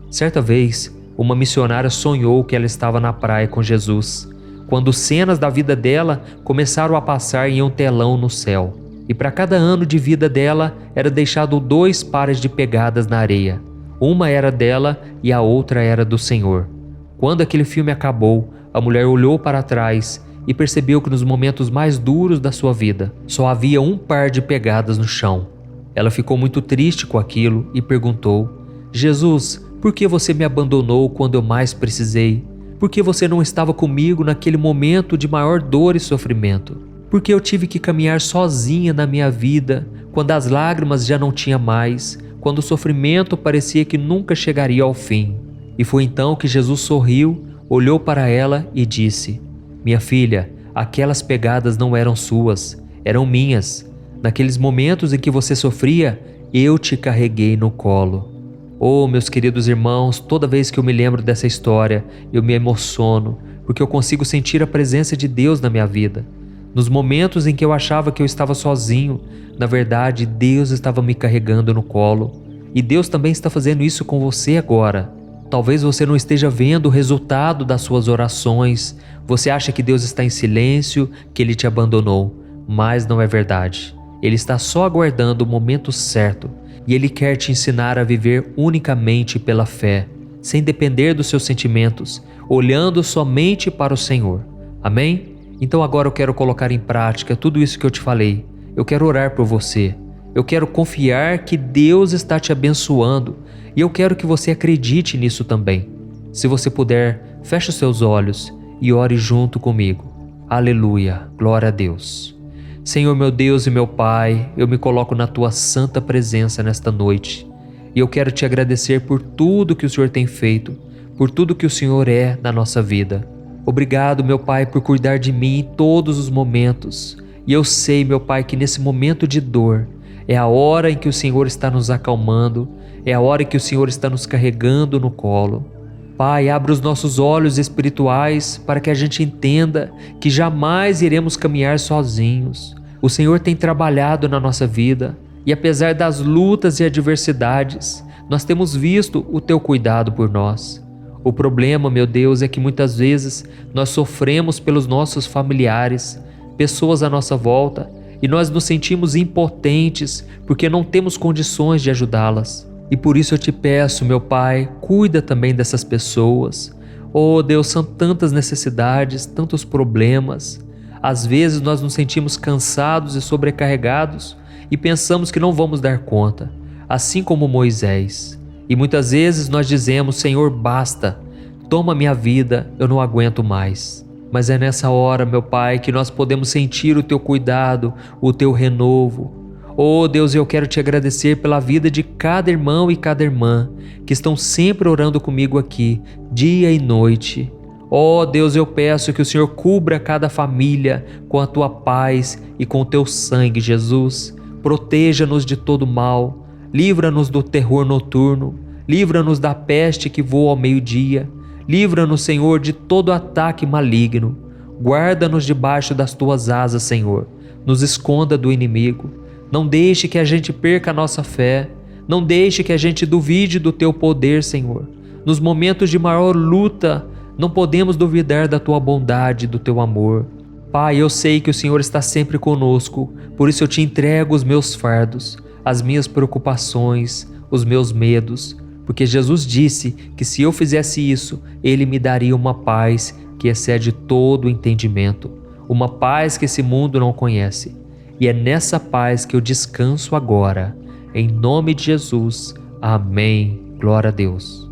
[SPEAKER 1] Certa vez, uma missionária sonhou que ela estava na praia com Jesus, quando cenas da vida dela começaram a passar em um telão no céu. E para cada ano de vida dela era deixado 2 pares de pegadas na areia. Uma era dela e a outra era do Senhor. Quando aquele filme acabou, a mulher olhou para trás e percebeu que nos momentos mais duros da sua vida, só havia 1 par de pegadas no chão. Ela ficou muito triste com aquilo e perguntou: Jesus, por que você me abandonou quando eu mais precisei? Por que você não estava comigo naquele momento de maior dor e sofrimento? Por que eu tive que caminhar sozinha na minha vida, quando as lágrimas já não tinha mais, quando o sofrimento parecia que nunca chegaria ao fim? E foi então que Jesus sorriu, olhou para ela e disse: Minha filha, aquelas pegadas não eram suas, eram minhas. Naqueles momentos em que você sofria, eu te carreguei no colo. Oh, meus queridos irmãos, toda vez que eu me lembro dessa história, eu me emociono, porque eu consigo sentir a presença de Deus na minha vida. Nos momentos em que eu achava que eu estava sozinho, na verdade, Deus estava me carregando no colo. E Deus também está fazendo isso com você agora. Talvez você não esteja vendo o resultado das suas orações. Você acha que Deus está em silêncio, que Ele te abandonou. Mas não é verdade. Ele está só aguardando o momento certo. E Ele quer te ensinar a viver unicamente pela fé, sem depender dos seus sentimentos, olhando somente para o Senhor. Amém? Então agora eu quero colocar em prática tudo isso que eu te falei. Eu quero orar por você. Eu quero confiar que Deus está te abençoando. E eu quero que você acredite nisso também. Se você puder, feche os seus olhos e ore junto comigo. Aleluia, glória a Deus. Senhor meu Deus e meu Pai, eu me coloco na Tua santa presença nesta noite e eu quero Te agradecer por tudo que o Senhor tem feito, por tudo que o Senhor é na nossa vida. Obrigado, meu Pai, por cuidar de mim em todos os momentos. E eu sei, meu Pai, que nesse momento de dor é a hora em que o Senhor está nos acalmando, é a hora em que o Senhor está nos carregando no colo. Pai, abra os nossos olhos espirituais para que a gente entenda que jamais iremos caminhar sozinhos. O Senhor tem trabalhado na nossa vida e apesar das lutas e adversidades, nós temos visto o Teu cuidado por nós. O problema, meu Deus, é que muitas vezes nós sofremos pelos nossos familiares, pessoas à nossa volta, e nós nos sentimos impotentes porque não temos condições de ajudá-las. E por isso eu Te peço, meu Pai, cuida também dessas pessoas. Oh Deus, são tantas necessidades, tantos problemas. Às vezes nós nos sentimos cansados e sobrecarregados e pensamos que não vamos dar conta, assim como Moisés. E muitas vezes nós dizemos: Senhor, basta, toma minha vida, eu não aguento mais. Mas é nessa hora, meu Pai, que nós podemos sentir o Teu cuidado, o Teu renovo. Oh Deus, eu quero Te agradecer pela vida de cada irmão e cada irmã que estão sempre orando comigo aqui, dia e noite. Oh Deus, eu peço que o Senhor cubra cada família com a Tua paz e com o Teu sangue, Jesus. Proteja-nos de todo mal, livra-nos do terror noturno, livra-nos da peste que voa ao meio-dia, livra-nos, Senhor, de todo ataque maligno. Guarda-nos debaixo das Tuas asas, Senhor, nos esconda do inimigo. Não deixe que a gente perca a nossa fé, não deixe que a gente duvide do Teu poder, Senhor. Nos momentos de maior luta, não podemos duvidar da Tua bondade, do Teu amor. Pai, eu sei que o Senhor está sempre conosco, por isso eu Te entrego os meus fardos, as minhas preocupações, os meus medos, porque Jesus disse que se eu fizesse isso, Ele me daria uma paz que excede todo o entendimento, uma paz que esse mundo não conhece. E é nessa paz que eu descanso agora, em nome de Jesus. Amém. Glória a Deus.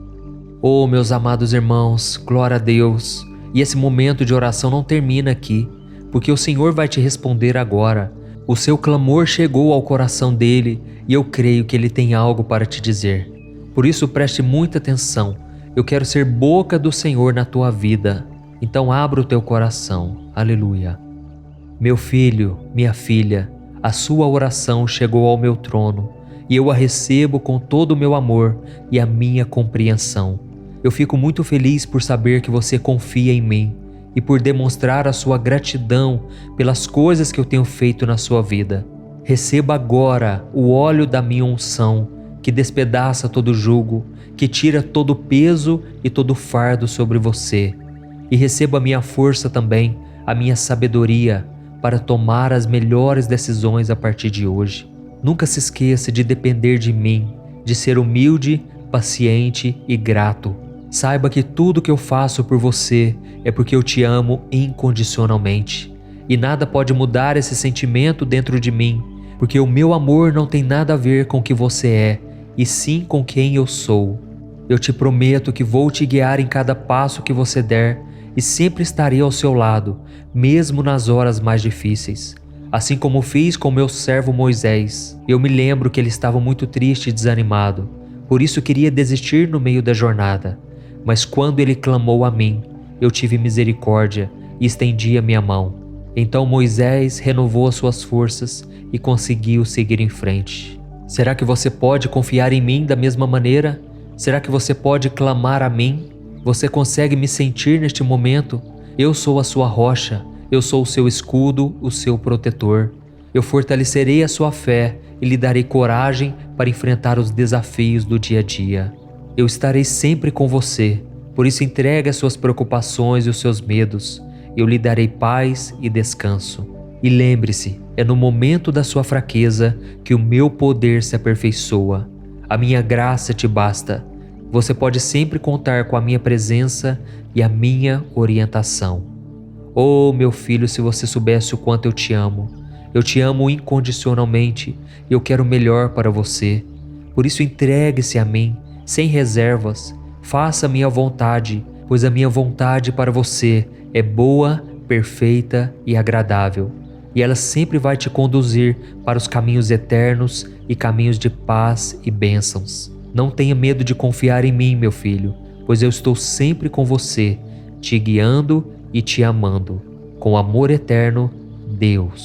[SPEAKER 1] Oh, meus amados irmãos, glória a Deus. E esse momento de oração não termina aqui, porque o Senhor vai te responder agora. O seu clamor chegou ao coração dele e eu creio que ele tem algo para te dizer. Por isso preste muita atenção. Eu quero ser boca do Senhor na tua vida. Então abra o teu coração. Aleluia. Meu filho, minha filha, a sua oração chegou ao meu trono e eu a recebo com todo o meu amor e a minha compreensão. Eu fico muito feliz por saber que você confia em mim e por demonstrar a sua gratidão pelas coisas que eu tenho feito na sua vida. Receba agora o óleo da minha unção, que despedaça todo jugo, que tira todo o peso e todo o fardo sobre você. E receba a minha força também, a minha sabedoria, para tomar as melhores decisões a partir de hoje. Nunca se esqueça de depender de mim, de ser humilde, paciente e grato. Saiba que tudo que eu faço por você é porque eu te amo incondicionalmente. E nada pode mudar esse sentimento dentro de mim, porque o meu amor não tem nada a ver com o que você é, e sim com quem eu sou. Eu te prometo que vou te guiar em cada passo que você der e sempre estarei ao seu lado, mesmo nas horas mais difíceis. Assim como fiz com meu servo Moisés. Eu me lembro que ele estava muito triste e desanimado, por isso queria desistir no meio da jornada. Mas quando ele clamou a mim, eu tive misericórdia e estendi a minha mão. Então Moisés renovou as suas forças e conseguiu seguir em frente. Será que você pode confiar em mim da mesma maneira? Será que você pode clamar a mim? Você consegue me sentir neste momento? Eu sou a sua rocha, eu sou o seu escudo, o seu protetor. Eu fortalecerei a sua fé e lhe darei coragem para enfrentar os desafios do dia a dia. Eu estarei sempre com você, por isso entregue as suas preocupações e os seus medos. Eu lhe darei paz e descanso. E lembre-se, é no momento da sua fraqueza que o meu poder se aperfeiçoa. A minha graça te basta. Você pode sempre contar com a minha presença e a minha orientação. Oh, meu filho, se você soubesse o quanto eu te amo. Eu te amo incondicionalmente e eu quero o melhor para você. Por isso entregue-se a mim, sem reservas. Faça a minha vontade, pois a minha vontade para você é boa, perfeita e agradável, e ela sempre vai te conduzir para os caminhos eternos e caminhos de paz e bênçãos. Não tenha medo de confiar em mim, meu filho, pois eu estou sempre com você, te guiando e te amando. Com amor eterno, Deus.